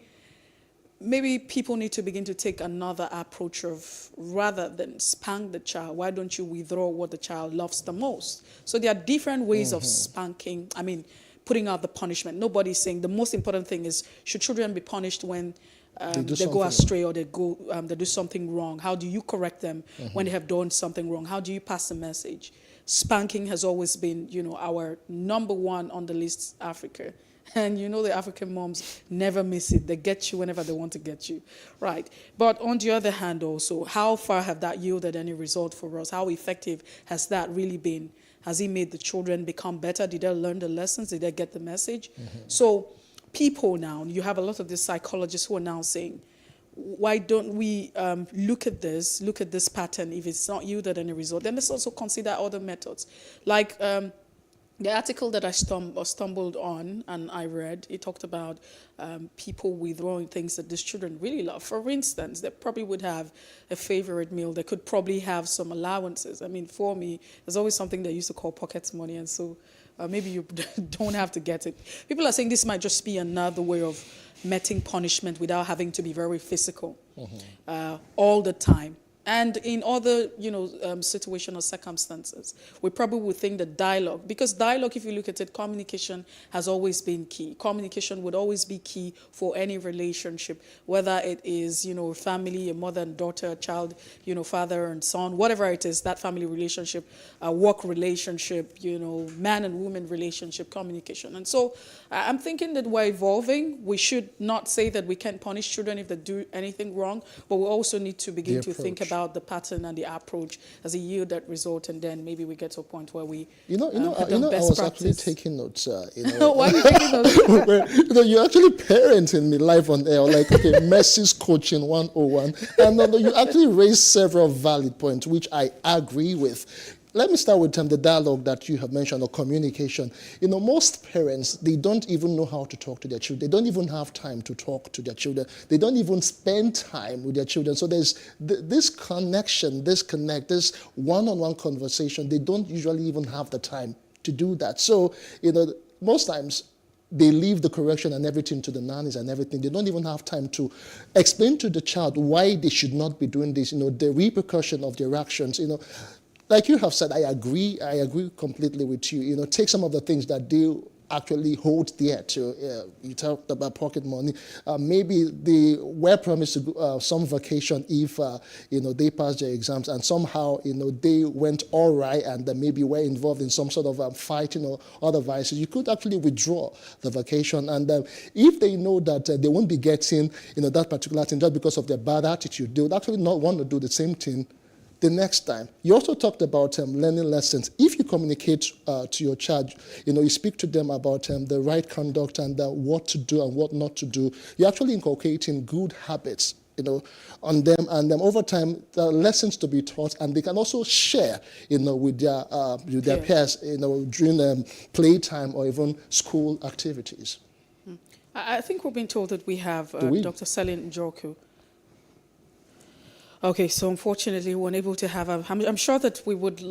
maybe people need to begin to take another approach of, rather than spank the child, why don't you withdraw what the child loves the most? So there are different ways of spanking, putting out the punishment. Nobody's saying the most important thing is, should children be punished when they go astray or they do something wrong? How do you correct them when they have done something wrong? How do you pass the message? Spanking has always been, our number one on the list, Africa. And the African moms never miss it. They get you whenever they want to get you, right? But on the other hand also, how far have that yielded any result for us? How effective has that really been? Has it made the children become better? Did they learn the lessons? Did they get the message? So people now, you have a lot of these psychologists who are now saying, why don't we look at this pattern? If it's not yielded any result, then let's also consider other methods. Like the article that I stumbled on and I read, it talked about people withdrawing things that these children really love. For instance, they probably would have a favorite meal. They could probably have some allowances. For me, there's always something they used to call pocket money, and so maybe you don't have to get it. People are saying this might just be another way of meting punishment without having to be very physical all the time. And in other, situational circumstances, we probably would think that dialogue, because dialogue, if you look at it, communication has always been key. Communication would always be key for any relationship, whether it is, family, a mother and daughter, a child, father and son, whatever it is, that family relationship, work relationship, man and woman relationship, communication. And so I'm thinking that we're evolving. We should not say that we can't punish children if they do anything wrong, but we also need to begin to think about the pattern and the approach as a yield that result, and then maybe we get to a point where we I was actually taking notes. Why are you taking notes? You're actually parenting me live on air, like, okay, Messi's coaching 101, and you actually raised several valid points, which I agree with. Let me start with the dialogue that you have mentioned, or communication. Most parents, they don't even know how to talk to their children. They don't even have time to talk to their children. They don't even spend time with their children. So there's this connection, this one-on-one conversation. They don't usually even have the time to do that. So, most times, they leave the correction and everything to the nannies and everything. They don't even have time to explain to the child why they should not be doing this, the repercussion of their actions, Like you have said, I agree completely with you. Take some of the things that they actually hold dear to. You talked about pocket money. Maybe they were promised some vacation if, they passed their exams, and somehow, they went all right, and maybe were involved in some sort of fighting or other vices. You could actually withdraw the vacation, and if they know that they won't be getting, that particular thing just because of their bad attitude, they would actually not want to do the same thing the next time. You also talked about learning lessons. If you communicate to your child, you speak to them about the right conduct and what to do and what not to do, you're actually inculcating good habits, on them. And over time, there are lessons to be taught, and they can also share, with their peers, during playtime or even school activities. I think we've been told that we have Dr. Selin Njoku. Okay, so unfortunately, we weren't able to have her. I'm sure that we would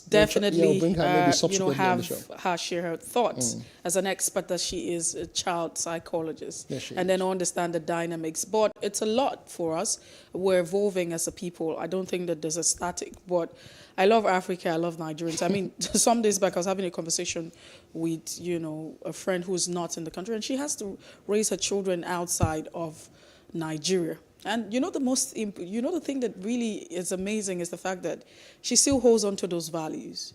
definitely, have her share her thoughts as an expert that she is, a child psychologist, and then understand the dynamics. But it's a lot for us. We're evolving as a people. I don't think that there's a static, but I love Africa. I love Nigerians. Some days back, I was having a conversation with, a friend who's not in the country, and she has to raise her children outside of Nigeria. And the thing that really is amazing is the fact that she still holds on to those values.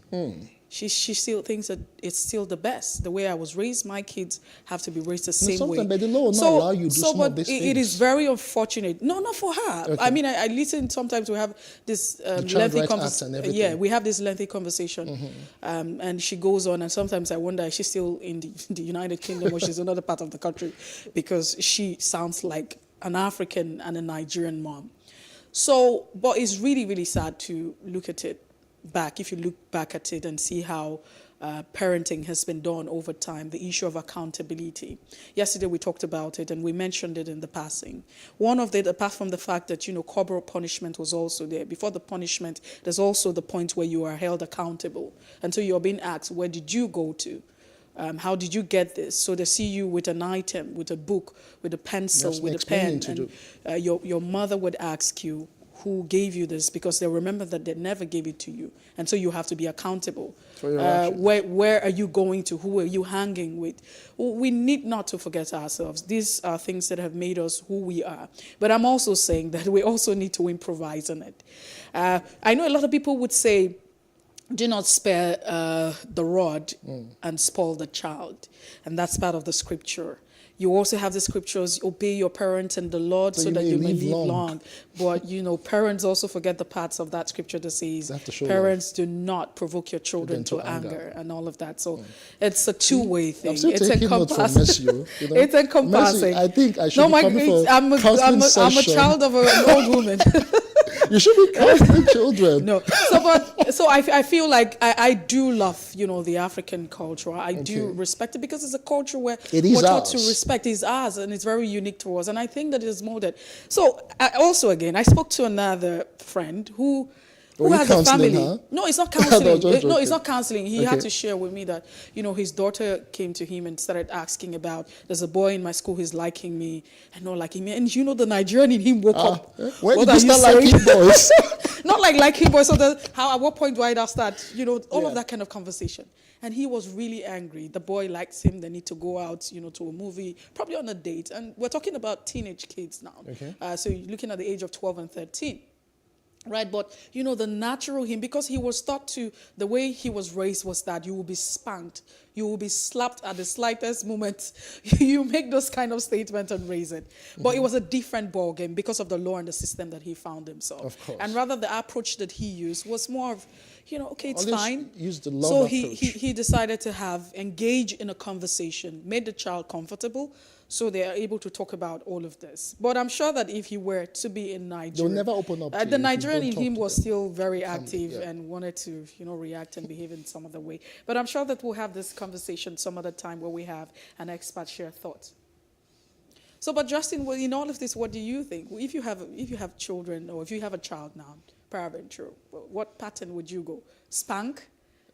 She still thinks that it's still the best. The way I was raised, my kids have to be raised the same way. But the law will not allow you to do some of these things. It is very unfortunate. No, not for her. Okay. I listen, sometimes we have this lengthy conversation. Yeah, we have this lengthy conversation. And she goes on, and sometimes I wonder, is she still in the United Kingdom or she's another part of the country? Because she sounds like an African and a Nigerian mom. So, but it's really, really sad to look at it back, if you look back at it and see how parenting has been done over time, the issue of accountability. Yesterday we talked about it and we mentioned it in the passing. One of it, apart from the fact that, corporal punishment was also there, before the punishment, there's also the point where you are held accountable. And so you're being asked, where did you go to? How did you get this? So they see you with an item, with a book, with a pencil, with a pen. And your mother would ask you, who gave you this, because they remember that they never gave it to you. And so you have to be accountable. Where are you going to? Who are you hanging with? We need not to forget ourselves. These are things that have made us who we are. But I'm also saying that we also need to improvise on it. I know a lot of people would say, do not spare the rod and spoil the child. And that's part of the scripture. You also have the scriptures, obey your parents and the Lord so that you may live long. But, parents also forget the parts of that scripture that says, parents do not provoke your children to anger and all of that. So it's a two-way thing. It's encompassing. It's encompassing. I think I should be coming for I'm a child of an old woman. You should be counseling children. No. So I feel like I do love, the African culture. I do respect it because it's a culture where we're taught to respect. It's ours and it's very unique to us. And I think that it is molded. So I spoke to another friend who has a family. Her? No, it's not counseling. No, it's not counseling. He had to share with me that, his daughter came to him and started asking about, there's a boy in my school who's liking me and not liking me. And the Nigerian in him woke up. When did you start liking boys? Not like liking boys. So at what point do I start? All of that kind of conversation. And he was really angry. The boy likes him. They need to go out, to a movie, probably on a date. And we're talking about teenage kids now. So you're looking at the age of 12 and 13. Right, but the natural him, because he was taught to, the way he was raised was that you will be spanked, you will be slapped at the slightest moment. You make those kind of statements and raise it. But it was a different ball game because of the law and the system that he found himself. Of course. And rather the approach that he used was more of, okay, it's Always fine. Use the love so approach. he decided to engage in a conversation, made the child comfortable, so they are able to talk about all of this. But I'm sure that if he were to be in Nigeria, they'll never open up to the you Nigerian in him was still very active and wanted to, react and behave in some other way. But I'm sure that we'll have this conversation some other time where we have an expert share thoughts. So, but Justin, well, in all of this, what do you think? If you have children, or if you have a child now, paraventure, what pattern would you go? Spank?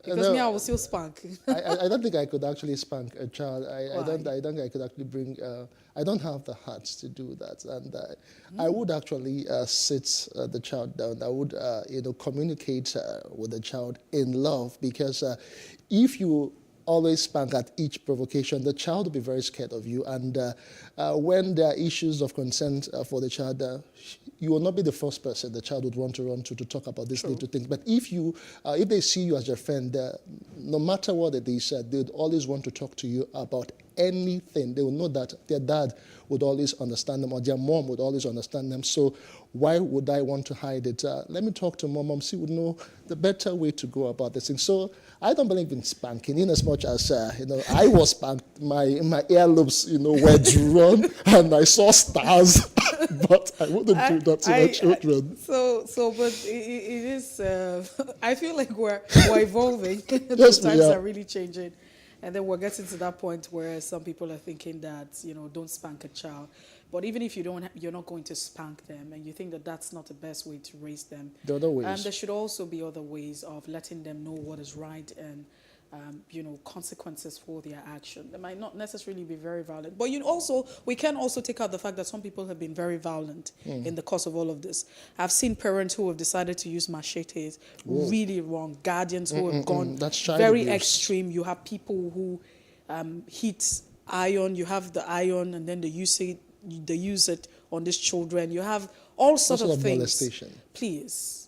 Because I will still spank. I don't think I could actually spank a child. I don't think I could actually bring. I don't have the heart to do that, and I would actually sit the child down. I would communicate with the child in love, because if you always spank at each provocation, the child will be very scared of you. And when there are issues of consent for the child, you will not be the first person the child would want to run to talk about these little things. But if they see you as your friend, no matter what it is, they would always want to talk to you about anything. They will know that their dad would always understand them, or their mom would always understand them. So why would I want to hide it? Let me talk to mom. Mom, she would know the better way to go about this thing. So I don't believe in spanking, in as much as I was spanked. My earlobes, were drawn, and I saw stars. But I wouldn't do that to my children. But it is. I feel like we're evolving. Yes, times are really changing. And then we're getting to that point where some people are thinking that, don't spank a child. But even if you're not going to spank them, and you think that that's not the best way to raise them, there are other ways. There should also be other ways of letting them know what is right and, consequences for their action. They might not necessarily be very violent. But we can also take out the fact that some people have been very violent in the course of all of this. I've seen parents who have decided to use machetes, really wrong. Guardians who have gone very extreme. You have people who heat iron. You have the iron, and then they use it on these children. You have all sorts of things. Molestation. Please.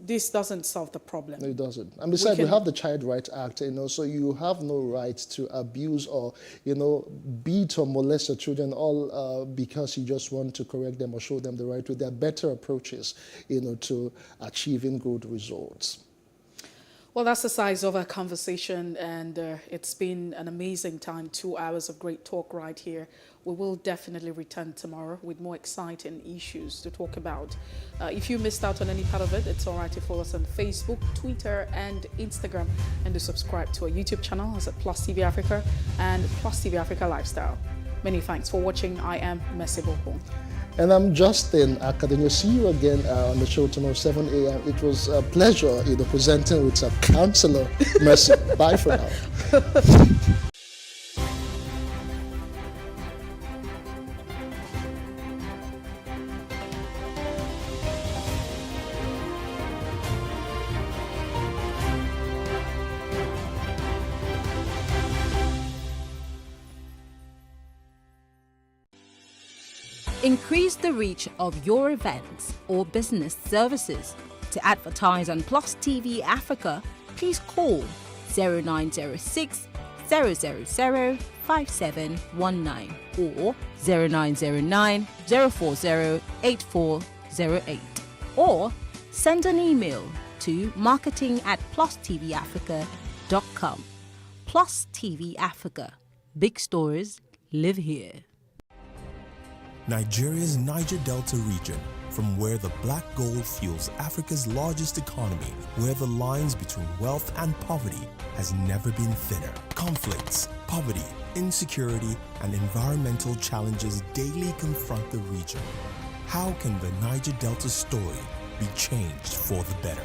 This doesn't solve the problem. No, it doesn't. And besides, we have the Child Rights Act, so you have no right to abuse or, beat or molest your children all because you just want to correct them or show them the right way. There are better approaches, to achieving good results. Well, that's the size of our conversation, and it's been an amazing time, 2 hours of great talk right here we will definitely return tomorrow with more exciting issues to talk about. If you missed out on any part of it, it's all right to follow us on Facebook, Twitter, and Instagram, and to subscribe to our YouTube channel as at Plus TV Africa and Plus TV Africa Lifestyle. Many thanks for watching. I am Messi Boko. And I'm Justin Academia. See you again on the show tomorrow, 7 a.m. It was a pleasure presenting with a counselor, Messi. Bye for now. Increase the reach of your events or business services. To advertise on Plus TV Africa, please call 0906 000 5719 or 0909 040 8408, or send an email to marketing@plustvafrica.com. Plus TV Africa. Big stories live here. Nigeria's Niger Delta region, from where the black gold fuels Africa's largest economy, where the lines between wealth and poverty has never been thinner. Conflicts, poverty, insecurity, and environmental challenges daily confront the region. How can the Niger Delta story be changed for the better?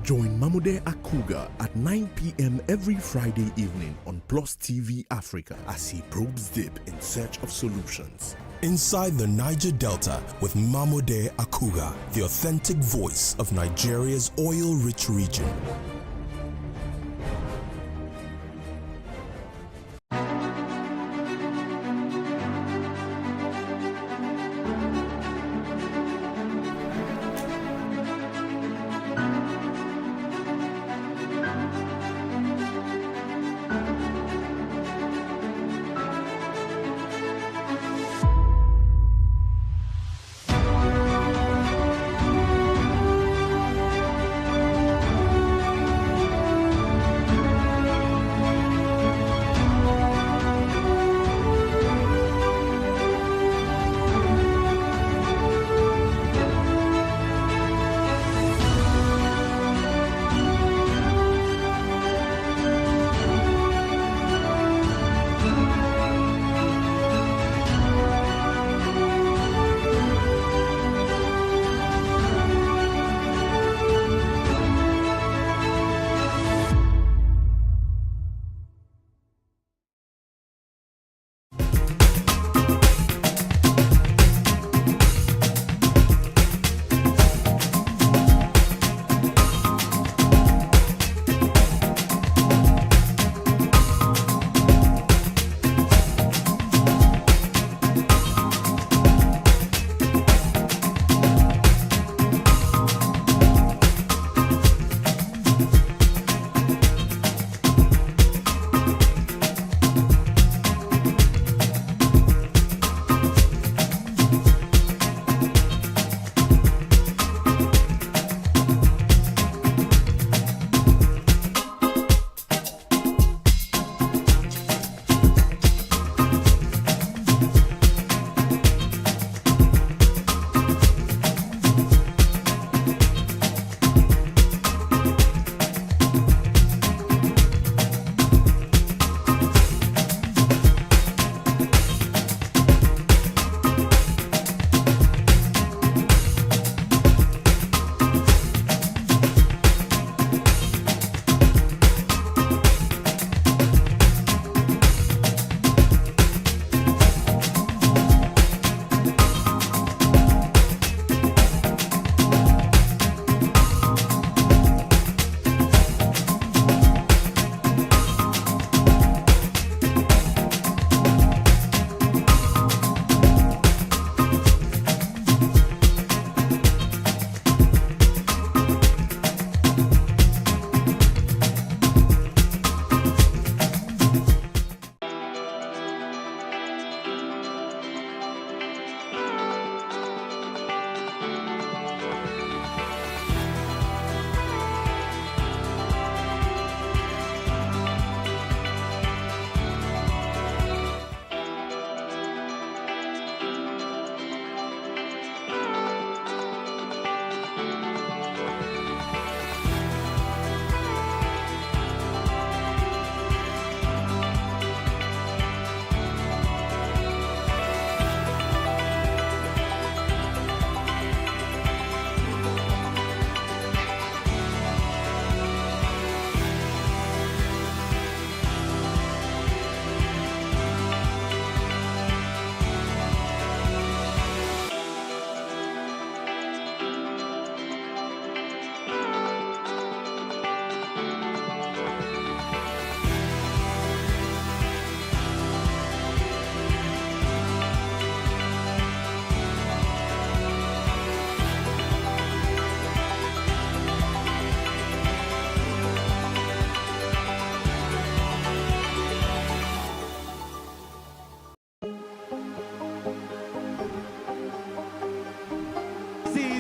Join Mamude Akuga at 9 p.m. every Friday evening on Plus TV Africa as he probes deep in search of solutions. Inside the Niger Delta with Mamude Akuga, the authentic voice of Nigeria's oil-rich region.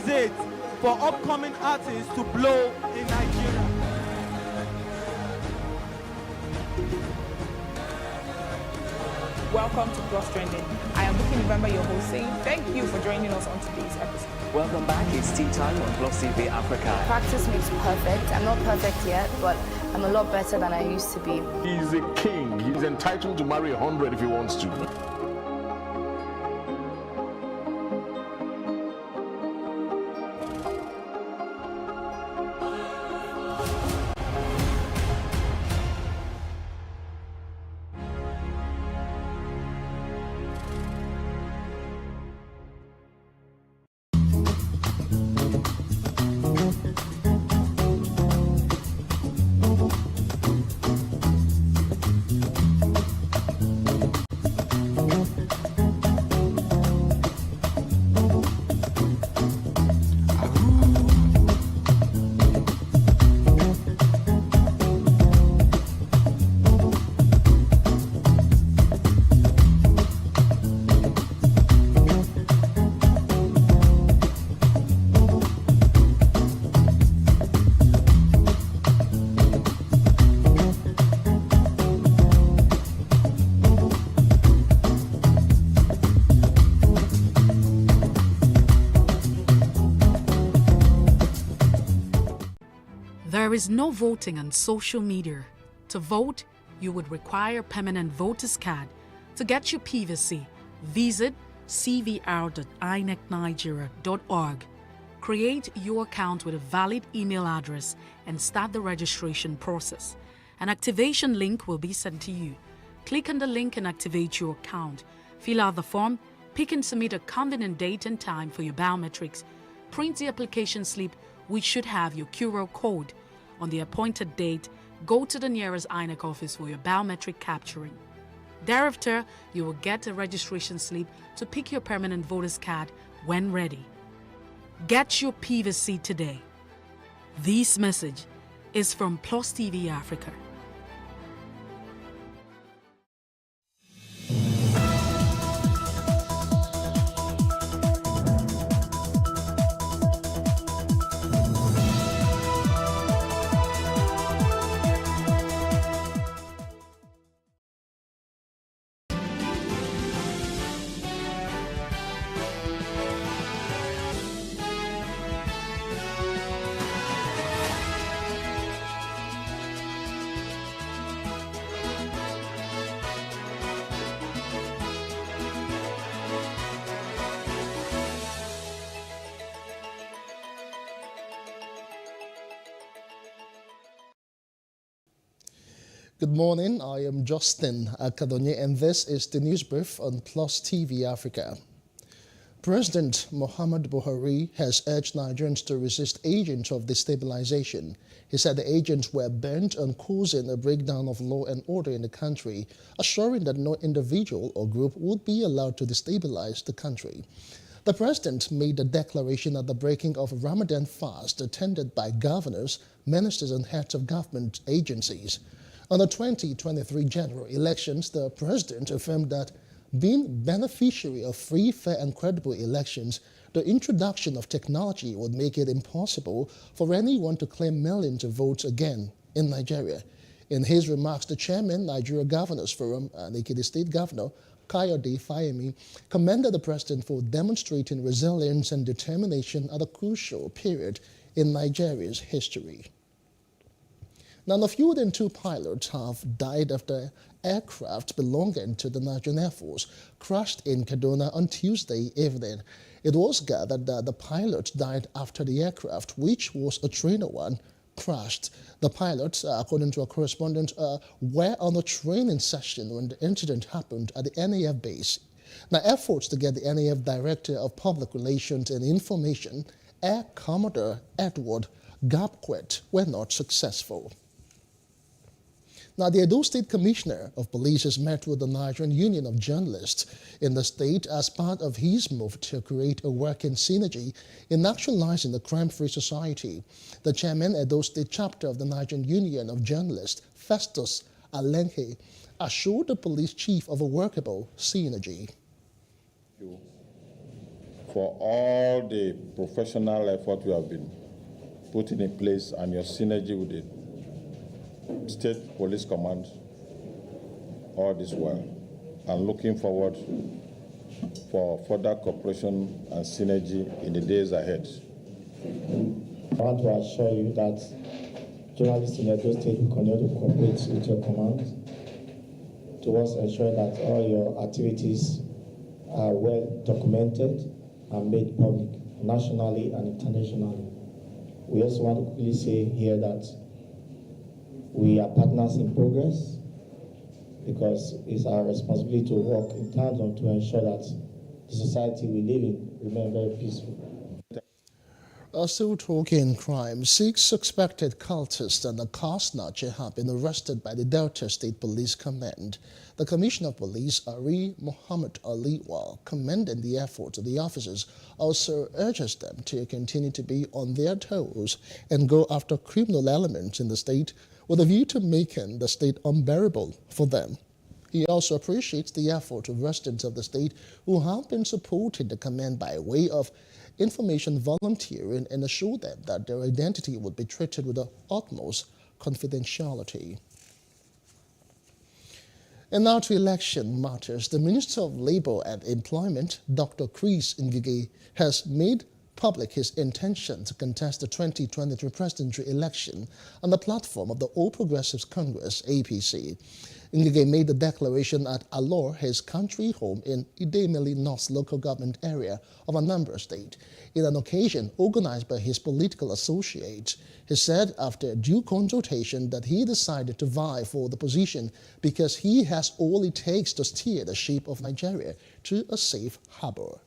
is it for upcoming artists to blow in Nigeria? Welcome to Plus Trending. I am Booking November, your host, saying thank you for joining us on today's episode. Welcome back. It's tea time on Plus TV Africa. Practice makes perfect. I'm not perfect yet, but I'm a lot better than I used to be. He's a king. He's entitled to marry 100 if he wants to. There is no voting on social media. To vote, you would require permanent voter's card. To get your PVC, visit cvr.inecnigeria.org. Create your account with a valid email address and start the registration process. An activation link will be sent to you. Click on the link and activate your account. Fill out the form, pick and submit a convenient date and time for your biometrics. Print the application slip, which should have your QR code. On the appointed date, go to the nearest INEC office for your biometric capturing. Thereafter, you will get a registration slip to pick your permanent voter's card when ready. Get your PVC today. This message is from Plus TV Africa. Good morning, I am Justin Akadonye and this is the news brief on Plus TV Africa. President Muhammad Buhari has urged Nigerians to resist agents of destabilization. He said the agents were bent on causing a breakdown of law and order in the country, assuring that no individual or group would be allowed to destabilize the country. The president made the declaration at the breaking of Ramadan fast attended by governors, ministers and heads of government agencies. On the 2023 general elections, the president affirmed that being beneficiary of free, fair and credible elections, the introduction of technology would make it impossible for anyone to claim millions of votes again in Nigeria. In his remarks, the chairman, Nigeria Governors Forum, and Ekiti State Governor, Kayode Fayemi, commended the president for demonstrating resilience and determination at a crucial period in Nigeria's history. Now, the fewer than 2 pilots have died after aircraft belonging to the Nigerian Air Force crashed in Kaduna on Tuesday evening. It was gathered that the pilots died after the aircraft, which was a trainer one, crashed. The pilots, according to a correspondent, were on a training session when the incident happened at the NAF base. Now, efforts to get the NAF Director of Public Relations and Information, Air Commodore Edward Gapquet, were not successful. Now, the Edo State Commissioner of Police has met with the Nigerian Union of Journalists in the state as part of his move to create a working synergy in actualizing the crime-free society. The chairman, Edo State chapter of the Nigerian Union of Journalists, Festus Alenhe, assured the police chief of a workable synergy. for all the professional effort we have been putting in place and your synergy with the State Police Command all this while. And looking forward for further cooperation and synergy in the days ahead. I want to assure you that journalists in Edo State will continue to cooperate with your command towards ensuring that all your activities are well documented and made public nationally and internationally. We also want to quickly say here that we are partners in progress because it's our responsibility to work in tandem to ensure that the society we live in remains very peaceful. Still talking crime, 6 suspected cultists and a car snatcher have been arrested by the Delta State Police Command. The Commissioner of Police, Ari Muhammad Ali, while commending the efforts of the officers, also urges them to continue to be on their toes and go after criminal elements in the state with a view to making the state unbearable for them. He also appreciates the effort of residents of the state who have been supporting the command by way of information volunteering and assure them that their identity would be treated with the utmost confidentiality. And now to election matters. The Minister of Labour and Employment, Dr. Chris Ngige, has made public his intention to contest the 2023 presidential election on the platform of the All Progressives Congress, APC. Ngige made the declaration at Alor, his country home in Idemili North local government area of Anambra State, in an occasion organized by his political associates. He said after due consultation that he decided to vie for the position because he has all it takes to steer the ship of Nigeria to a safe harbor.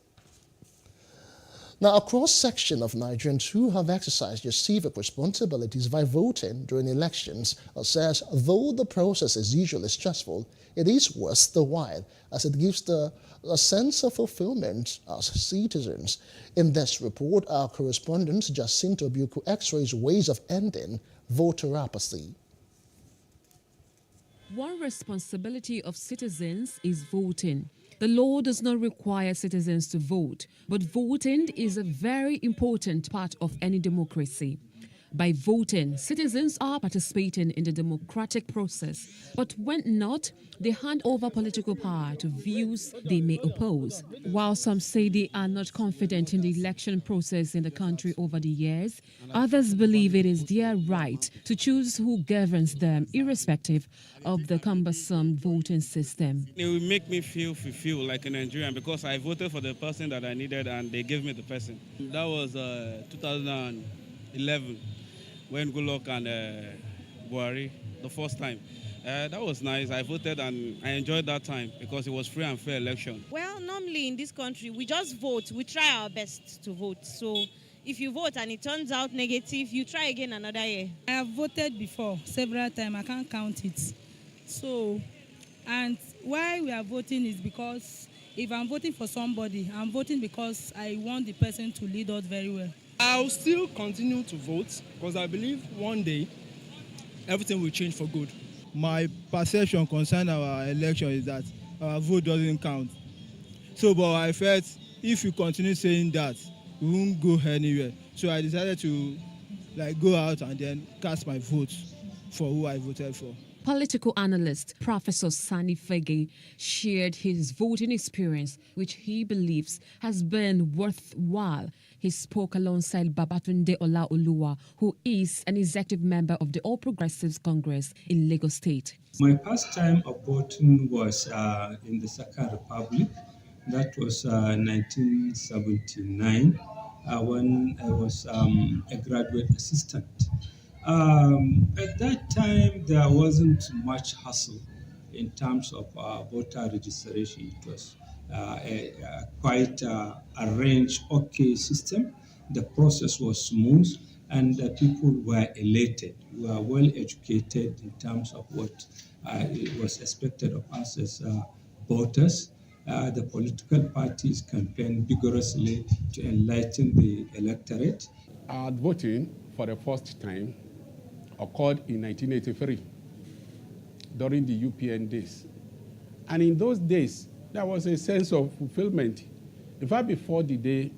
Now, a cross-section of Nigerians who have exercised their civic responsibilities by voting during elections says though the process is usually stressful, it is worth the while as it gives a sense of fulfillment as citizens. In this report, our correspondent Jacinto Buku x-rays ways of ending voter apathy. One responsibility of citizens is voting. The law does not require citizens to vote, but voting is a very important part of any democracy. By voting, citizens are participating in the democratic process, but when not, they hand over political power to views they may oppose. While some say they are not confident in the election process in the country over the years, others believe it is their right to choose who governs them, irrespective of the cumbersome voting system. It will make me feel fulfilled like a Nigerian because I voted for the person that I needed and they gave me the person. That was 2011. When Goodluck and Buhari, the first time. That was nice. I voted and I enjoyed that time because it was free and fair election. Well, normally in this country, we just vote. We try our best to vote. So if you vote and it turns out negative, you try again another year. I have voted before several times. I can't count it. So, and why we are voting is because if I'm voting for somebody, I'm voting because I want the person to lead us very well. I'll still continue to vote because I believe one day everything will change for good. My perception concerning our election is that our vote doesn't count. So, but I felt if you continue saying that, we won't go anywhere. So I decided to go out and then cast my vote for who I voted for. Political analyst Professor Sani Fege shared his voting experience, which he believes has been worthwhile. He spoke alongside Babatunde Olaoluwa, who is an executive member of the All Progressives Congress in Lagos State. My first time of voting was in the Second Republic. That was 1979 when I was a graduate assistant. At that time, there wasn't much hassle in terms of voter registration. It was quite arranged, okay system. The process was smooth and people were elated. We were well educated in terms of what it was expected of us as voters. The political parties campaigned vigorously to enlighten the electorate. Voting for the first time occurred in 1983 during the UPN days. And in those days, there was a sense of fulfillment In fact, before the day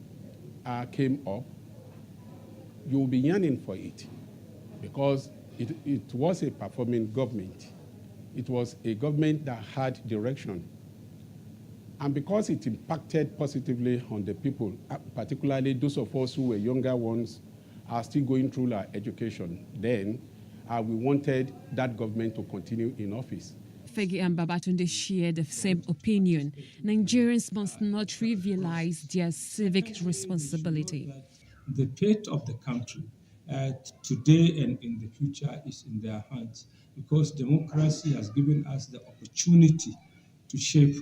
came up, you will be yearning for it because it was a performing government. It was a government that had direction. And because it impacted positively on the people, particularly those of us who were younger ones, are still going through our education, then we wanted that government to continue in office. Fegi and Babatunde share the same opinion. Nigerians must not trivialize their civic responsibility. The fate of the country today and in the future is in their hands because democracy has given us the opportunity to shape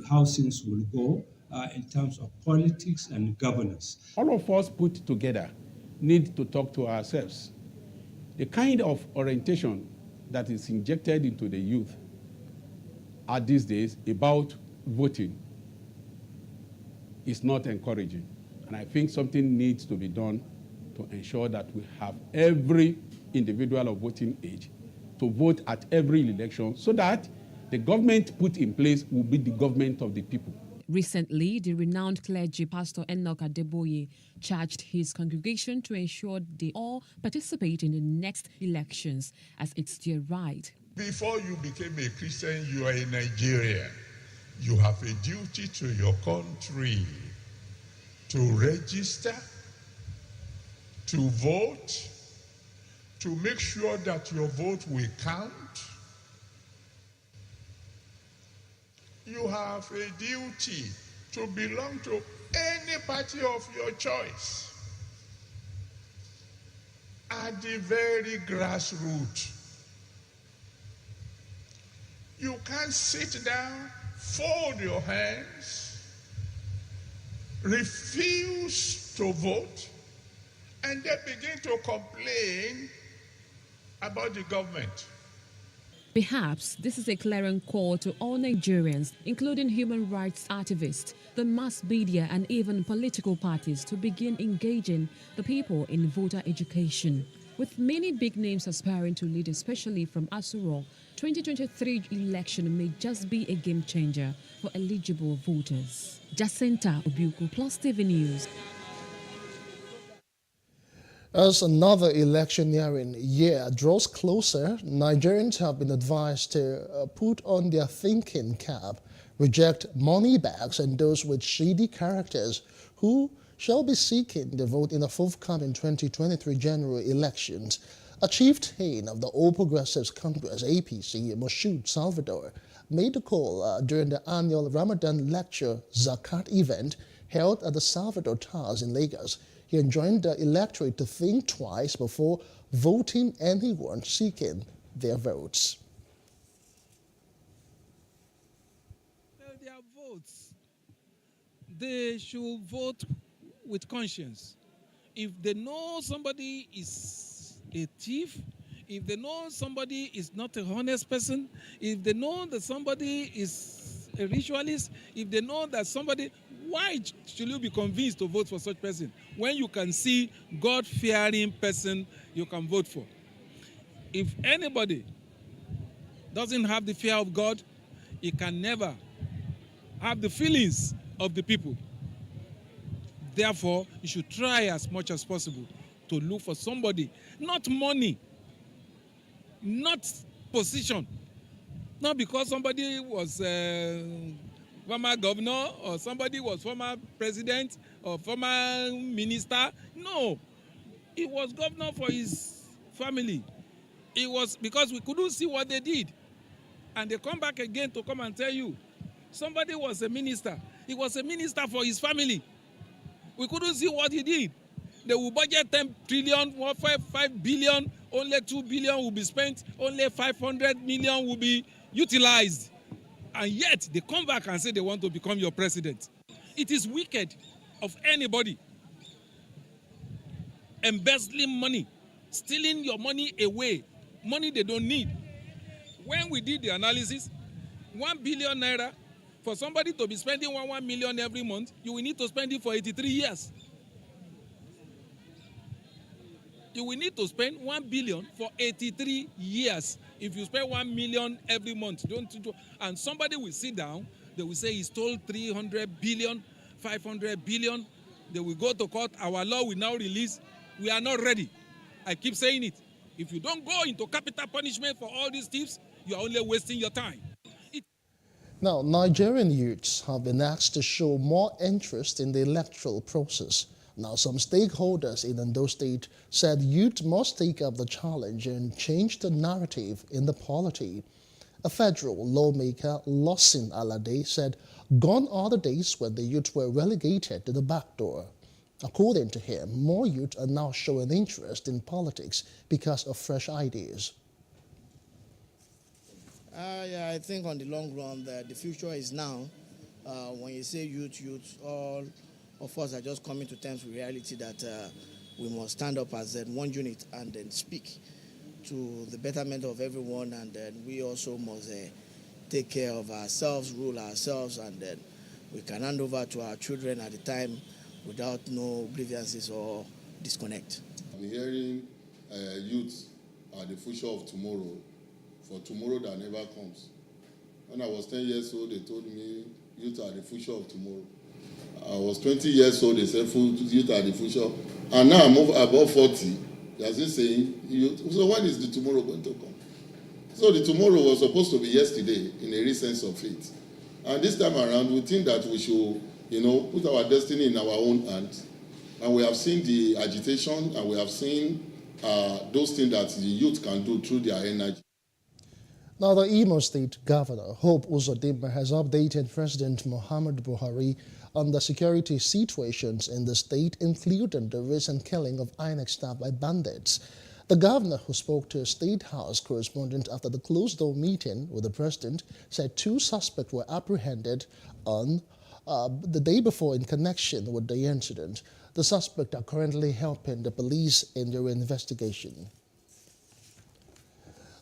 how things will go in terms of politics and governance. All of us put together need to talk to ourselves. The kind of orientation that is injected into the youth at these days about voting is not encouraging. And I think something needs to be done to ensure that we have every individual of voting age to vote at every election so that the government put in place will be the government of the people. Recently, the renowned clergy Pastor Enoch Adeboye charged his congregation to ensure they all participate in the next elections as it's their right. Before you became a Christian, you are a Nigerian. You have a duty to your country to register, to vote, to make sure that your vote will count. You have a duty to belong to any party of your choice at the very grassroots. You can't sit down, fold your hands, refuse to vote, and then begin to complain about the government. Perhaps this is a clarion call to all Nigerians, including human rights activists, the mass media, and even political parties to begin engaging the people in voter education. With many big names aspiring to lead, especially from Asuro, 2023 election may just be a game changer for eligible voters. Jacinta Obuku, PlusTV News. As another electioneering year draws closer, Nigerians have been advised to put on their thinking cap, reject money bags and those with shady characters who shall be seeking the vote in the forthcoming 2023 general elections. A chieftain of the All Progressives Congress, APC, Moshood Salvador, made the call during the annual Ramadan Lecture Zakat event held at the Salvador Towers in Lagos. He enjoined the electorate to think twice before voting anyone seeking their votes. Their votes, they should vote with conscience. If they know somebody is a thief, if they know somebody is not a honest person, if they know that somebody is a ritualist, if they know that somebody, why should you be convinced to vote for such person when you can see God-fearing person you can vote for? If anybody doesn't have the fear of God, he can never have the feelings of the people. Therefore, you should try as much as possible to look for somebody, not money, not position, not because somebody was former governor or somebody was former president or former minister. No, he was governor for his family. It was because we couldn't see what they did. And they come back again to come and tell you, somebody was a minister. He was a minister for his family. We couldn't see what he did. They will budget 10 trillion, 5 billion, only 2 billion will be spent, only 500 million will be utilized. And yet, they come back and say they want to become your president. It is wicked of anybody embezzling money, stealing your money away, money they don't need. When we did the analysis, 1 billion naira, for somebody to be spending 1 million every month, you will need to spend it for 83 years. You will need to spend 1 billion for 83 years if you spend 1 million every month. And somebody will sit down They will say he stole 300 billion, 500 billion. They will go to court. Our law will now release. We are not ready. I keep saying it. If you don't go into capital punishment for all these thieves, you are only wasting your time. Now, Nigerian youths have been asked to show more interest in the electoral process. Now, some stakeholders in Ondo State said youth must take up the challenge and change the narrative in the polity. A federal lawmaker, Lawson Alade, said gone are the days when the youth were relegated to the back door. According to him, more youth are now showing interest in politics because of fresh ideas. Yeah, I think on the long run, the future is now. When you say youth, all of us are just coming to terms with reality that we must stand up as one unit and then speak to the betterment of everyone, and then we also must take care of ourselves, rule ourselves, and then we can hand over to our children at the time without no grievances or disconnect. I'm hearing youth are the future of tomorrow, for tomorrow that never comes. When I was 10 years old, they told me youth are the future of tomorrow. I was 20 years old, they said youth are the future. And now I'm above 40. They are still saying, so when is the tomorrow going to come? So the tomorrow was supposed to be yesterday in a real sense of it. And this time around, we think that we should, put our destiny in our own hands. And we have seen the agitation, and we have seen those things that the youth can do through their energy. Now, the Imo State Governor, Hope Uzodimma, has updated President Muhammad Buhari on the security situations in the state, including the recent killing of INEC staff by bandits. The governor, who spoke to a State House correspondent after the closed-door meeting with the president, said 2 suspects were apprehended on the day before in connection with the incident. The suspects are currently helping the police in their investigation.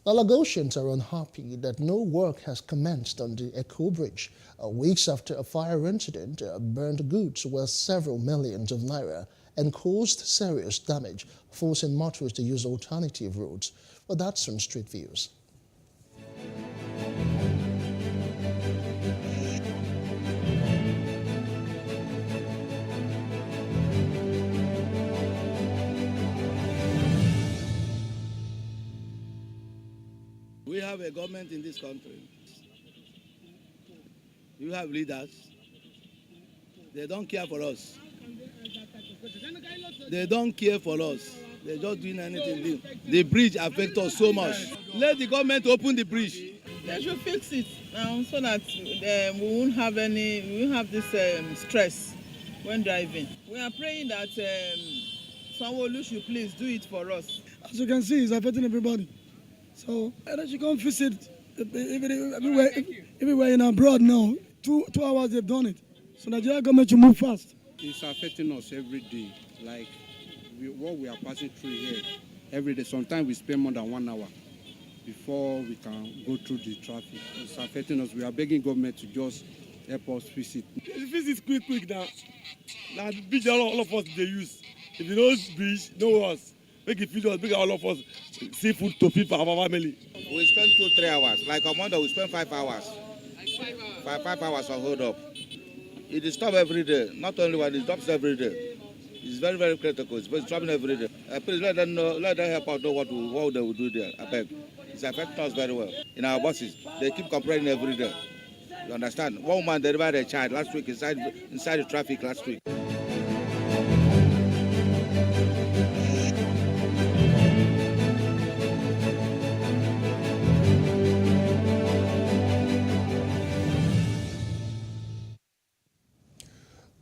The Lagosians are unhappy that no work has commenced on the Echo Bridge, weeks after a fire incident burned goods worth several millions of naira and caused serious damage, forcing motorists to use alternative routes. But that's on Street Views. We have a government in this country. You have leaders. They don't care for us. They don't care for us. They're just doing anything. The bridge affects us so much. Let the government open the bridge. They should fix it now so that we won't have this stress when driving. We are praying that Sanwo-Olu should please do it for us. As you can see, it's affecting everybody. So they should come visit everywhere in abroad now. 2 hours they've done it. So Nigeria government should move fast. It's affecting us every day. Like what we are passing through here every day. Sometimes we spend more than 1 hour before we can go through the traffic. It's affecting us. We are begging government to just help us fix it. Fix it quick now. Now the bridge all of us they use. If you know bridge, no us. Make it feed us, make all of us seafood to feed for our family. We spend 2-3 hours. Like on Monday, we spend 5 hours. 5 hours for hold up. It is stopped every day. Not only one, it stops every day. It's very, very critical. It's stopping every day. Please let them know, let them help out know what they will do there. I beg. It's affecting us very well. In our buses, they keep complaining every day. You understand? One woman delivered a child last week inside the traffic last week.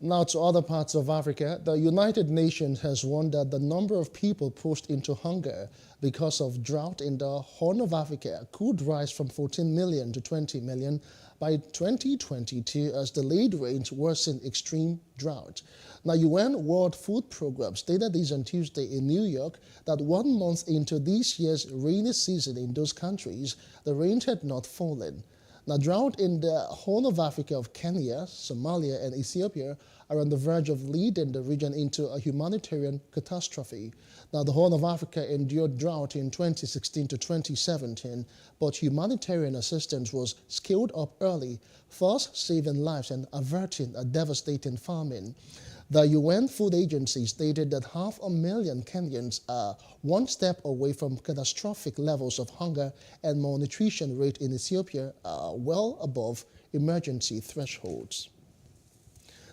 Now to other parts of Africa, the United Nations has warned that the number of people pushed into hunger because of drought in the Horn of Africa could rise from 14 million to 20 million by 2022 as delayed rains worsen extreme drought. Now, UN World Food Programme stated this on Tuesday in New York that 1 month into this year's rainy season in those countries, the rain had not fallen. Now, drought in the Horn of Africa of Kenya, Somalia, and Ethiopia are on the verge of leading the region into a humanitarian catastrophe. Now, the Horn of Africa endured drought in 2016 to 2017, but humanitarian assistance was scaled up early, thus saving lives and averting a devastating famine. The UN Food Agency stated that 500,000 Kenyans are one step away from catastrophic levels of hunger, and malnutrition rate in Ethiopia are well above emergency thresholds.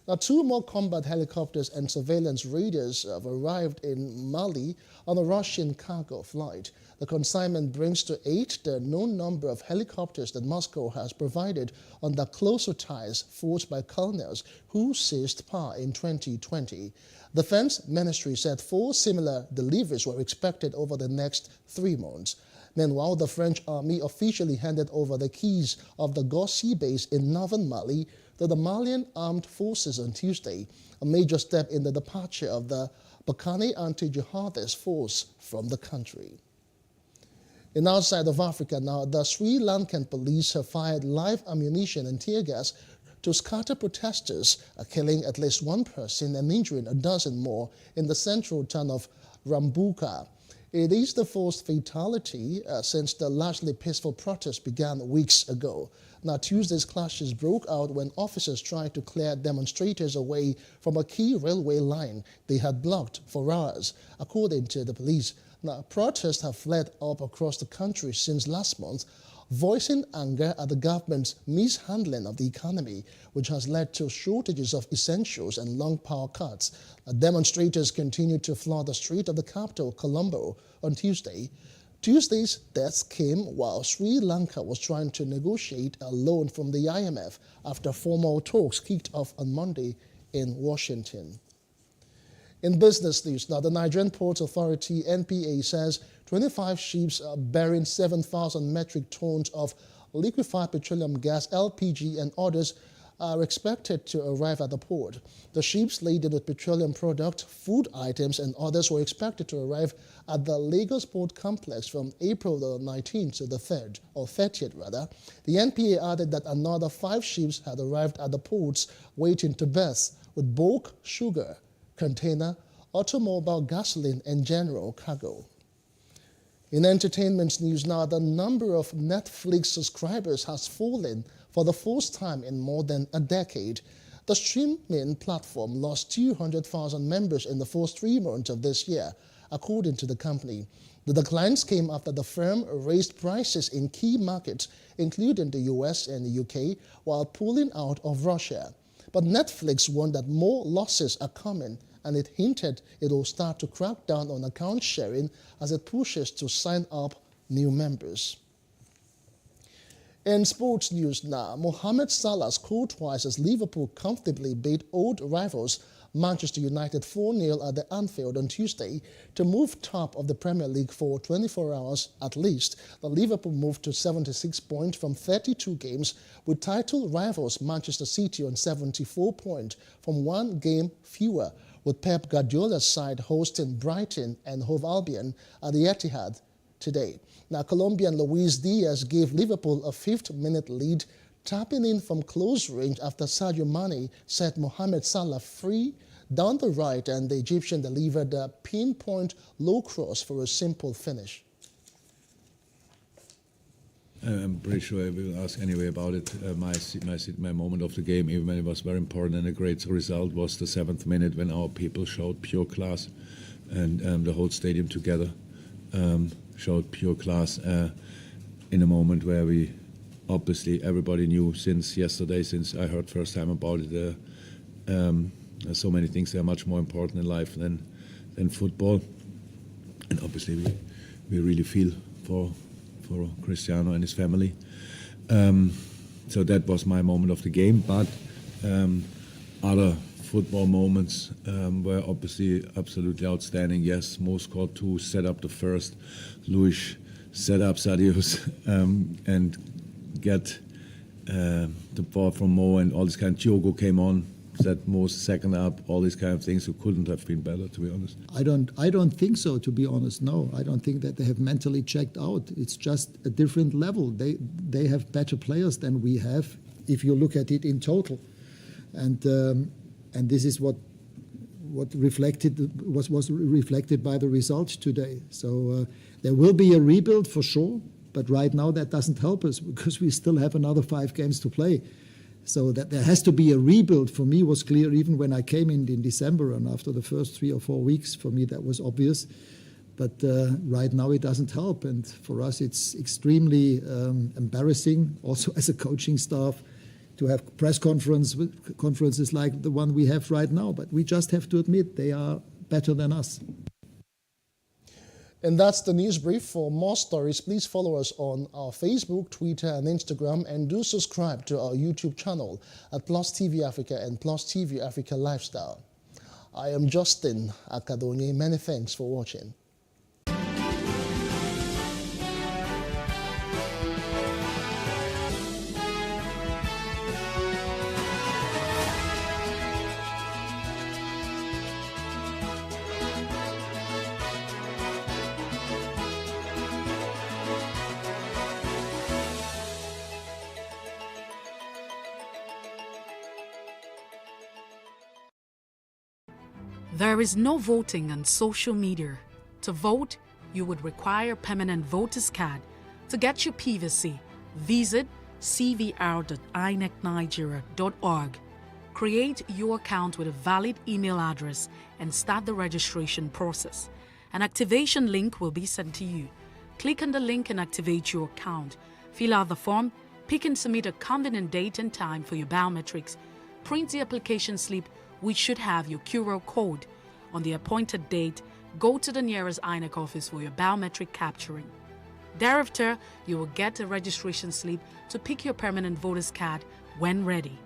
Now, 2 more combat helicopters and surveillance radars have arrived in Mali on a Russian cargo flight. The consignment brings to 8 the known number of helicopters that Moscow has provided under closer ties forged by colonels who seized power in 2020. The Defense Ministry said 4 similar deliveries were expected over the next 3 months. Meanwhile, the French army officially handed over the keys of the Gossi base in northern Mali to the Malian Armed Forces on Tuesday, a major step in the departure of the Bakane anti-jihadist force from the country. In outside of Africa now, the Sri Lankan police have fired live ammunition and tear gas to scatter protesters, killing at least 1 person and injuring a dozen more in the central town of Rambuka. It is the first fatality since the largely peaceful protest began weeks ago. Now, Tuesday's clashes broke out when officers tried to clear demonstrators away from a key railway line they had blocked for hours, according to the police. Now, protests have fled up across the country since last month, voicing anger at the government's mishandling of the economy, which has led to shortages of essentials and long power cuts. Demonstrators continued to flood the street of the capital, Colombo, on Tuesday. Tuesday's deaths came while Sri Lanka was trying to negotiate a loan from the IMF after formal talks kicked off on Monday in Washington. In business news, now the Nigerian Ports Authority, NPA, says 25 ships bearing 7,000 metric tons of liquefied petroleum gas, LPG, and others are expected to arrive at the port. The ships laden with petroleum product, food items, and others were expected to arrive at the Lagos Port Complex from April the 19th to the 3rd, or 30th rather. The NPA added that another 5 ships had arrived at the ports waiting to berth with bulk sugar, container, automobile gasoline, and general cargo. In entertainment news now, the number of Netflix subscribers has fallen for the first time in more than a decade. The streaming platform lost 200,000 members in the first 3 months of this year, according to the company. The declines came after the firm raised prices in key markets, including the US and the UK, while pulling out of Russia. But Netflix warned that more losses are coming, and it hinted it will start to crack down on account sharing as it pushes to sign up new members. In sports news now, Mohamed Salah scored twice as Liverpool comfortably beat old rivals Manchester United 4-0 at the Anfield on Tuesday to move top of the Premier League for 24 hours at least. The Liverpool moved to 76 points from 32 games, with title rivals Manchester City on 74 points from 1 game fewer, with Pep Guardiola's side hosting Brighton and Hove Albion at the Etihad today. Now, Colombian Luis Diaz gave Liverpool a 5th-minute lead, tapping in from close range after Sadio Mane set Mohamed Salah free down the right, and the Egyptian delivered a pinpoint low cross for a simple finish. I'm pretty sure I will ask anyway about it. My moment of the game, even when it was very important and a great result, was the 7th minute when our people showed pure class, and the whole stadium together showed pure class in a moment where we obviously everybody knew since yesterday, since I heard first time about it. So many things that are much more important in life than football, and obviously we really feel for Cristiano and his family. So that was my moment of the game, but other football moments were obviously absolutely outstanding. Yes, Mo scored 2, set up the first. Luis set up Sadio's and get the ball from Mo and all this kind. Diogo came on, that most second up, all these kind of things, who couldn't have been better, to be honest. I don't think so, to be honest. No, I don't think that they have mentally checked out. It's just a different level. They have better players than we have, if you look at it in total, and this is what was reflected by the results today. So there will be a rebuild for sure, but right now that doesn't help us because we still have another 5 games to play. So that there has to be a rebuild, for me, was clear even when I came in December, and after the first 3 or 4 weeks, for me that was obvious. But right now it doesn't help, and for us it's extremely embarrassing, also as a coaching staff, to have press conferences like the one we have right now. But we just have to admit they are better than us. And that's the news brief. For more stories, please follow us on our Facebook, Twitter, and Instagram, and do subscribe to our YouTube channel at PlusTvAfrica and PlusTvAfrica Lifestyle. I am Justin Akadonye. Many thanks for watching. There is no voting on social media. To vote, you would require a permanent voter's card. To get your PVC, visit cvr.inecnigeria.org. Create your account with a valid email address and start the registration process. An activation link will be sent to you. Click on the link and activate your account. Fill out the form, pick and submit a convenient date and time for your biometrics. Print the application slip, which should have your QR code. On the appointed date, go to the nearest INEC office for your biometric capturing. Thereafter, you will get a registration slip to pick your permanent voter's card when ready.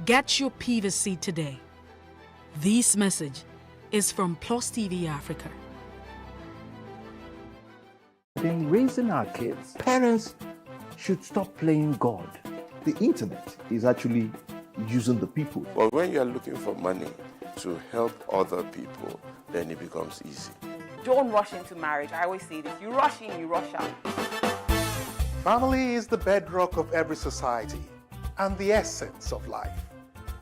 Get your PVC today. This message is from PlusTvAfrica. In raising our kids, parents should stop playing God. The internet is actually using the people. But when you are looking for money to help other people, then it becomes easy. Don't rush into marriage. I always say this. You rush in, you rush out. Family is the bedrock of every society and the essence of life.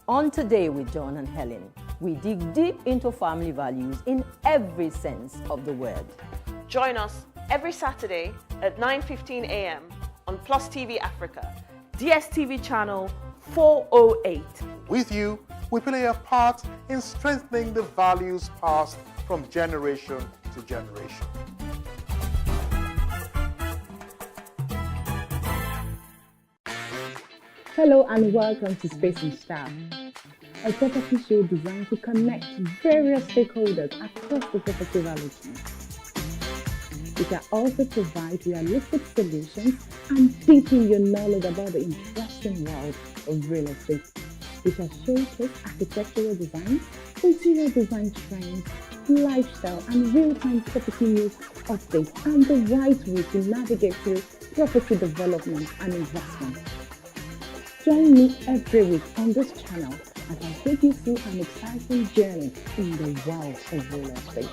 On Today with John and Helen, we dig deep into family values in every sense of the word. Join us every Saturday at 9:15 a.m. on PlusTvAfrica, DSTV channel 408. With you, we play a part in strengthening the values passed from generation to generation. Hello and welcome to Space and Style, a property show designed to connect various stakeholders across the property value chain. We can also provide realistic solutions and deepen your knowledge about the interesting world of real estate. We shall showcase architectural design, interior design trends, lifestyle and real-time property news updates, and the right way to navigate through property development and investment. Join me every week on this channel as I take you through an exciting journey in the world of real estate.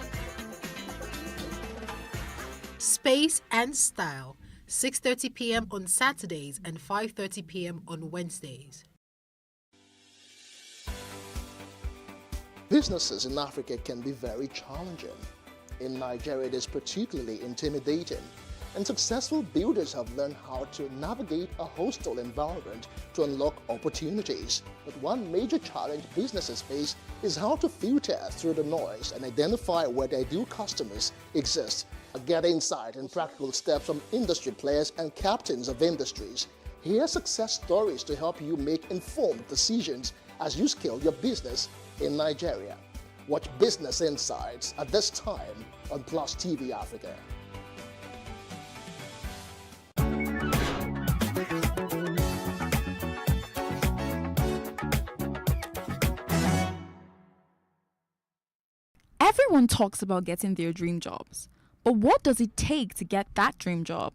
Space and Style, 6:30 p.m. on Saturdays and 5:30 p.m. on Wednesdays. Businesses in Africa can be very challenging. In Nigeria, it is particularly intimidating, and successful builders have learned how to navigate a hostile environment to unlock opportunities. But one major challenge businesses face is how to filter through the noise and identify where their ideal customers exist. Get insight and practical steps from industry players and captains of industries. Hear success stories to help you make informed decisions as you scale your business in Nigeria. Watch Business Insights at this time on PlusTvAfrica. Everyone talks about getting their dream jobs, but what does it take to get that dream job?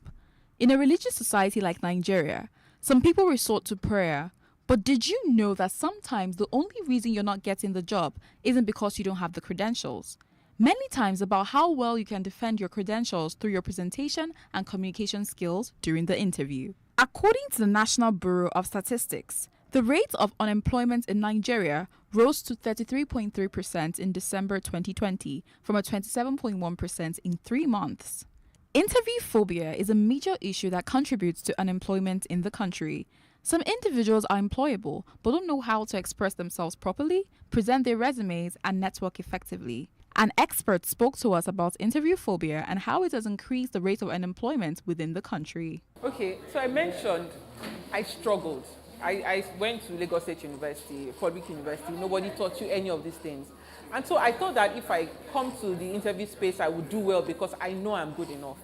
In a religious society like Nigeria, some people resort to prayer, But did you know that sometimes the only reason you're not getting the job isn't because you don't have the credentials? Many times about how well you can defend your credentials through your presentation and communication skills during the interview. According to the National Bureau of Statistics, the rate of unemployment in Nigeria rose to 33.3% in December 2020 from a 27.1% in 3 months. Interview phobia is a major issue that contributes to unemployment in the country. Some individuals are employable but don't know how to express themselves properly, present their resumes, and network effectively. An expert spoke to us about interview phobia and how it has increased the rate of unemployment within the country. Okay, so I mentioned I struggled. I went to Lagos State University, a public university. Nobody taught you any of these things. And so I thought that if I come to the interview space, I would do well because I know I'm good enough.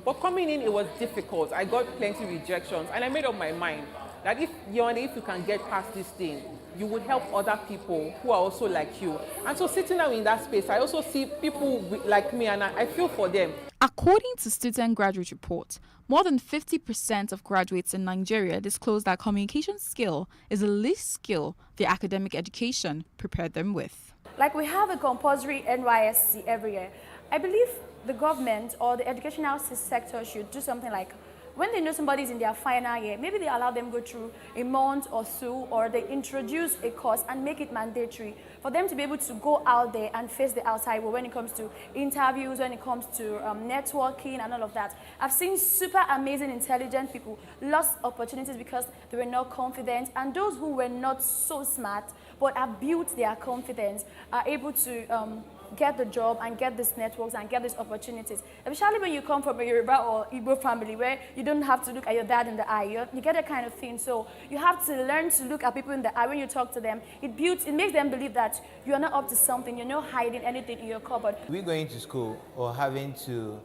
But coming in, it was difficult. I got plenty of rejections, and I made up my mind that if you can get past this thing, you would help other people who are also like you. And so sitting down in that space, I also see people like me, and I feel for them. According to Student Graduate Report, more than 50% of graduates in Nigeria disclose that communication skill is the least skill their academic education prepared them with. Like we have a compulsory NYSC every year. I believe the government or the educational sector should do something like when they know somebody's in their final year, maybe they allow them go through a month or so, or they introduce a course and make it mandatory for them to be able to go out there and face the outside world when it comes to interviews, when it comes to networking and all of that. I've seen super amazing, intelligent people lost opportunities because they were not confident, and those who were not so smart but have built their confidence are able to get the job and get these networks and get these opportunities. Especially when you come from a Yoruba or Igbo family where you don't have to look at your dad in the eye. You get that kind of thing. So you have to learn to look at people in the eye when you talk to them. It makes them believe that you are not up to something. You're not hiding anything in your cupboard. We're going to school or having to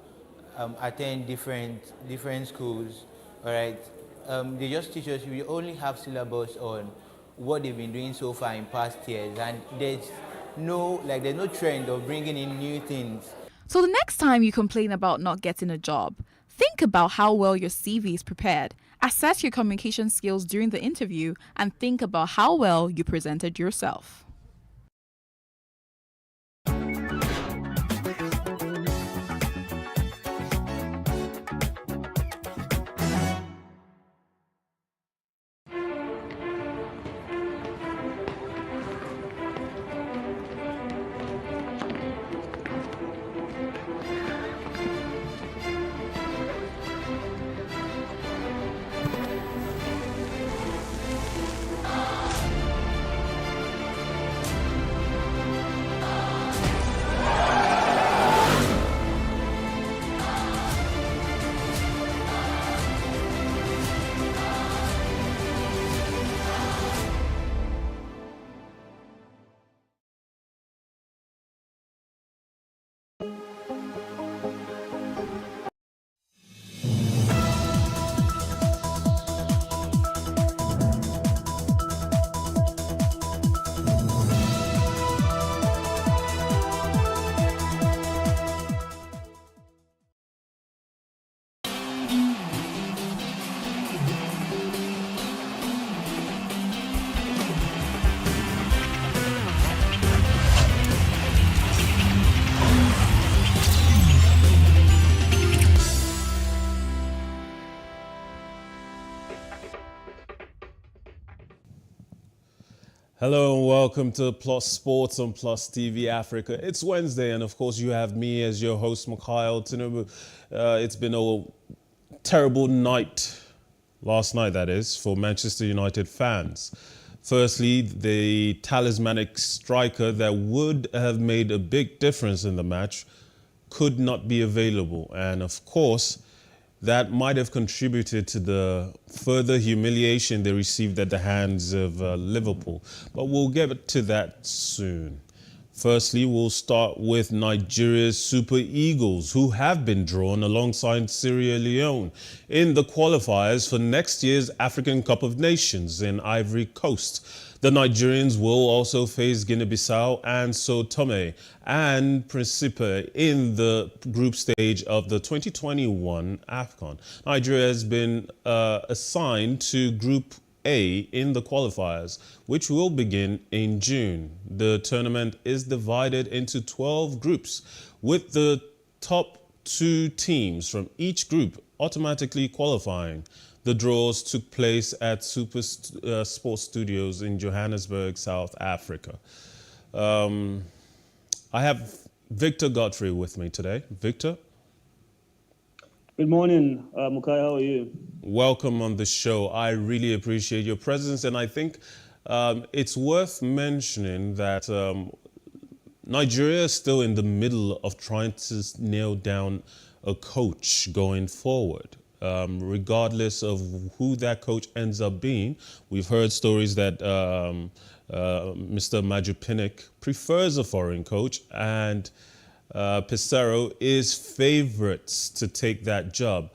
attend different schools, all right? They just teach us, we only have syllabus on what they've been doing so far in past years, and there's no trend of bringing in new things. So the next time you complain about not getting a job, think about how well your CV is prepared. Assess your communication skills during the interview and think about how well you presented yourself. Hello and welcome to Plus Sports on Plus TV Africa. It's Wednesday and of course you have me as your host, Mikhail Tinubu. It's been a terrible night, last night that is, for Manchester United fans. Firstly, the talismanic striker that would have made a big difference in the match could not be available, and of course that might have contributed to the further humiliation they received at the hands of Liverpool. But we'll get to that soon. Firstly, we'll start with Nigeria's Super Eagles, who have been drawn alongside Sierra Leone in the qualifiers for next year's African Cup of Nations in Ivory Coast. The Nigerians will also face Guinea-Bissau and Sao Tome and Principe in the group stage of the 2021 AFCON. Nigeria has been assigned to Group A in the qualifiers, which will begin in June. The tournament is divided into 12 groups, with the top 2 teams from each group automatically qualifying. The draws took place at Super Sports Studios in Johannesburg, South Africa. I have Victor Godfrey with me today. Victor? Good morning, Mukai. How are you? Welcome on the show. I really appreciate your presence, and I think it's worth mentioning that Nigeria is still in the middle of trying to nail down a coach going forward. Regardless of who that coach ends up being, we've heard stories that Mr. Majupinik prefers a foreign coach, and Pissarro is favorites to take that job.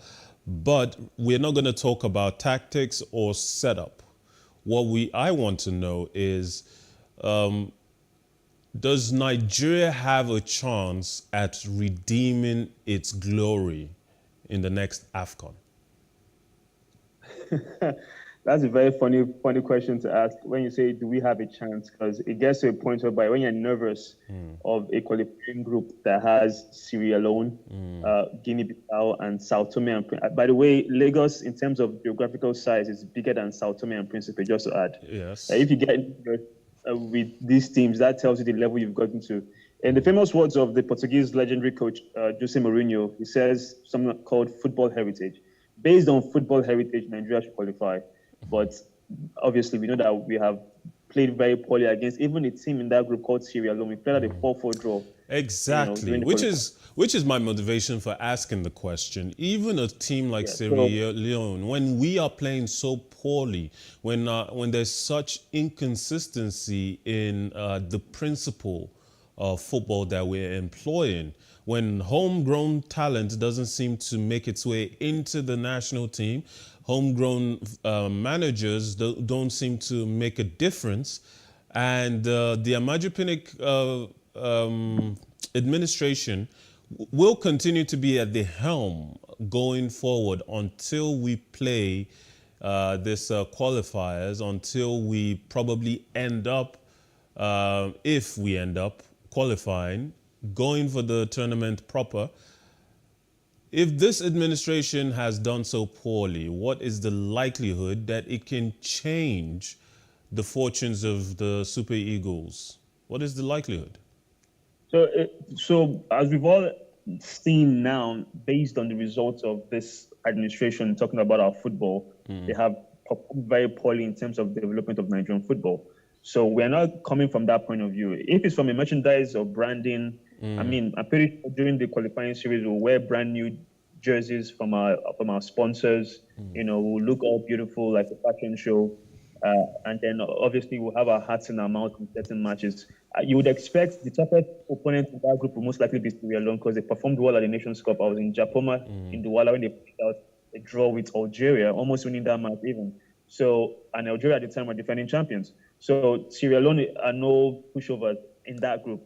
But we're not going to talk about tactics or setup. What I want to know is, does Nigeria have a chance at redeeming its glory in the next AFCON? That's a very funny question to ask when you say, do we have a chance? Because it gets to a point whereby when you're nervous of a qualifying group that has Sierra Leone, Guinea-Bissau, and Sao Tome and Principe. By the way, Lagos, in terms of geographical size, is bigger than Sao Tome and Principe, just to add. Yes. If you get with these teams, that tells you the level you've gotten to. In the famous words of the Portuguese legendary coach, Jose Mourinho, he says something called football heritage. Based on football heritage, Nigeria should qualify. But obviously, we know that we have played very poorly against even a team in that group called Sierra Leone. We played at a 4-4 draw. Exactly, which is my motivation for asking the question. Even a team like Sierra Leone, when we are playing so poorly, when there's such inconsistency in the principle of football that we're employing, when homegrown talent doesn't seem to make its way into the national team, homegrown managers don't seem to make a difference, and the Majupinik administration will continue to be at the helm going forward until we play this qualifiers, until we probably end up, if we end up qualifying, going for the tournament proper. If this administration has done so poorly, what is the likelihood that it can change the fortunes of the Super Eagles? What is the likelihood? So as we've all seen now, based on the results of this administration talking about our football, they have performed very poorly in terms of development of Nigerian football. So we're not coming from that point of view. If it's from a merchandise or branding, I mean, I'm pretty sure during the qualifying series, we'll wear brand new jerseys from our sponsors. You know, we'll look all beautiful like a fashion show. And then obviously we'll have our hearts in our mouth in certain matches. You would expect the toughest opponent in that group will most likely be Sierra Leone because they performed well at the Nations Cup. I was in Japoma in Douala when they played out a draw with Algeria, almost winning that match even. So, and Algeria at the time were defending champions. So Sierra Leone are no pushovers in that group.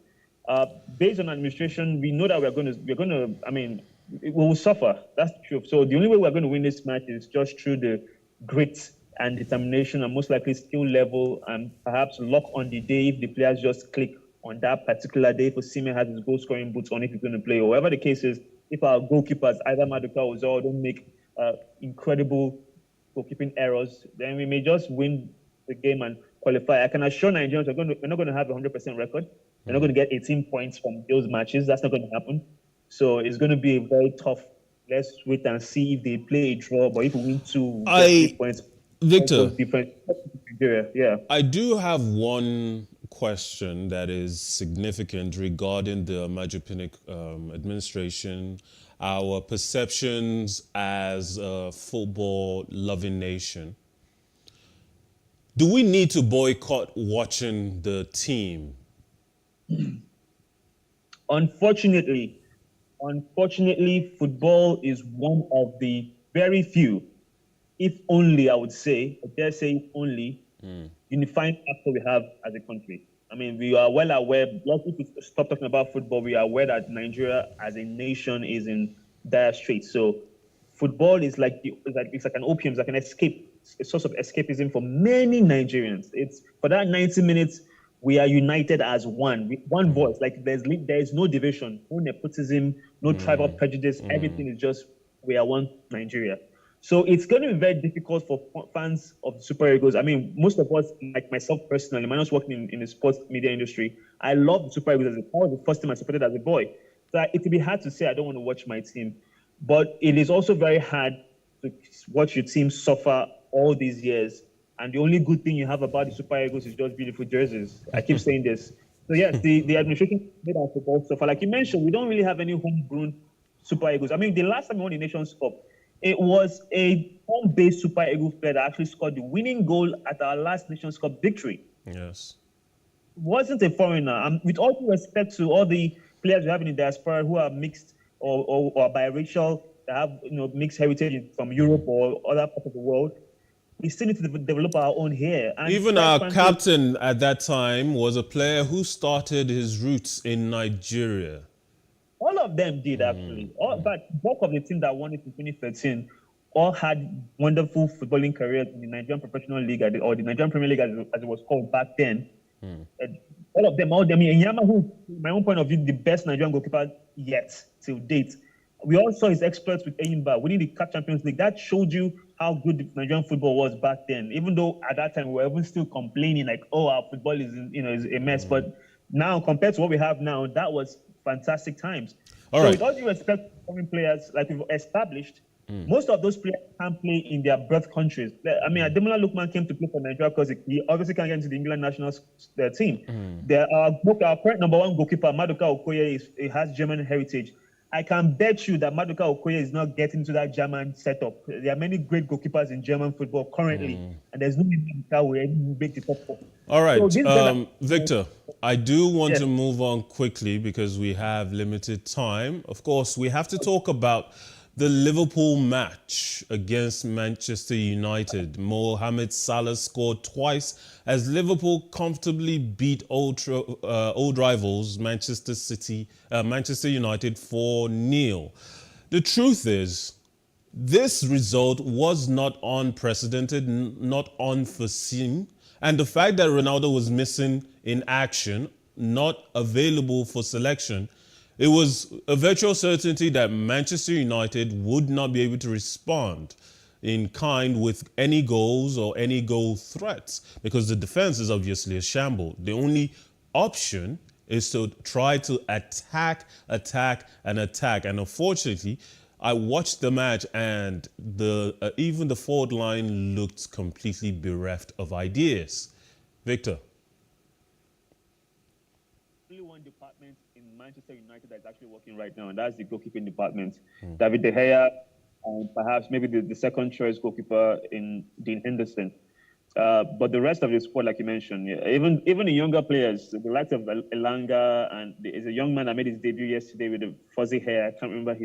Based on administration, we know that we're going to, I mean, we will suffer. That's the truth. So the only way we're going to win this match is just through the grit and determination and most likely skill level and perhaps luck on the day if the players just click on that particular day. If Osimhen has his goal scoring boots on, if he's going to play, or whatever the case is, if our goalkeepers, either Maduka or Zoro, don't make incredible goalkeeping errors, then we may just win the game and qualify. I can assure Nigerians we're not going to have a 100% record. We're not going to get 18 points from those matches. That's not going to happen. So it's going to be a very tough. Let's wait and see if they play a draw. But if we win 2 points, Victor, I do have one question that is significant regarding the Majupinik administration, our perceptions as a football-loving nation. Do we need to boycott watching the team? Unfortunately, football is one of the very few, if only I would say, I dare say if only, unifying factor we have as a country. I mean, we are well aware, if we stop talking about football, we are aware that Nigeria as a nation is in dire straits. So football is it's like an opium, it's like an escape a source of escapism for many Nigerians. It's for that 90 minutes, we are united as one, with one voice. Like there's no division, no nepotism, no tribal prejudice. Everything is just we are one Nigeria. So it's going to be very difficult for fans of the Super Eagles. I mean, most of us, like myself personally, minus working in the sports media industry, I love the Super Eagles as a part of the first team I supported as a boy. So it would be hard to say I don't want to watch my team, but it is also very hard to watch your team suffer all these years. And the only good thing you have about the Super Eagles is just beautiful jerseys. I keep saying this. So yes, the administration made our football suffer. Like you mentioned, we don't really have any homegrown Super Eagles. I mean, the last time we won the Nations Cup, it was a home-based Super Eagles player that actually scored the winning goal at our last Nations Cup victory. Yes. It wasn't a foreigner. With all due respect to all the players we have in the diaspora who are mixed or biracial, that have mixed heritage from Europe or other parts of the world, we still need to develop our own here. And even our captain at that time was a player who started his roots in Nigeria. All of them did, actually. But bulk of the team that won it in 2013 all had wonderful footballing careers in the Nigerian Professional League or the Nigerian Premier League as it was called back then. All of them, Enyama, who, from my own point of view, the best Nigerian goalkeeper yet, till date. We all saw his exploits with Enyimba winning the CAF Champions League. That showed you how good the Nigerian football was back then. Even though at that time we were even still complaining like, oh, our football is a mess. But now, compared to what we have now, that was fantastic times. All so right. with all due respect to foreign players, like we've established, most of those players can't play in their birth countries. I mean, Ademola Lookman came to play for Nigeria because he obviously can't get into the England national team. Our current number one goalkeeper, Maduka Okoye, has German heritage. I can bet you that Maduka Okoye is not getting to that German setup. There are many great goalkeepers in German football currently, and there's no Maduka will make the top four. All right, So Victor, I do want to move on quickly because we have limited time. Of course, we have to talk about the Liverpool match against Manchester United. Mohamed Salah scored twice as Liverpool comfortably beat old rivals Manchester United 4-0. The truth is, this result was not unprecedented, not unforeseen, and the fact that Ronaldo was missing in action, not available for selection, it was a virtual certainty that Manchester United would not be able to respond in kind with any goals or any goal threats because the defense is obviously a shamble. The only option is to try to attack. And unfortunately, I watched the match and even the forward line looked completely bereft of ideas. Victor. Only one department in Manchester United that's actually working right now, and that's the goalkeeping department. David De Gea, and perhaps maybe the second choice goalkeeper in Dean Henderson. But the rest of the squad, like you mentioned, even the younger players, the likes of Elanga, and there's a young man that made his debut yesterday with the fuzzy hair. I can't remember his